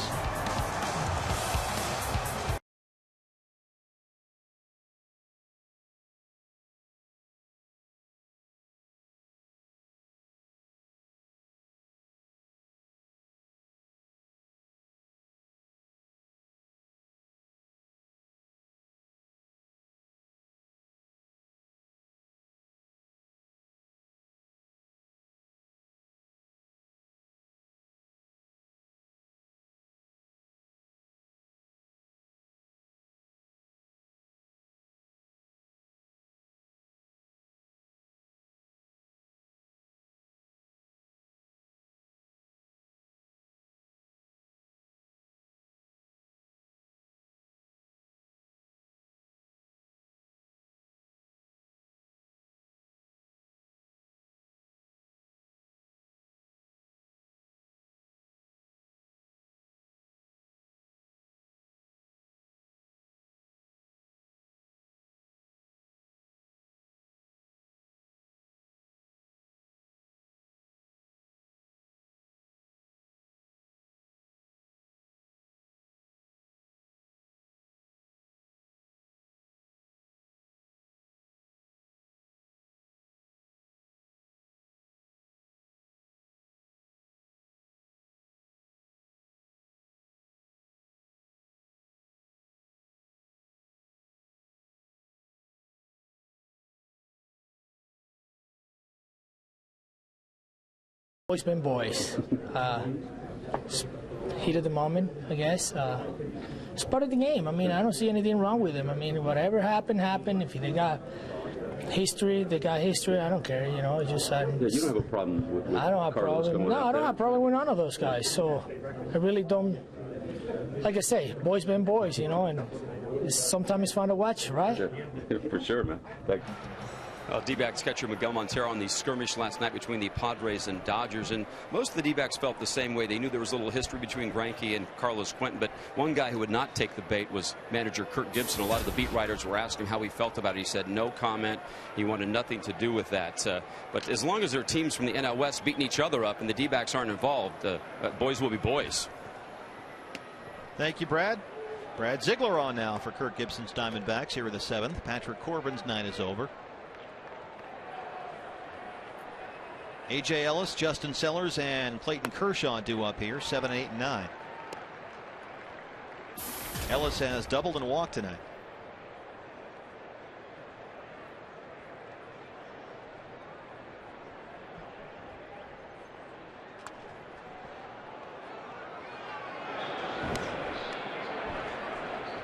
F: Boys been boys. Heat of the moment, I guess. It's part of the game. I mean, I don't see anything wrong with them. I mean, whatever happened, happened. If they got history, they got history. I don't care, you know. It's just
G: you don't have a problem with
F: I don't have a problem. No, I don't have a problem with none of those guys. So I really don't. Like I say, boys been boys, you know, and sometimes it's fun to watch, right?
G: Yeah, for sure, man.
A: D-backs catcher Miguel Montero on the skirmish last night between the Padres and Dodgers, and most of the D-backs felt the same way. They knew there was a little history between Greinke and Carlos Quentin, but one guy who would not take the bait was manager Kirk Gibson. A lot of the beat writers were asking how he felt about it. He said no comment. He wanted nothing to do with that. But as long as there are teams from the NL West beating each other up and the D-backs aren't involved, boys will be boys.
C: Thank you, Brad. Brad Ziegler on now for Kirk Gibson's Diamondbacks here in the 7th. Patrick Corbin's night is over. A.J. Ellis, Justin Sellers, and Clayton Kershaw due up here, 7, 8, and 9. Ellis has doubled and walked tonight.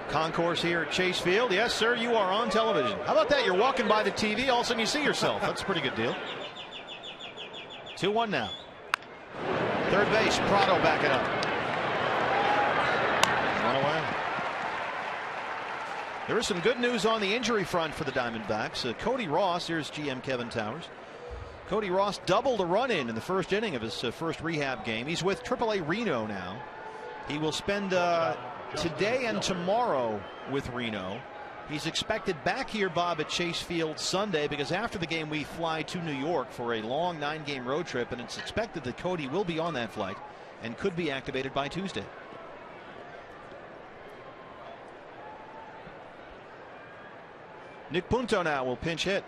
C: Concourse here at Chase Field. Yes, sir, you are on television. How about that? You're walking by the TV, all of a sudden you see yourself. That's a pretty good deal. 2-1 now. Third base, Prado backing up. One away. There is some good news on the injury front for the Diamondbacks. Cody Ross, here's GM Kevin Towers. Cody Ross doubled a run in the first inning of his first rehab game. He's with AAA Reno now. He will spend today and tomorrow with Reno. He's expected back here, Bob, at Chase Field Sunday, because after the game we fly to New York for a long 9-game road trip, and it's expected that Cody will be on that flight and could be activated by Tuesday. Nick Punto now will pinch hit.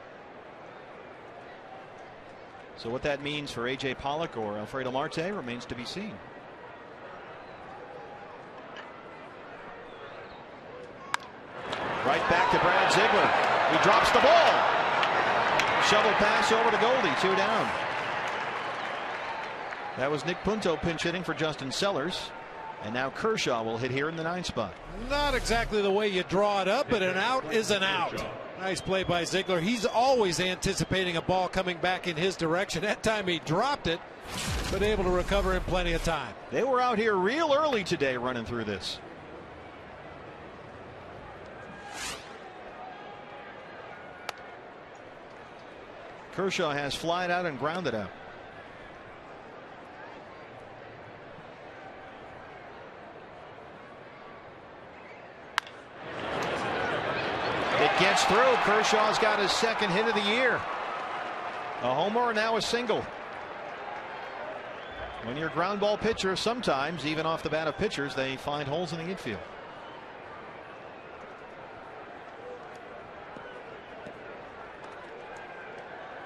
C: So what that means for A.J. Pollock or Alfredo Marte remains to be seen. Right back to Brad Ziegler. He drops the ball. Shovel pass over to Goldie. 2 down. That was Nick Punto pinch hitting for Justin Sellers. And now Kershaw will hit here in the 9th spot.
D: Not exactly the way you draw it up, but an out is an out. Nice play by Ziegler. He's always anticipating a ball coming back in his direction. That time he dropped it, but able to recover in plenty of time.
C: They were out here real early today running through this. Kershaw has flied out and grounded out. It gets through. Kershaw's got his second hit of the year. A homer and now a single. When you're a ground ball pitcher, sometimes even off the bat of pitchers, they find holes in the infield.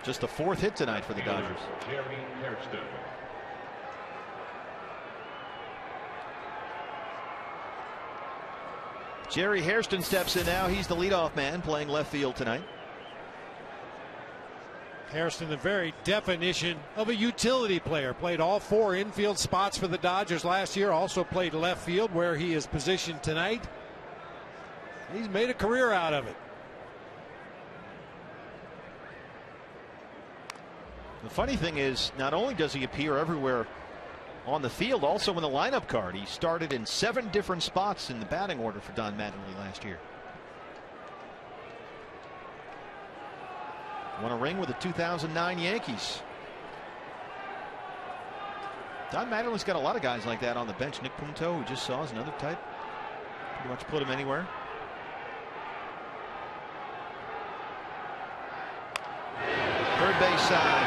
C: Just the 4th hit tonight for the Dodgers. Jerry Hairston steps in now. He's the leadoff man playing left field tonight.
D: Hairston, the very definition of a utility player. Played all 4 infield spots for the Dodgers last year. Also played left field where he is positioned tonight. He's made a career out of it.
C: The funny thing is, not only does he appear everywhere on the field, also in the lineup card. He started in 7 different spots in the batting order for Don Mattingly last year. Won a ring with the 2009 Yankees. Don Mattingly's got a lot of guys like that on the bench. Nick Punto, who just saw, is another type. Pretty much put him anywhere. Third base side.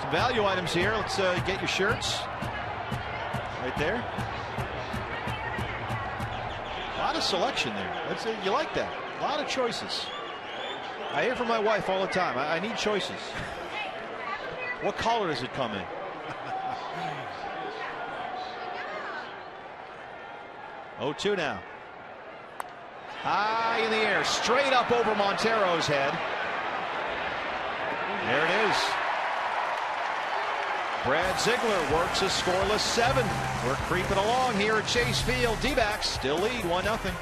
C: Some value items here. Let's get your shirts. Right there. A lot of selection there. You like that. A lot of choices. I hear from my wife all the time. I need choices. What color does it come in? 0-2 now. High in the air, straight up over Montero's head. There it is. Brad Ziegler works a scoreless 7. We're creeping along here at Chase Field. D-backs still lead 1-0.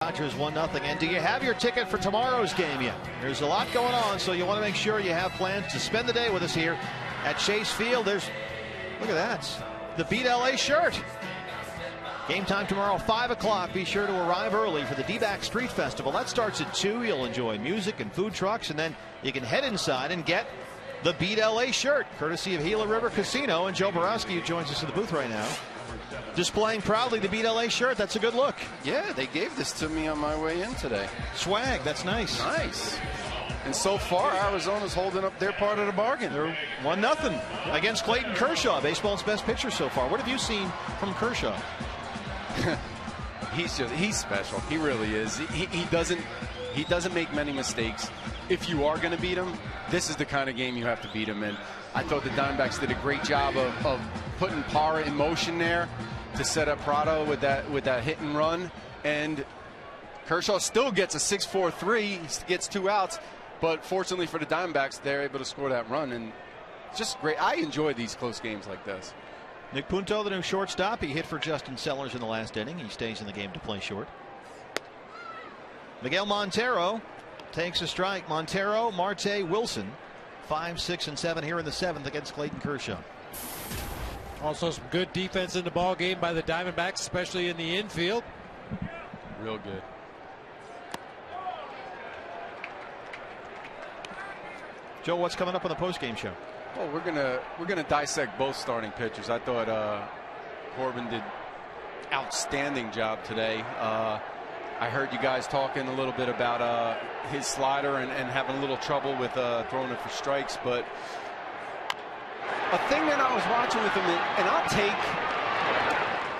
C: Dodgers 1-0. And do you have your ticket for tomorrow's game yet? There's a lot going on, so you want to make sure you have plans to spend the day with us here at Chase Field. Look at that, the Beat LA shirt. Game time tomorrow, 5 o'clock. Be sure to arrive early for the D-Back Street Festival. That starts at 2. You'll enjoy music and food trucks, and then you can head inside and get the Beat LA shirt, courtesy of Gila River Casino. And Joe Borowski, who joins us in the booth right now, displaying proudly the Beat LA shirt. That's a good look.
H: Yeah, they gave this to me on my way in today.
C: Swag, that's nice.
H: Nice. And so far, Arizona's holding up their part of the bargain.
C: They're 1-0 against Clayton Kershaw, baseball's best pitcher so far. What have you seen from Kershaw?
H: He's special. He really is. He doesn't make many mistakes. If you are going to beat him, this is the kind of game you have to beat him in. I thought the Diamondbacks did a great job of putting Parra in motion there to set up Prado with that hit and run. And Kershaw still gets a 6-4-3. He gets 2 outs. But fortunately for the Diamondbacks, they're able to score that run. And just great. I enjoy these close games like this.
C: Nick Punto, the new shortstop. He hit for Justin Sellers in the last inning. He stays in the game to play short. Miguel Montero takes a strike. Montero, Marte, Wilson. 5, 6, and 7 here in the 7th against Clayton Kershaw.
D: Also some good defense in the ball game by the Diamondbacks, especially in the infield.
H: Real good.
C: Joe, what's coming up on the postgame show?
H: Well, we're gonna dissect both starting pitchers. I thought Corbin did outstanding job today. I heard you guys talking a little bit about his slider and having a little trouble with throwing it for strikes. But a thing that I was watching with him, and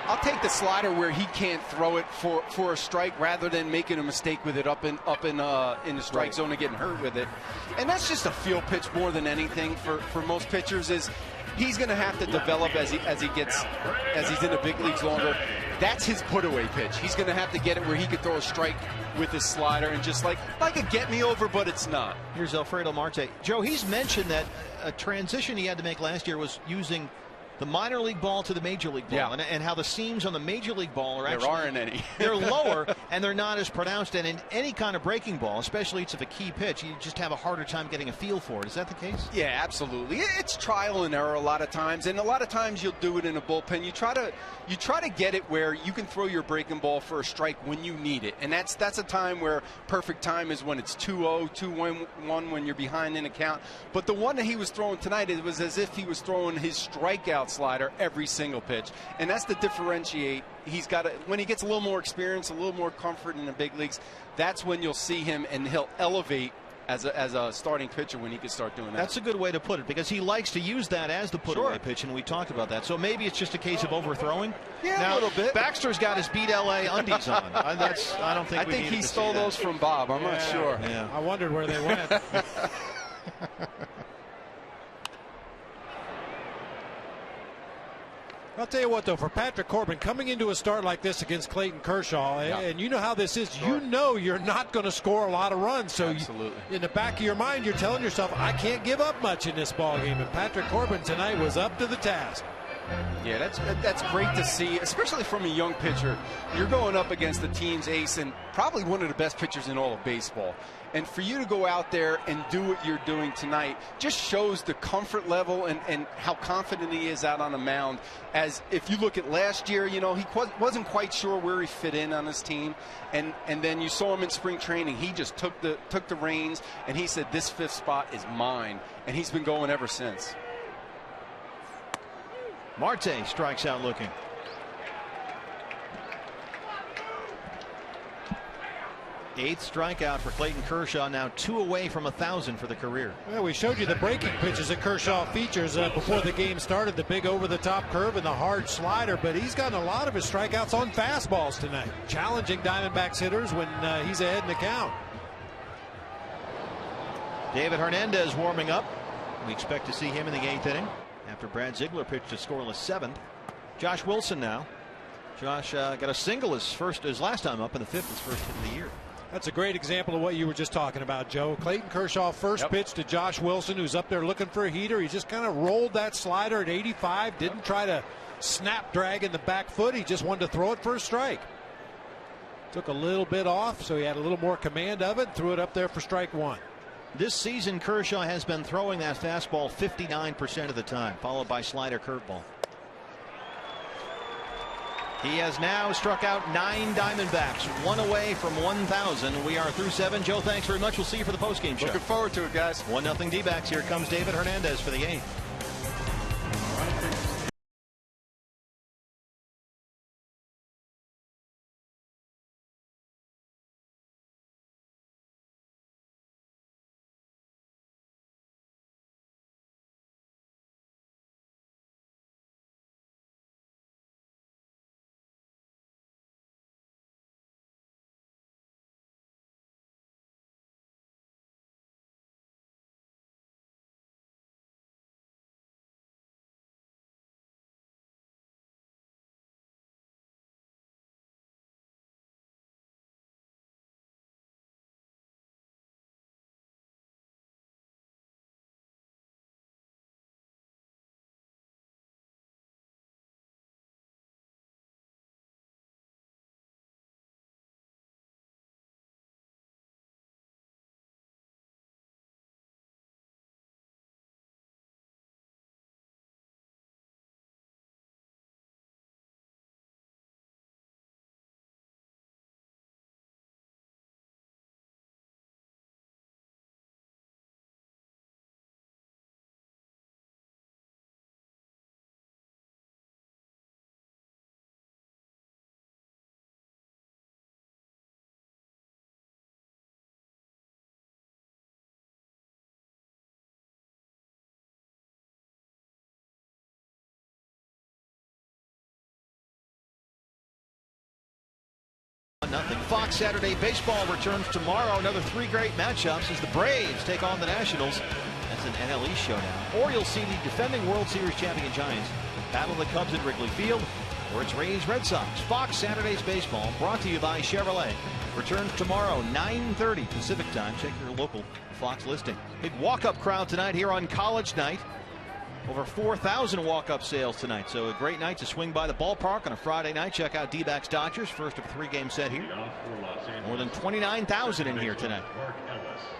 H: I'll take the slider where he can't throw it for a strike rather than making a mistake with it up in the strike zone and getting hurt with it. And that's just a feel pitch more than anything for most pitchers. Is he's going to have to develop as he's in the big leagues longer. That's his put away pitch. He's going to have to get it where he could throw a strike with his slider and just like a get me over, but it's not.
C: Here's Alfredo Marte. Joe, he's mentioned that a transition he had to make last year was using the minor league ball to the major league ball,
H: Yeah.
C: and how the seams on the major league ball are
H: There aren't any.
C: they're lower and they're not as pronounced. And in any kind of breaking ball, especially if it's a key pitch, you just have a harder time getting a feel for it. Is that the case?
H: Yeah, absolutely. It's trial and error a lot of times, and a lot of times you'll do it in a bullpen. You try to get it where you can throw your breaking ball for a strike when you need it, and that's a time where perfect time is when it's 2-0, 2-1 when you're behind in a count. But the one that he was throwing tonight, it was as if he was throwing his strikeout slider every single pitch, and that's the differentiate. He's got when he gets a little more experience, a little more comfort in the big leagues, that's when you'll see him, and he'll elevate as a starting pitcher when he can start doing that.
C: That's a good way to put it, because he likes to use that as the put-away pitch, and we talked about that. So maybe it's just a case of overthrowing.
H: Yeah,
C: now,
H: a little bit.
C: Baxter's got his Beat LA undies on. I think
H: he stole those from Bob. I'm not sure.
C: Yeah.
D: I wondered where they went. I'll tell you what, though, for Patrick Corbin, coming into a start like this against Clayton Kershaw, and you know how this is, you know you're not going to score a lot of runs. So in the back of your mind, you're telling yourself, I can't give up much in this ball game. And Patrick Corbin tonight was up to the task.
H: Yeah, that's great to see, especially from a young pitcher. You're going up against the team's ace and probably one of the best pitchers in all of baseball. And for you to go out there and do what you're doing tonight just shows the comfort level and how confident he is out on the mound. As if you look at last year, you know, he wasn't quite sure where he fit in on his team. And then you saw him in spring training. He just took the reins and he said, this 5th spot is mine. And he's been going ever since.
C: Marte strikes out looking. 8th strikeout for Clayton Kershaw, now 2 away from 1,000 for the career.
D: Well, we showed you the breaking pitches that Kershaw features before the game started, the big over-the-top curve and the hard slider, but he's gotten a lot of his strikeouts on fastballs tonight, challenging Diamondbacks hitters when he's ahead in the count.
C: David Hernandez warming up. We expect to see him in the 8th inning after Brad Ziegler pitched a scoreless 7th. Josh Wilson now. Josh got a single his last time up in the 5th, his first hit of the year.
D: That's a great example of what you were just talking about, Joe. Clayton Kershaw first pitch to Josh Wilson, who's up there looking for a heater. He just kind of rolled that slider at 85, didn't try to snap drag in the back foot. He just wanted to throw it for a strike. Took a little bit off, so he had a little more command of it, threw it up there for strike 1.
C: This season, Kershaw has been throwing that fastball 59% of the time, followed by slider curveball. He has now struck out 9 Diamondbacks, 1 away from 1,000. We are through 7. Joe, thanks very much. We'll see you for the postgame show.
H: Looking forward to it, guys.
C: 1-0 D-backs. Here comes David Hernandez for the 8th. Nothing. Fox Saturday Baseball returns tomorrow. Another 3 great matchups as the Braves take on the Nationals. That's an NL East showdown. Or you'll see the defending World Series champion Giants battle the Cubs at Wrigley Field, or it's Rays Red Sox. Fox Saturdays Baseball, brought to you by Chevrolet, returns tomorrow 9:30 Pacific time. Check your local Fox listing. Big walk-up crowd tonight here on College Night. Over 4,000 walk-up sales tonight. So a great night to swing by the ballpark on a Friday night. Check out D-backs Dodgers, first of a 3-game set here. More than 29,000 in here tonight.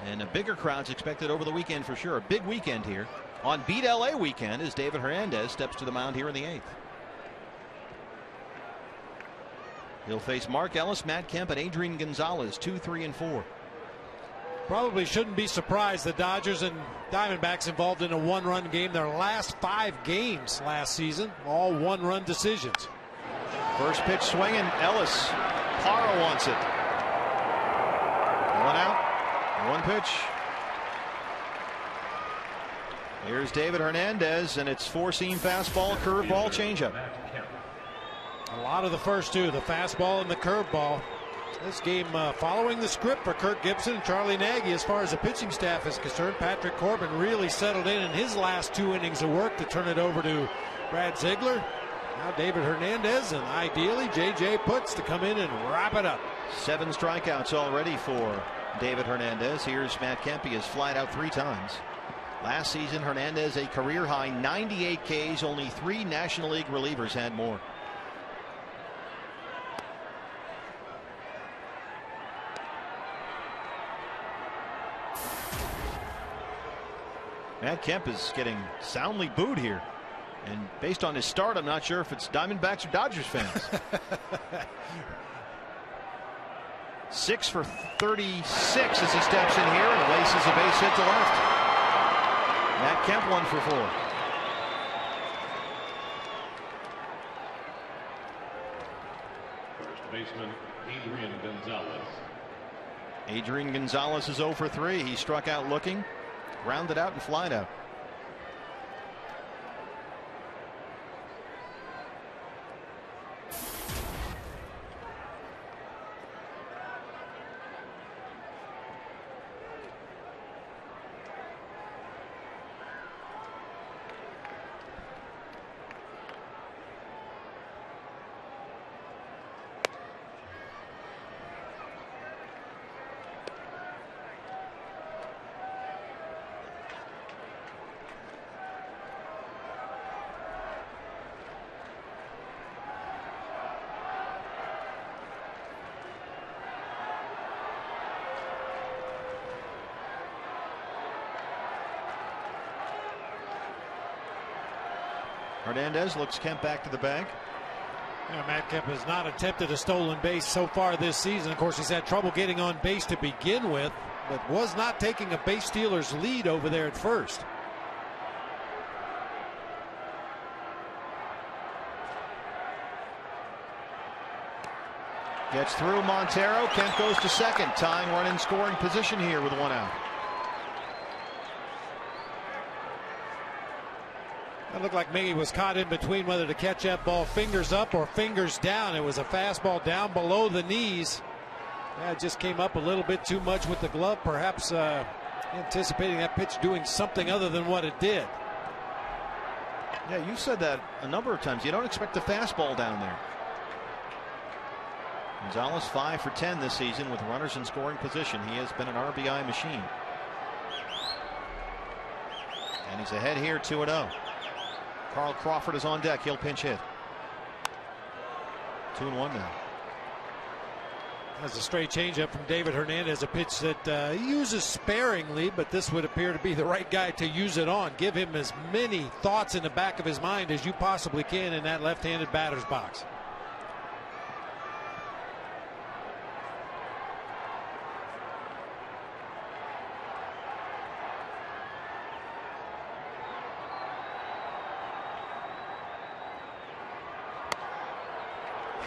C: And a bigger crowd's expected over the weekend for sure. A big weekend here on Beat LA weekend as David Hernandez steps to the mound here in the 8th. He'll face Mark Ellis, Matt Kemp, and Adrian Gonzalez, 2, 3, and 4.
D: Probably shouldn't be surprised the Dodgers and Diamondbacks involved in a one-run game. Their last 5 games last season, all one-run decisions.
C: First pitch swinging, Ellis. Parra wants it. 1 out, 1 pitch. Here's David Hernandez, and it's 4-seam fastball, curveball, changeup.
D: A lot of the first 2, the fastball and the curveball. This game following the script for Kirk Gibson and Charlie Nagy as far as the pitching staff is concerned. Patrick Corbin really settled in his last 2 innings of work to turn it over to Brad Ziegler. Now David Hernandez, and ideally J.J. Putz to come in and wrap it up. 7
C: strikeouts already for David Hernandez. Here's Matt Kemp. He has flied out 3 times. Last season, Hernandez a career high 98 Ks. Only 3 National League relievers had more. Matt Kemp is getting soundly booed here. And based on his start, I'm not sure if it's Diamondbacks or Dodgers fans. 6 for 36 as he steps in here and laces a base hit to left. Matt Kemp 1 for 4.
B: First baseman Adrian Gonzalez.
C: Adrian Gonzalez is 0 for 3. He struck out looking, grounded out, and flied out. Hernandez looks Kemp back to the bag.
D: Yeah, Matt Kemp has not attempted a stolen base so far this season. Of course, he's had trouble getting on base to begin with, but was not taking a base stealer's lead over there at first.
C: Gets through Montero. Kemp goes to second, tying run in scoring position here with 1 out.
D: It looked like Miggy was caught in between whether to catch that ball fingers up or fingers down. It was a fastball down below the knees. Yeah, it just came up a little bit too much with the glove, perhaps anticipating that pitch doing something other than what it did.
C: Yeah, you said that a number of times. You don't expect a fastball down there. Gonzalez 5 for 10 this season with runners in scoring position. He has been an RBI machine. And he's ahead here 2-0. Carl Crawford is on deck. He'll pinch hit. 2-1 now.
D: That's a straight changeup from David Hernandez, a pitch that he uses sparingly, but this would appear to be the right guy to use it on. Give him as many thoughts in the back of his mind as you possibly can in that left-handed batter's box.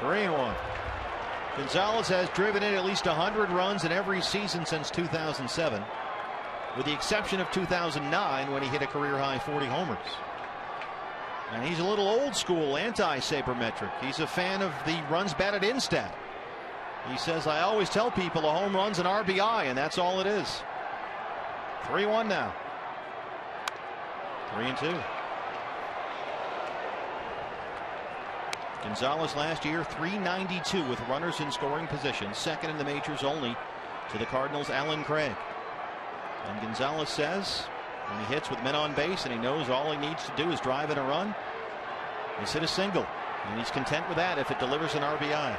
C: Three and 1. Gonzalez has driven in at least 100 runs in every season since 2007, with the exception of 2009 when he hit a career-high 40 homers. And he's a little old school, anti-sabermetric. He's a fan of the runs batted in stat. He says, I always tell people a home run's an RBI, and that's all it is. 3-1 now. 3-2. Gonzalez last year .392 with runners in scoring position, second in the majors only to the Cardinals' Alan Craig. And Gonzalez says When he hits with men on base and he knows all he needs to do is drive in a run, he's hit a single. And he's content with that if it delivers an RBI.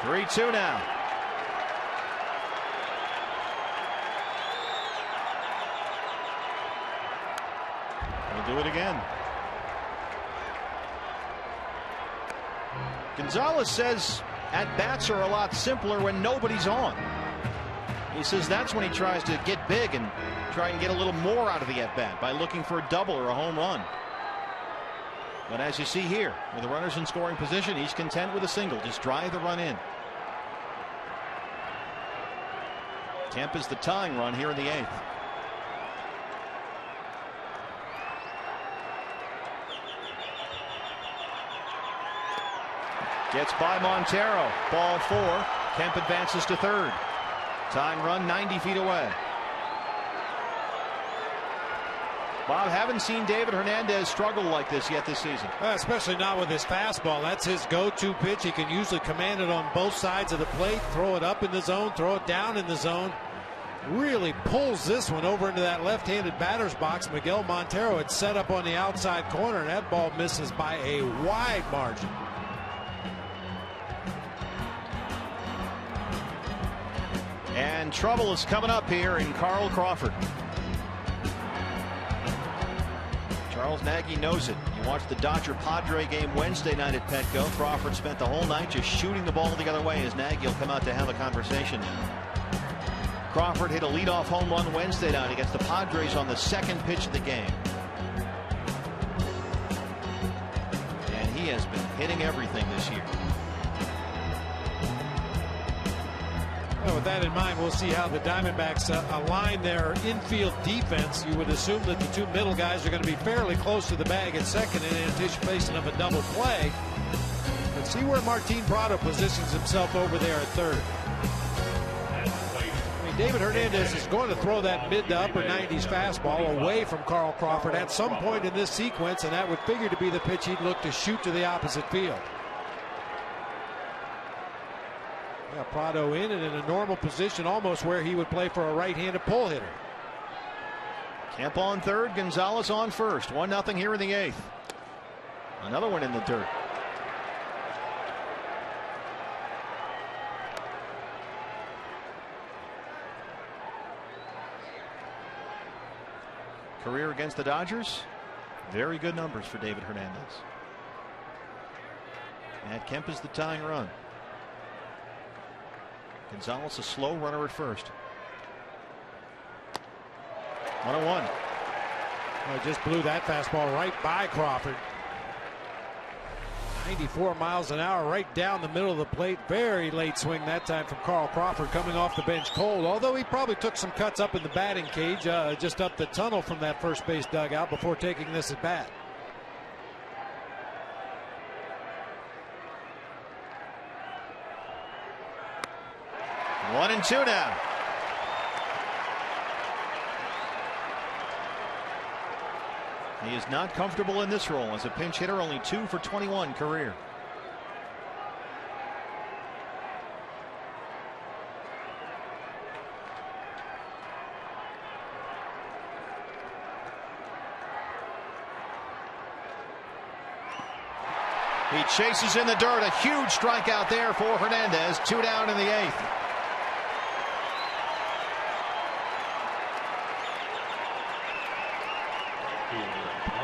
C: Three-2 now. He'll do it again. Gonzalez says at-bats are a lot simpler when nobody's on. He says that's when he tries to get big and try and get a little more out of the at-bat by looking for a double or a home run. But as you see here, with the runners in scoring position, he's content with a single. Just drive the run in. Tampa's the tying run here in the 8th. Gets by Montero. Ball 4. Kemp advances to third. Tying run 90 feet away. Bob, haven't seen David Hernandez struggle like this yet this season.
D: Especially not with his fastball. That's his go-to pitch. He can usually command it on both sides of the plate, throw it up in the zone, throw it down in the zone. Really pulls this one over into that left-handed batter's box. Miguel Montero had set up on the outside corner, and that ball misses by a wide margin.
C: And trouble is coming up here in Carl Crawford. Charles Nagy knows it. You watched the Dodger-Padre game Wednesday night at Petco. Crawford spent the whole night just shooting the ball the other way as Nagy will come out to have a conversation. Crawford hit a leadoff home run Wednesday night against the Padres on the second pitch of the game. And he has been hitting everything this year.
D: Well, with that in mind, we'll see how the Diamondbacks align their infield defense. You would assume that the two middle guys are going to be fairly close to the bag at second in anticipation of a double play. Let's see where Martin Prado positions himself over there at third. I mean, David Hernandez is going to throw that mid to upper 90s fastball away from Carl Crawford at some point in this sequence, and that would figure to be the pitch he'd look to shoot to the opposite field. Prado in and in a normal position, almost where he would play for a right-handed pull hitter.
C: Kemp on third, Gonzalez on first. 1-0 here in the 8th. Another one in the dirt. Career against the Dodgers, very good numbers for David Hernandez. Matt Kemp is the tying run. Gonzalez a slow runner at first. 1-1.
D: Well, just blew that fastball right by Crawford. 94 miles an hour right down the middle of the plate. Very late swing that time from Carl Crawford, coming off the bench cold, although he probably took some cuts up in the batting cage, just up the tunnel from that first base dugout before taking this at bat.
C: 1-2 now. He is not comfortable in this role as a pinch hitter, only 2 for 21 career. He chases in the dirt. A huge strikeout there for Hernandez. 2 down in the 8th.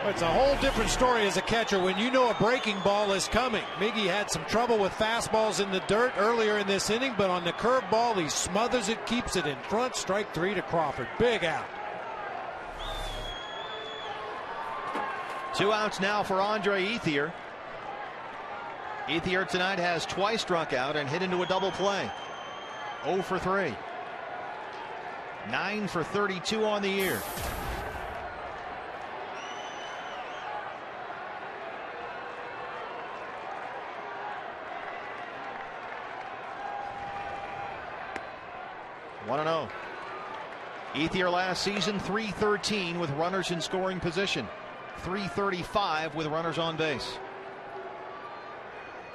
D: It's a whole different story as a catcher when you know a breaking ball is coming. Miggy had some trouble with fastballs in the dirt earlier in this inning, but on the curveball, he smothers it, keeps it in front. Strike 3 to Crawford. Big out.
C: 2 outs now for Andre Ethier. Ethier tonight has twice struck out and hit into a double play. 0 for 3. 9 for 32 on the year. Ethier last season 313 with runners in scoring position, 335 with runners on base.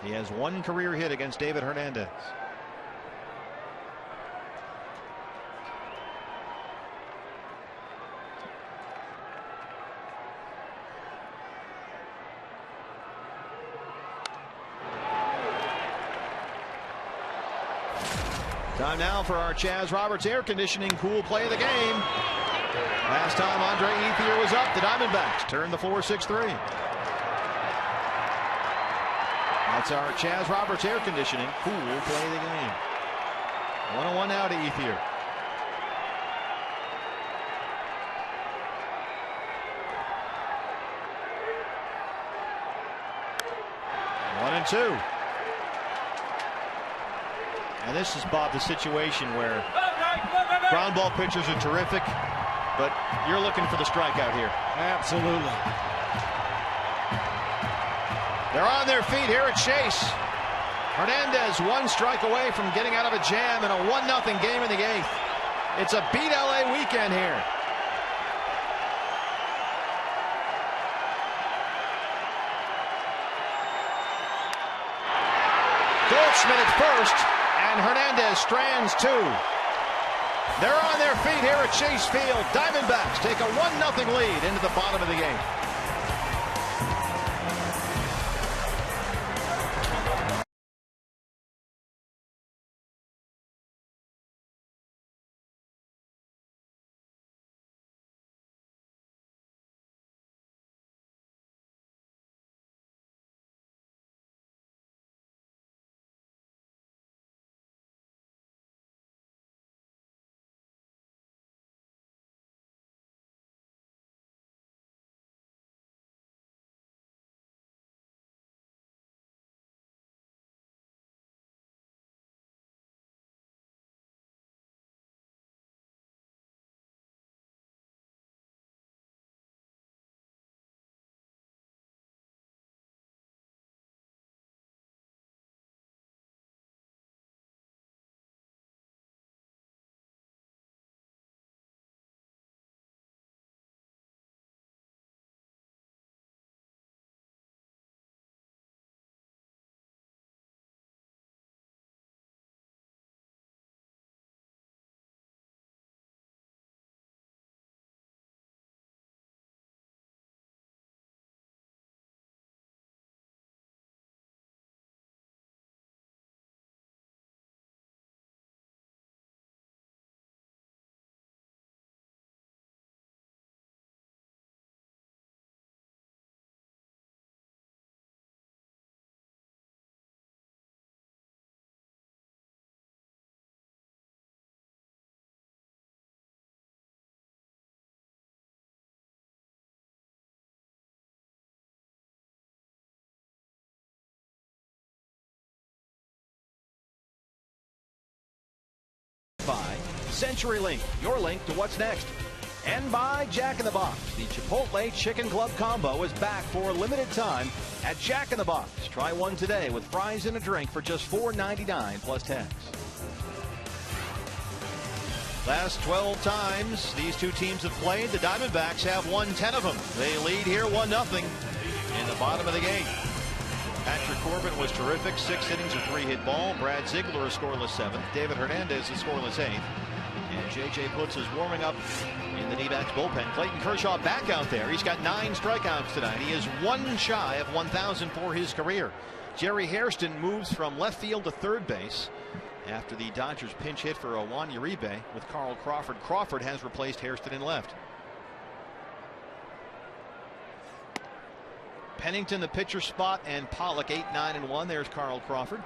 C: He has 1 career hit against David Hernandez. Time now for our Chaz Roberts air conditioning cool play of the game. Last time Andre Ethier was up, the Diamondbacks turned the 4-6-3. That's our Chaz Roberts air conditioning cool play of the game. 1-1 now to Ethier. One and two. And this is, Bob, the situation where ground ball pitchers are terrific, but you're looking for the strikeout here.
D: Absolutely.
C: They're on their feet here at Chase. Hernandez one strike away from getting out of a jam in a 1-0 game in the 8th. It's a beat LA weekend here. Goldschmidt at first, and Hernandez strands 2. They're on their feet here at Chase Field. Diamondbacks take a 1-0 lead into the bottom of the game. By CenturyLink, your link to what's next. And by Jack in the Box. The Chipotle Chicken Club Combo is back for a limited time at Jack in the Box. Try one today with fries and a drink for just $4.99 plus tax. Last 12 times these two teams have played, the Diamondbacks have won 10 of them. They lead here 1-0 in the bottom of the game. Patrick Corbin was terrific. 6 innings, a 3-hit ball. Brad Ziegler a scoreless 7th. David Hernandez a scoreless 8th. And J.J. Putz is warming up in the D-backs bullpen. Clayton Kershaw back out there. He's got 9 strikeouts tonight. He is 1 shy of 1,000 for his career. Jerry Hairston moves from left field to third base after the Dodgers pinch hit for Juan Uribe with Carl Crawford. Crawford has replaced Hairston in left. Pennington the pitcher spot, and Pollock 8-9-1. There's Carl Crawford.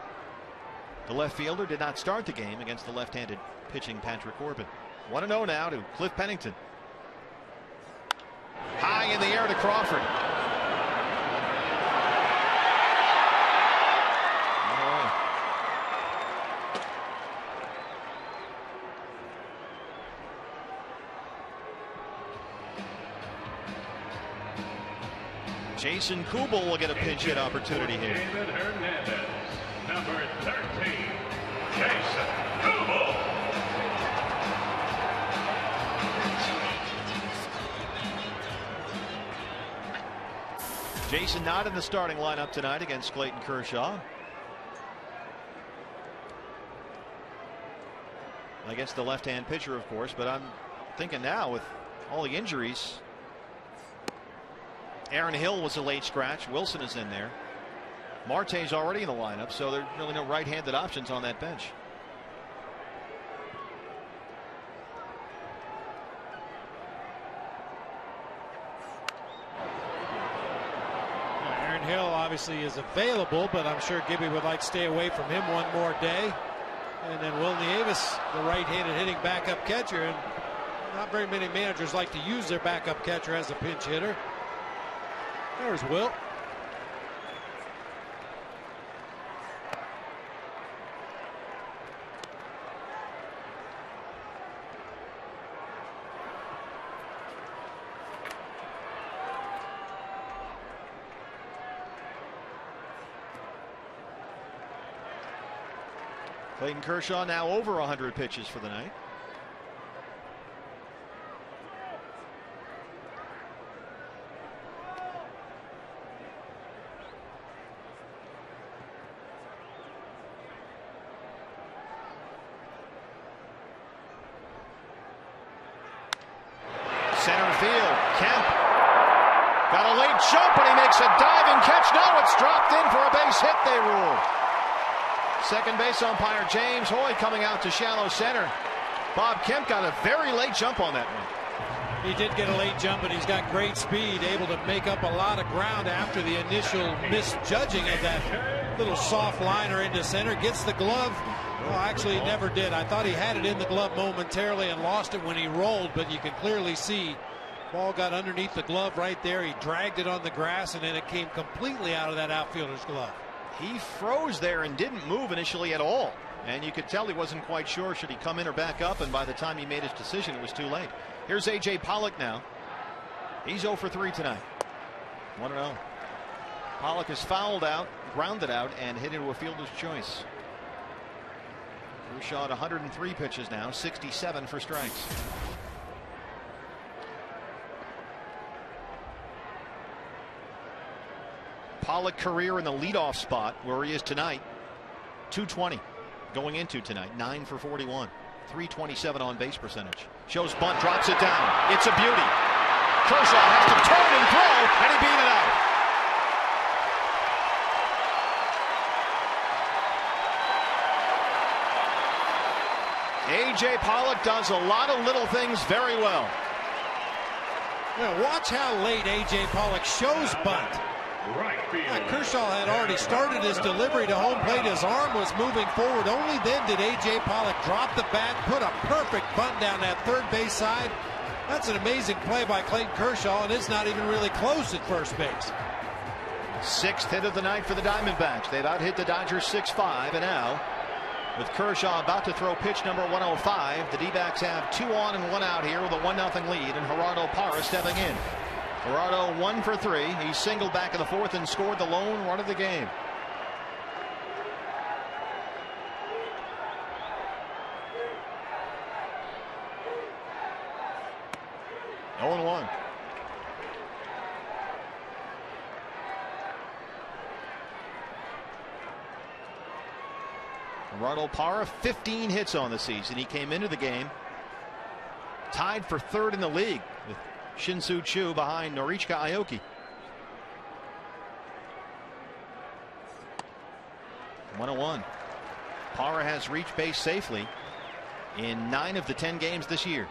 C: The left fielder did not start the game against the left-handed pitching Patrick Corbin. 1-0 now to Cliff Pennington. High in the air to Crawford. Jason Kubel will get a pinch hit opportunity here.
B: David Hernandez, number 13, Jason Kubel.
C: Jason not in the starting lineup tonight against Clayton Kershaw. I guess the left-hand pitcher, of course, but I'm thinking now with all the injuries. Aaron Hill was a late scratch. Wilson is in there. Marte's already in the lineup, so there's really no right-handed options on that bench.
D: obviously is available, but I'm sure Gibby would like to stay away from him one more day. And then Will Nieves, the right-handed hitting backup catcher, and not very many managers like to use their backup catcher as a pinch hitter. There's Will.
C: Clayton Kershaw now over 100 pitches for the night. Center field, Kemp got a late jump and he makes a diving catch. No, it's dropped in for a base hit, they rule. Second base umpire James Hoy coming out to shallow center. Bob Kemp got a very late jump on that one.
D: He did get a late jump, and he's got great speed, able to make up a lot of ground after the initial misjudging of that little soft liner into center. Gets the glove. Well, actually, he never did. I thought he had it in the glove momentarily and lost it when he rolled, but you can clearly see ball got underneath the glove right there. He dragged it on the grass, and then it came completely out of that outfielder's glove.
C: He froze there and didn't move initially at all. And you could tell he wasn't quite sure should he come in or back up. And by the time he made his decision, it was too late. Here's A.J. Pollock now. He's 0 for 3 tonight. 1-0. Pollock is fouled out, grounded out, and hit into a fielder's choice. Kershaw at 103 pitches now, 67 for strikes. Pollock career in the leadoff spot where he is tonight. 220 going into tonight. 9 for 41. 327 on base percentage. Shows bunt, drops it down. It's a beauty. Kershaw has to turn and throw, and he beat it out. A.J. Pollock does a lot of little things very well.
D: Now watch how late A.J. Pollock shows bunt. Kershaw had already started his delivery to home plate. His arm was moving forward. Only then did A.J. Pollock drop the bat, put a perfect bunt down that third base side. That's an amazing play by Clayton Kershaw, and it's not even really close at first base.
C: 6th hit of the night for the Diamondbacks. They've out-hit the Dodgers 6-5, and now with Kershaw about to throw pitch number 105, the D-backs have 2 on and 1 out here with a 1-0 lead, and Gerardo Parra stepping in. Gerardo 1 for 3. He singled back in the 4th and scored the lone run of the game. Oh, 1. Gerardo Parra, 15 hits on the season. He came into the game tied for 3rd in the league with Shin-Soo Choo behind Norichika Aoki. 1-1. Parra has reached base safely in 9 of the 10 games this year.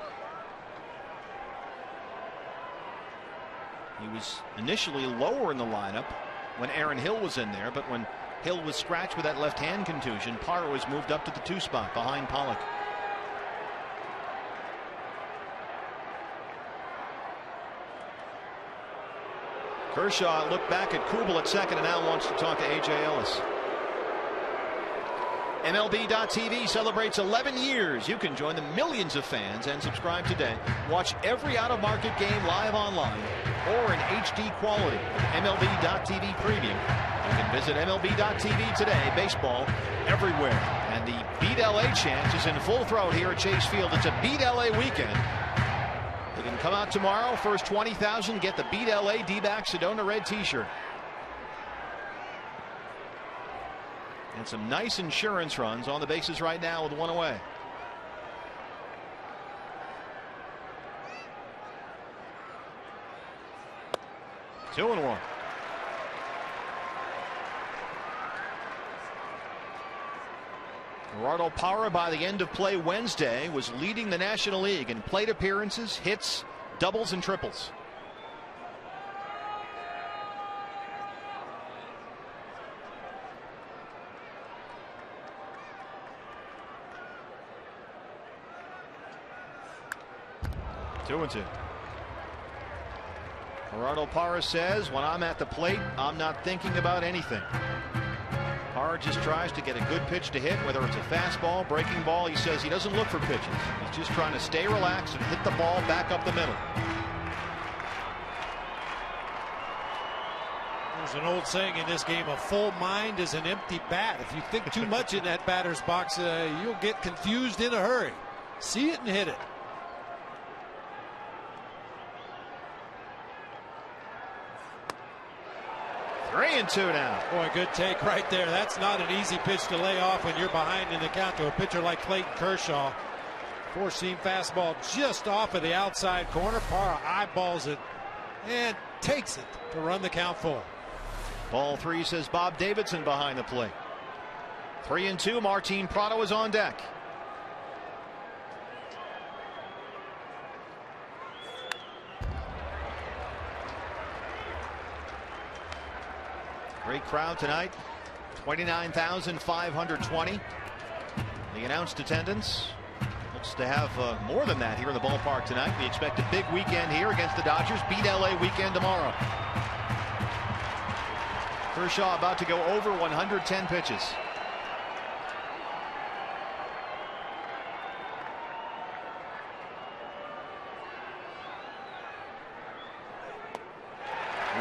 C: He was initially lower in the lineup when Aaron Hill was in there, but when Hill was scratched with that left hand contusion, Parra was moved up to the 2 spot behind Pollock. Kershaw looked back at Kubel at second and now wants to talk to A.J. Ellis. MLB.TV celebrates 11 years. You can join the millions of fans and subscribe today. Watch every out-of-market game live online or in HD quality. MLB.TV Premium. You can visit MLB.TV today. Baseball everywhere. And the Beat LA chant is in full throat here at Chase Field. It's a Beat LA weekend. You can come out tomorrow. First 20,000 get the Beat LA D-back Sedona Red t-shirt. And some nice insurance runs on the bases right now with 1 away. Two and 1. Gerardo Parra, by the end of play Wednesday, was leading the National League in plate appearances, hits, doubles, and triples. 2-2. Gerardo Parra says, when I'm at the plate, I'm not thinking about anything. Parra just tries to get a good pitch to hit, whether it's a fastball, breaking ball. He says he doesn't look for pitches. He's just trying to stay relaxed and hit the ball back up the middle.
D: There's an old saying in this game, a full mind is an empty bat. If you think too much in that batter's box, you'll get confused in a hurry. See it and hit it.
C: Three and two now.
D: Boy, good take right there. That's not an easy pitch to lay off when you're behind in the count to a pitcher like Clayton Kershaw. Four-seam fastball just off of the outside corner. Parra eyeballs it and takes it to run the count full.
C: Ball three, says Bob Davidson behind the plate. 3-2. Martin Prado is on deck. Great crowd tonight. 29,520. The announced attendance looks to have more than that here in the ballpark tonight. We expect a big weekend here against the Dodgers. Beat LA weekend tomorrow. Kershaw about to go over 110 pitches.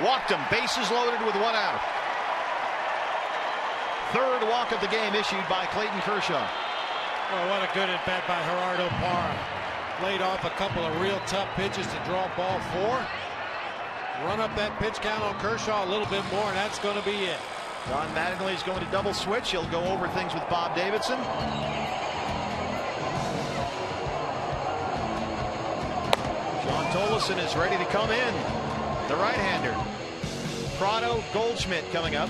C: Walked him. Bases loaded with one out. Third walk of the game issued by Clayton Kershaw.
D: Well, what a good at bat by Gerardo Parra. Laid off a couple of real tough pitches to draw ball four. Run up that pitch count on Kershaw a little bit more, and that's going to be it.
C: Don Mattingly is going to double switch. He'll go over things with Bob Davidson. Sean Tolleson is ready to come in. The right-hander. Prado, Goldschmidt coming up.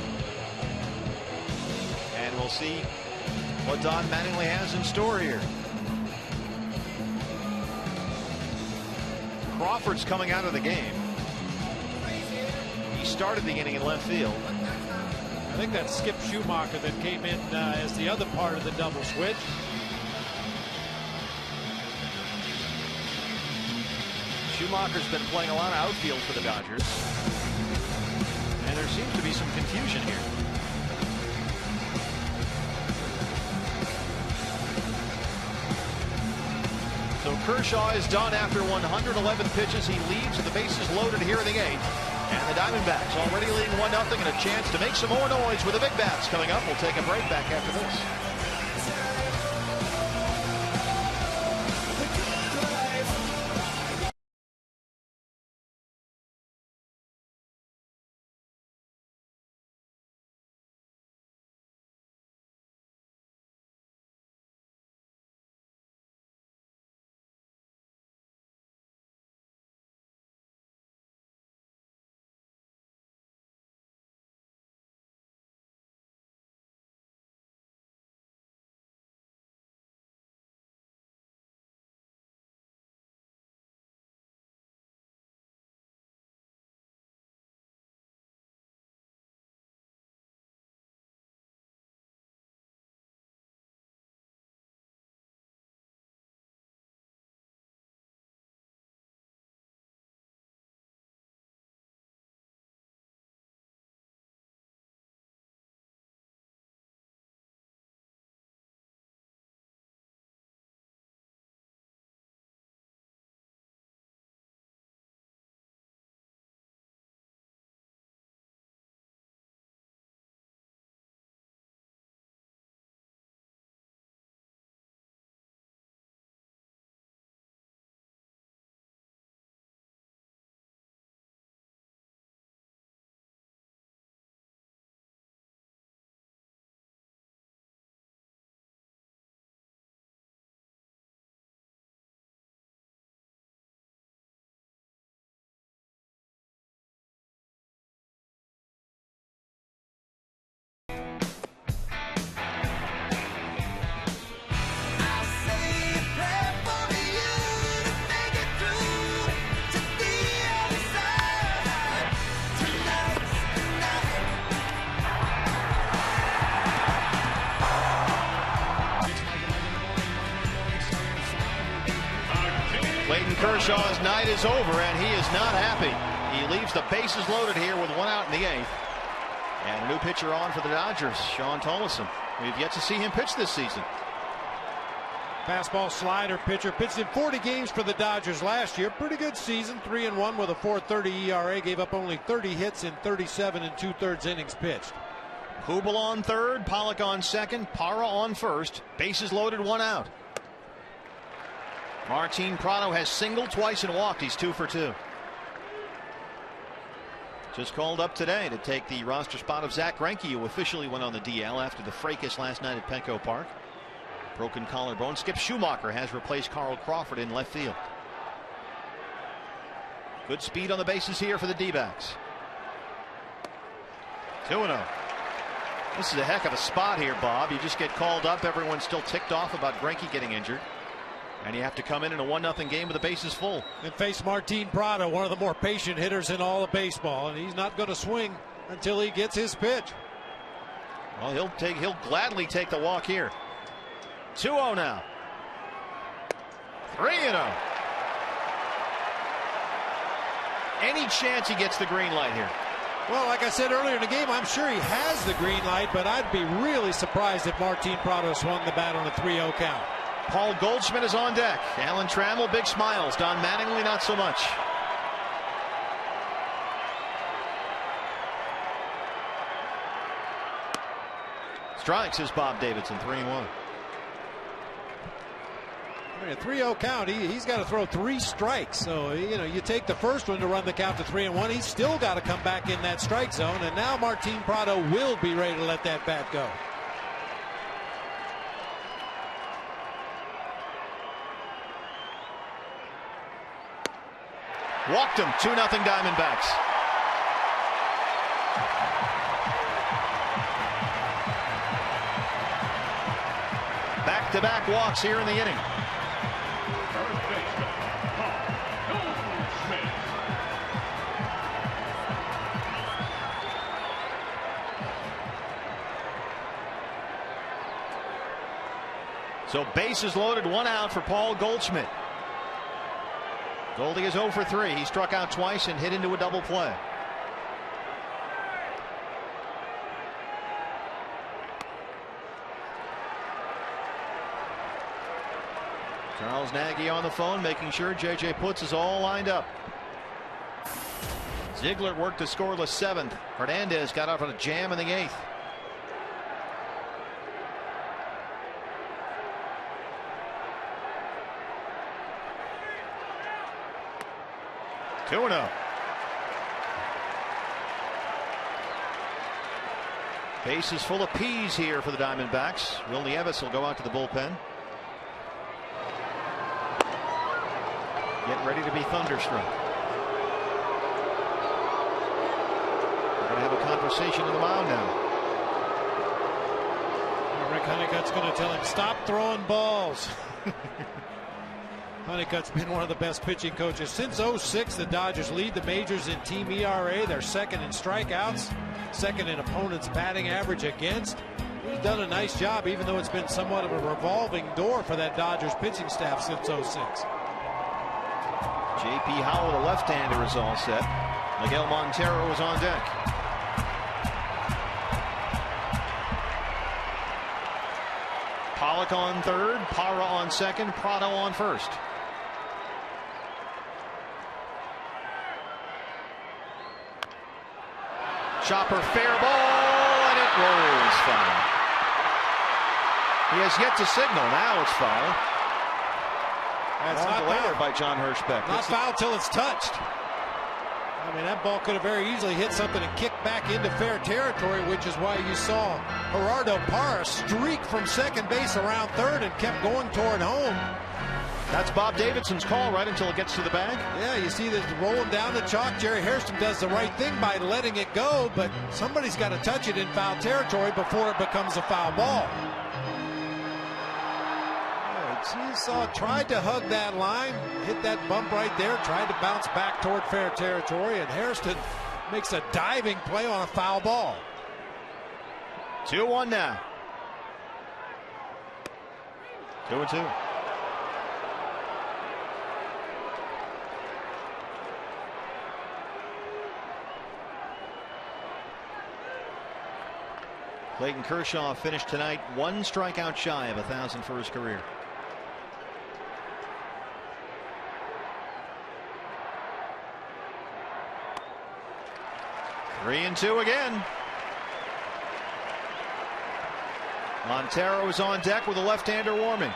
C: And we'll see what Don Mattingly has in store here. Crawford's coming out of the game. He started the inning in left field.
D: I think that's Skip Schumacher that came in as the other part of the double switch.
C: Schumacher's been playing a lot of outfield for the Dodgers. And there seems to be some confusion here. So Kershaw is done after 111 pitches. He leaves with the bases loaded here in the eighth. And the Diamondbacks already leading 1-0 and a chance to make some more noise with the big bats coming up. We'll take a break back after this. Clayton Kershaw's night is over, and he is not happy. He leaves the bases loaded here with 1 out in the 8th. And a new pitcher on for the Dodgers, Sean Tolleson. We've yet to see him pitch this season.
D: Fastball slider pitcher. Pitched in 40 games for the Dodgers last year. Pretty good season. 3-1 with a 4.30 ERA. Gave up only 30 hits in 37 2/3 innings pitched.
C: Hubel on third, Pollock on second, Parra on first. Bases loaded, 1 out. Martin Prado has singled twice and walked. He's 2 for 2. Just called up today to take the roster spot of Zach Greinke, who officially went on the DL after the fracas last night at Petco Park. Broken collarbone. Skip Schumacher has replaced Carl Crawford in left field. Good speed on the bases here for the D-backs. 2-0. This is a heck of a spot here, Bob. You just get called up. Everyone's still ticked off about Greinke getting injured. And you have to come in a 1-0 game with the bases full.
D: And face Martin Prado, one of the more patient hitters in all of baseball. And he's not going to swing until he gets his pitch.
C: Well, he'll gladly take the walk here. 2-0 now. 3-0. Any chance he gets the green light here?
D: Well, like I said earlier in the game, I'm sure he has the green light, but I'd be really surprised if Martin Prado swung the bat on a 3-0 count.
C: Paul Goldschmidt is on deck. Alan Trammell, big smiles. Don Mattingly, not so much. Strikes is Bob Davidson, 3-1.
D: I mean, a 3-0 count, he's got to throw 3 strikes. So, you take the first one to run the count to 3-1. He's still got to come back in that strike zone. And now Martin Prado will be ready to let that bat go.
C: Walked him. 2-0 Diamondbacks. Back-to-back walks here in the inning. So bases loaded, 1 out for Paul Goldschmidt. Goldie is 0 for 3. He struck out twice and hit into a double play. Charles Nagy on the phone, making sure J.J. Putz is all lined up. Ziegler worked a scoreless 7th. Hernandez got out on a jam in the 8th. Bases full of peas here for the Diamondbacks. Will Nieves will go out to the bullpen. Get ready to be thunderstruck. We're going to have a conversation in the mound now.
D: Rick Honeycutt's going to tell him, stop throwing balls. Honeycutt's been one of the best pitching coaches since 06. The Dodgers lead the majors in team ERA. They're second in strikeouts, second in opponents' batting average against. He's done a nice job, even though it's been somewhat of a revolving door for that Dodgers pitching staff since 06.
C: J.P. Howell, the left-hander, is all set. Miguel Montero is on deck. Pollock on third, Parra on second, Prado on first. Chopper, fair ball, and it rolls foul. He has yet to signal. Now it's foul.
D: That's not foul
C: by John Hirschbeck.
D: Not foul till it's touched. I mean, that ball could have very easily hit something and kicked back into fair territory, which is why you saw Gerardo Parra streak from second base around third and kept going toward home.
C: That's Bob Davidson's call right until it gets to the bag.
D: Yeah, you see this rolling down the chalk. Jerry Hairston does the right thing by letting it go, but somebody's got to touch it in foul territory before it becomes a foul ball. You saw, tried to hug that line, hit that bump right there, tried to bounce back toward fair territory, and Hairston makes a diving play on a foul ball.
C: 2-1 now. 2-2. Clayton Kershaw finished tonight 1 strikeout shy of 1,000 for his career. Three and two again. Montero is on deck with a left-hander warming.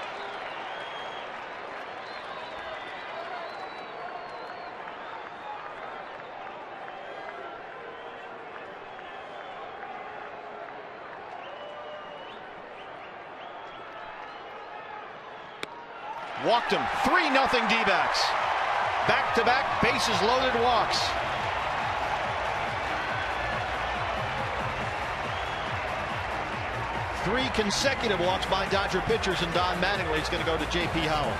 C: Walked him. 3-0 D-backs. Back-to-back bases loaded walks. Three consecutive walks by Dodger pitchers, and Don Mattingly is going to go to J.P. Howell.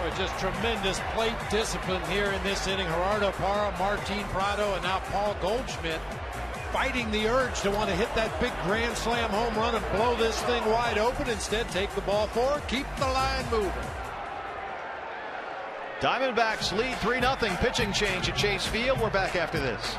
D: Oh, just tremendous plate discipline here in this inning. Gerardo Parra, Martin Prado, and now Paul Goldschmidt fighting the urge to want to hit that big grand slam home run and blow this thing wide open. Instead, take the ball forward, keep the line moving.
C: Diamondbacks lead 3-0. Pitching change at Chase Field. We're back after this.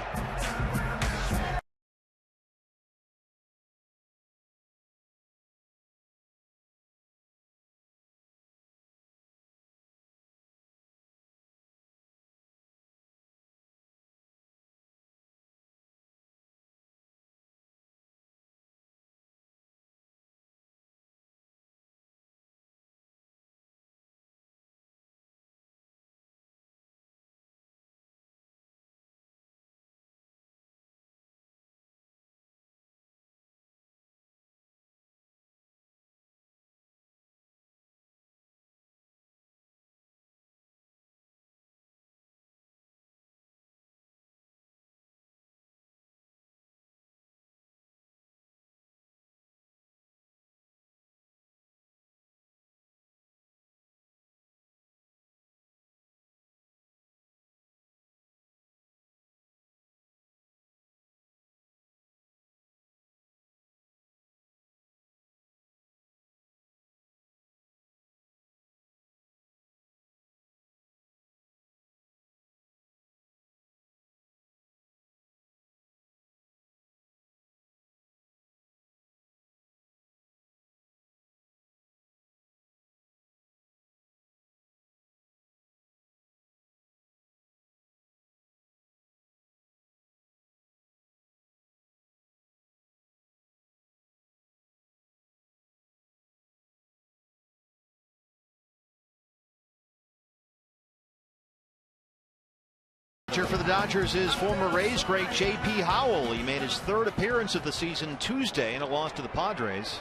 C: For the Dodgers is former Rays great J.P. Howell. He made his 3rd appearance of the season Tuesday in a loss to the Padres,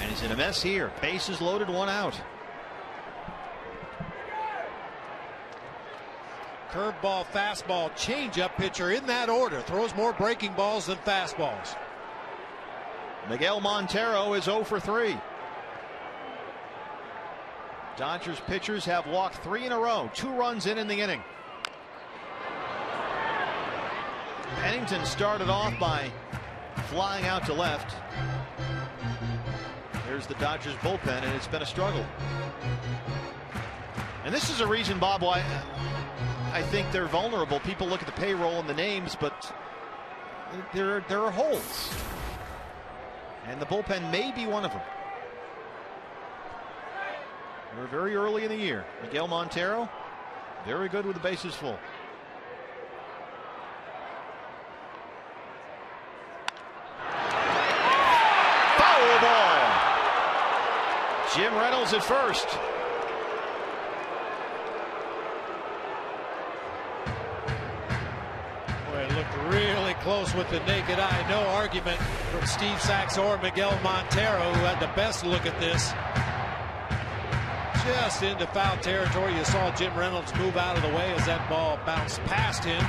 C: and he's in a mess here. Bases loaded, 1 out.
D: Curveball, fastball, changeup pitcher in that order. Throws more breaking balls than fastballs.
C: Miguel Montero is 0 for 3. Dodgers pitchers have walked 3 in a row. 2 runs in the inning. Pennington started off by flying out to left. There's the Dodgers bullpen, and it's been a struggle. And this is a reason, Bob, why I think they're vulnerable. People look at the payroll and the names, but there are holes. And the bullpen may be one of them. We're very early in the year. Miguel Montero, very good with the bases full. Jim Reynolds at first.
D: Boy, it looked really close with the naked eye. No argument from Steve Sachs or Miguel Montero, who had the best look at this. Just into foul territory. You saw Jim Reynolds move out of the way as that ball bounced past him.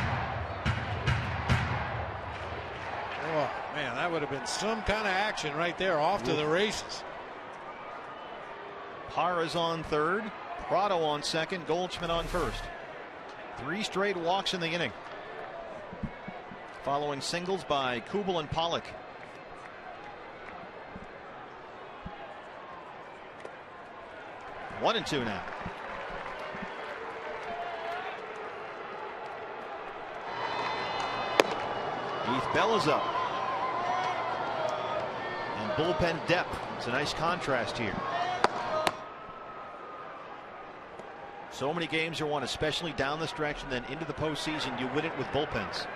D: Oh, man, that would have been some kind of action right there. Off to the races.
C: Parra's on 3rd, Prado on 2nd, Goldschmidt on 1st. 3 straight walks in the inning, following singles by Kubel and Pollock. One and two now. Heath Bell is up. bullpen depth. It's a nice contrast here. So many games are won, especially down the stretch and then into the postseason. You win it with bullpens.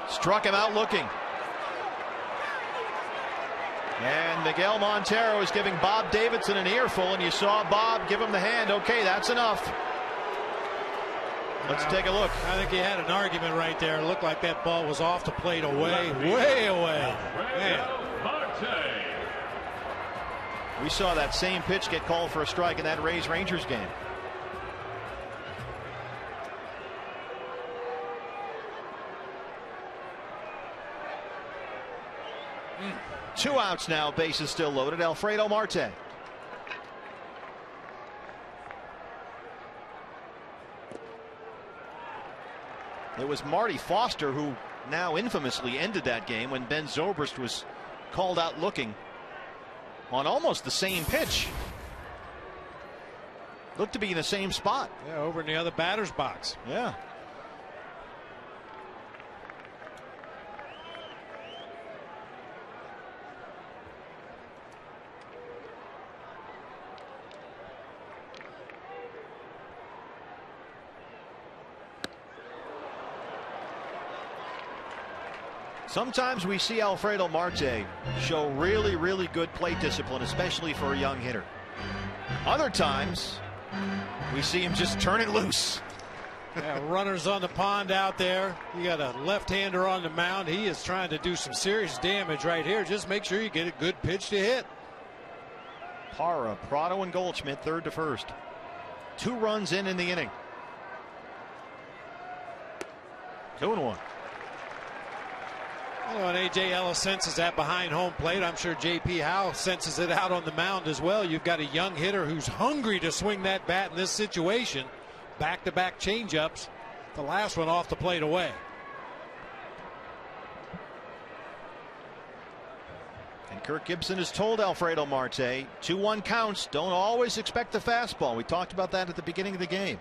C: Struck him out looking. And Miguel Montero is giving Bob Davidson an earful, and you saw Bob give him the hand. Okay, that's enough. Let's take a look.
D: I think he had an argument right there. It looked like that ball was off the plate away, way away. Man.
C: We saw that same pitch get called for a strike in that Rays-Rangers game. Two outs now, bases still loaded. Alfredo Marte. It was Marty Foster who now infamously ended that game when Ben Zobrist was called out looking on almost the same pitch. Looked to be in the same spot.
D: Yeah, over in the other batter's box.
C: Yeah. Sometimes we see Alfredo Marte show really, really good plate discipline, especially for a young hitter. Other times we see him just turn it loose.
D: Yeah, runners on the pond out there. You got a left-hander on the mound. He is trying to do some serious damage right here. Just make sure you get a good pitch to hit.
C: Parra, Prado, and Goldschmidt, third to first. 2 runs in the inning. 2-1.
D: Oh, and A.J. Ellis senses that behind home plate. I'm sure J.P. Howe senses it out on the mound as well. You've got a young hitter who's hungry to swing that bat in this situation. Back-to-back changeups. The last one off the plate away.
C: And Kirk Gibson has told Alfredo Marte, 2-1 counts. Don't always expect the fastball. We talked about that at the beginning of the game.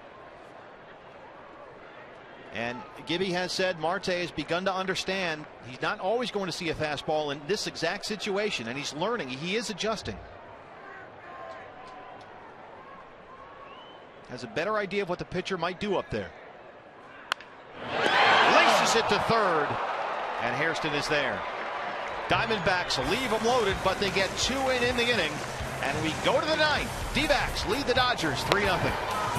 C: And Gibby has said Marte has begun to understand he's not always going to see a fastball in this exact situation, and he's learning. He is adjusting. Has a better idea of what the pitcher might do up there. Laces it to third, and Hairston is there. Diamondbacks leave them loaded, but they get 2 in the inning, and we go to the 9th. D-backs lead the Dodgers 3-0.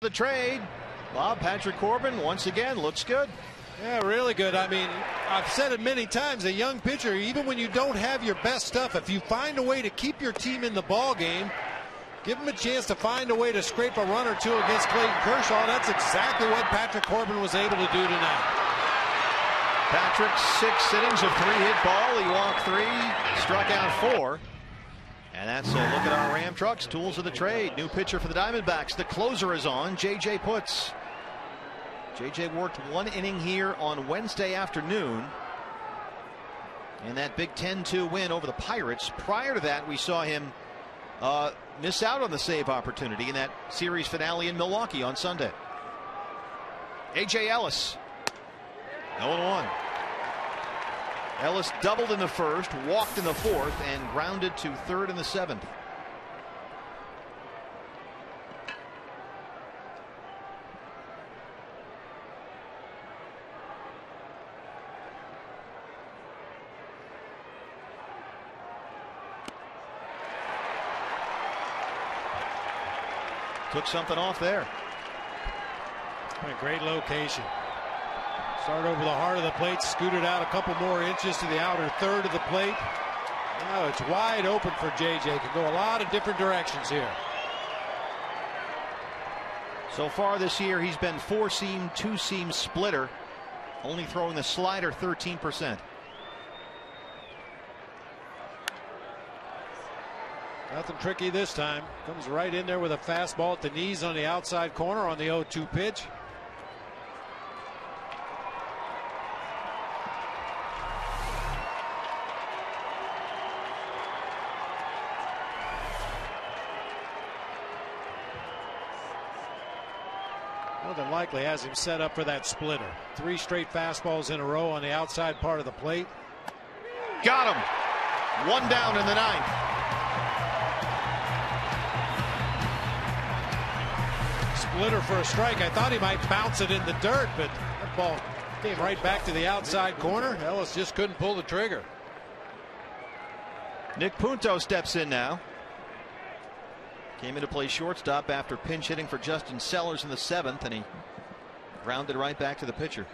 C: The trade. Bob, Patrick Corbin once again looks good.
D: Yeah, really good. I mean, I've said it many times, a young pitcher, even when you don't have your best stuff, if you find a way to keep your team in the ball game, Give him a chance to find a way to scrape a run or two against Clayton Kershaw. That's exactly what Patrick Corbin was able to do tonight.
C: Patrick, 6 innings of 3-hit ball. He walked 3, struck out 4. And that's a look at our Ram Trucks tools of the trade. New pitcher for the Diamondbacks. The closer is on, J.J. Putz. J.J. worked 1 inning here on Wednesday afternoon in that Big 10-2 win over the Pirates. Prior to that, we saw him miss out on the save opportunity in that series finale in Milwaukee on Sunday. A.J. Ellis, 0-1. Ellis doubled in the first, walked in the fourth, and grounded to third in the seventh. Took something off there.
D: A great location. Start over the heart of the plate, scooted out a couple more inches to the outer third of the plate. Now it's wide open for JJ. Can go a lot of different directions here.
C: So far this year, he's been 4-seam, 2-seam splitter, only throwing the slider 13%.
D: Nothing tricky this time. Comes right in there with a fastball at the knees on the outside corner on the 0-2 pitch. More than likely has him set up for that splitter. 3 straight fastballs in a row on the outside part of the plate.
C: Got him. 1 down in the 9th.
D: Splitter for a strike. I thought he might bounce it in the dirt, but that ball came right back to the outside corner. Ellis just couldn't pull the trigger.
C: Nick Punto steps in now. Came in to play shortstop after pinch hitting for Justin Sellers in the 7th, and he grounded right back to the pitcher.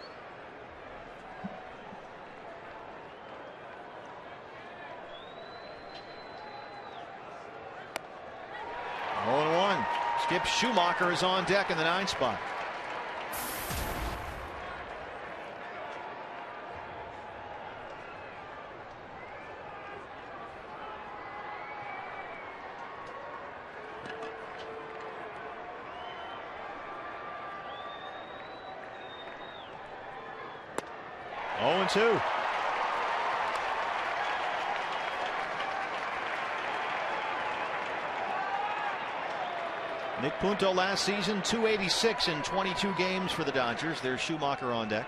C: Skip Schumacher is on deck in the 9th spot. Oh, and 2. Nick Punto last season, 286 in 22 games for the Dodgers. There's Schumacher on deck.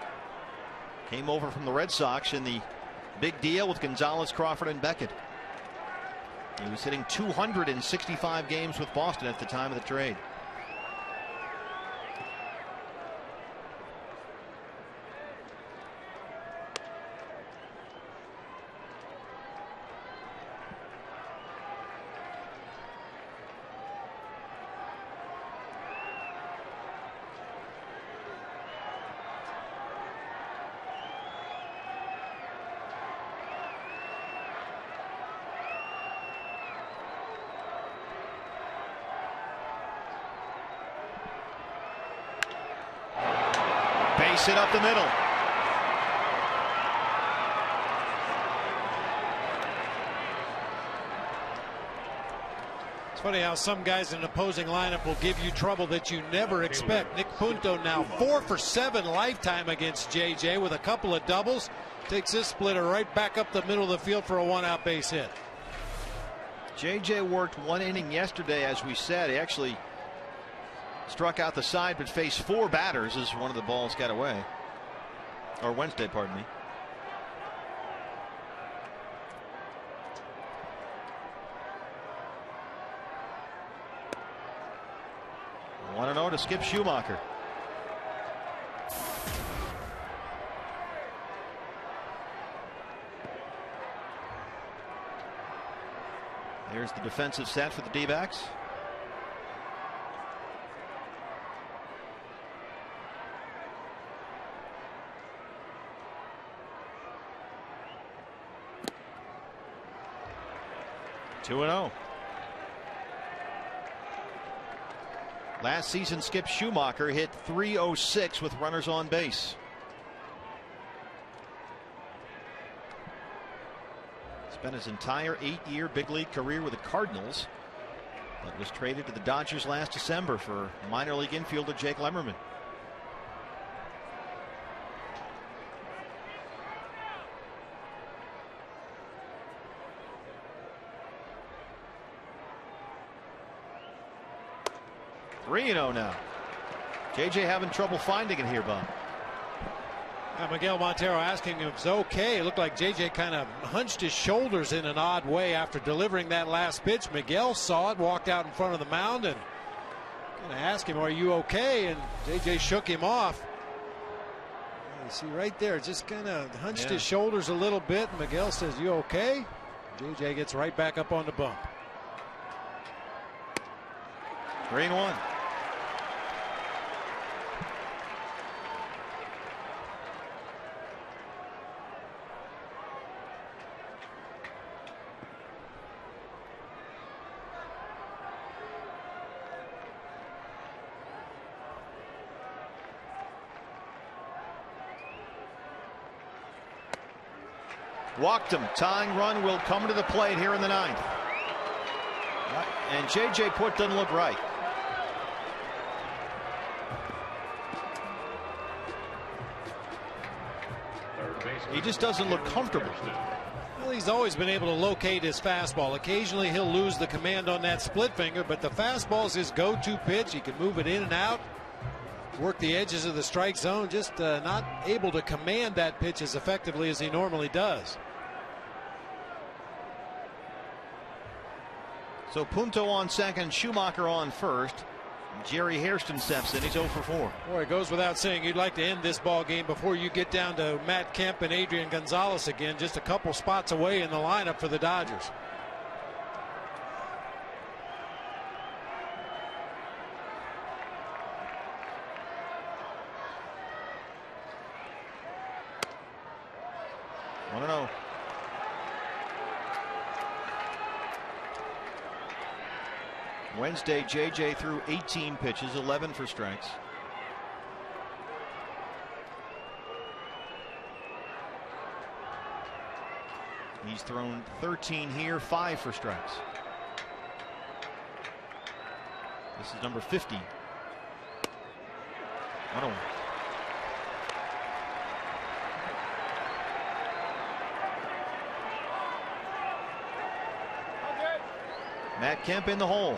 C: Came over from the Red Sox in the big deal with Gonzalez, Crawford, and Beckett. He was hitting 265 games with Boston at the time of the trade. Base it up the middle.
D: It's funny how some guys in an opposing lineup will give you trouble that you never expect. Nick Punto now 4 for 7 lifetime against JJ with a couple of doubles. Takes this splitter right back up the middle of the field for a 1-out base hit.
C: JJ worked 1 inning yesterday, as we said. He actually struck out the side but faced 4 batters as one of the balls got away. Or Wednesday, pardon me. One 1-0 to Skip Schumacher. Here's the defensive set for the D-backs. Last season, Skip Schumacher hit .306 with runners on base. Spent his entire 8-year big league career with the Cardinals, but was traded to the Dodgers last December for minor league infielder Jake Lemmerman. Three-0 now. JJ having trouble finding it here, Bob.
D: Miguel Montero asking him if it's okay. It looked like JJ kind of hunched his shoulders in an odd way after delivering that last pitch. Miguel saw it, walked out in front of the mound, and kind of asked him, "Are you okay?" And JJ shook him off. You see right there, just kind of hunched his shoulders a little bit. And Miguel says, "You okay?" JJ gets right back up on the bump.
C: 3-1. Walked him. Tying run will come to the plate here in the 9th. And JJ Putt doesn't look right. He just doesn't look comfortable.
D: Well, he's always been able to locate his fastball. Occasionally he'll lose the command on that split finger, but the fastball is his go-to pitch. He can move it in and out, work the edges of the strike zone, just not able to command that pitch as effectively as he normally does.
C: So Punto on second, Schumacher on first. Jerry Hairston steps in. He's 0 for 4.
D: Boy, it goes without saying you'd like to end this ball game before you get down to Matt Kemp and Adrian Gonzalez again, just a couple spots away in the lineup for the Dodgers.
C: I don't know. Wednesday, JJ threw 18 pitches, 11 for strikes. He's thrown 13 here, 5 for strikes. This is number 50. 1-0. Matt Kemp in the hole.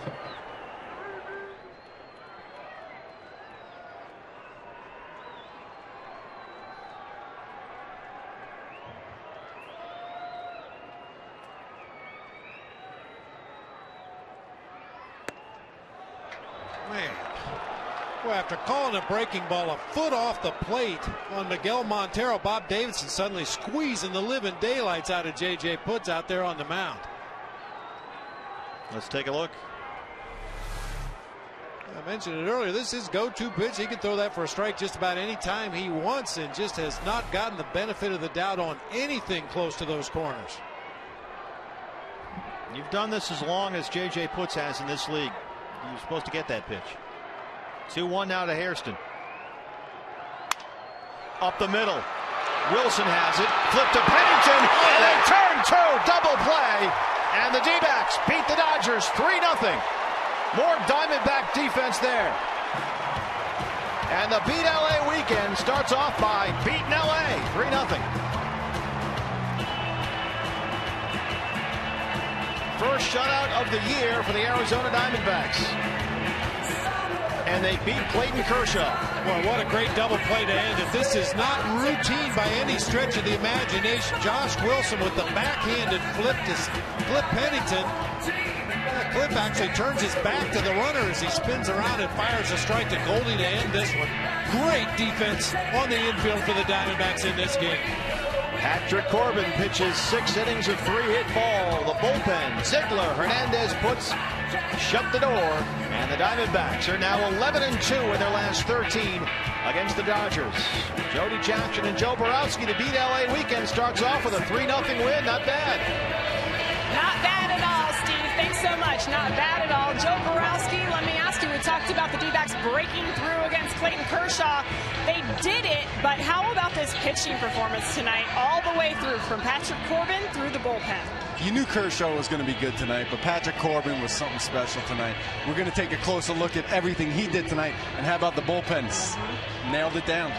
D: Man, well, after calling a breaking ball a foot off the plate on Miguel Montero, Bob Davidson suddenly squeezing the living daylights out of JJ Putt out there on the mound.
C: Let's take a look.
D: I mentioned it earlier. This is his go-to pitch. He can throw that for a strike just about any time he wants, and just has not gotten the benefit of the doubt on anything close to those corners.
C: You've done this as long as JJ Putt has in this league. You're supposed to get that pitch. 2-1 now to Hairston. Up the middle. Wilson has it. Flip to Pennington. And they turn 2. Double play. And the D-backs beat the Dodgers 3-0. More Diamondback defense there. And the Beat LA weekend starts off by beating LA 3-0. First shutout of the year for the Arizona Diamondbacks. And they beat Clayton Kershaw.
D: Boy, what a great double play to end it. This is not routine by any stretch of the imagination. Josh Wilson with the backhanded flip to Cliff Pennington. Cliff actually turns his back to the runner as he spins around and fires a strike to Goldie to end this one. Great defense on the infield for the Diamondbacks in this game.
C: Patrick Corbin pitches 6 innings of 3-hit ball. The bullpen, Ziegler, Hernandez puts shut the door. And the Diamondbacks are now 11-2 in their last 13 against the Dodgers. Jody Jackson and Joe Borowski. The Beat LA weekend starts off with a 3-0 win. Not bad.
I: Not bad at all, Steve. Thanks so much. Not bad at all. Joe Borowski, let me ask you, we talked about the D-backs breaking through against Clayton Kershaw. They did it, but how about this pitching performance tonight all the way through from Patrick Corbin through the bullpen?
H: You knew Kershaw was going to be good tonight, but Patrick Corbin was something special tonight. We're going to take a closer look at everything he did tonight, and how about the bullpens? Nailed it down.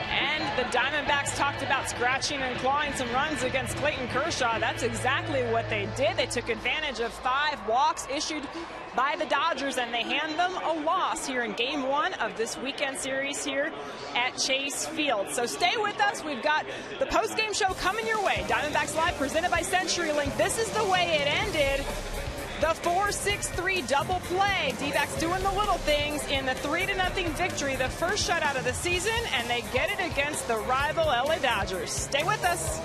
I: And the Diamondbacks talked about scratching and clawing some runs against Clayton Kershaw. That's exactly what they did. They took advantage of 5 walks issued by the Dodgers, and they hand them a loss here in Game 1 of this weekend series here at Chase Field. So stay with us. We've got the post-game show coming your way. Diamondbacks Live presented by CenturyLink. This is the way it ended. The 4-6-3 double play. D-backs doing the little things in the 3-0 victory, the first shutout of the season, and they get it against the rival LA Dodgers. Stay with us.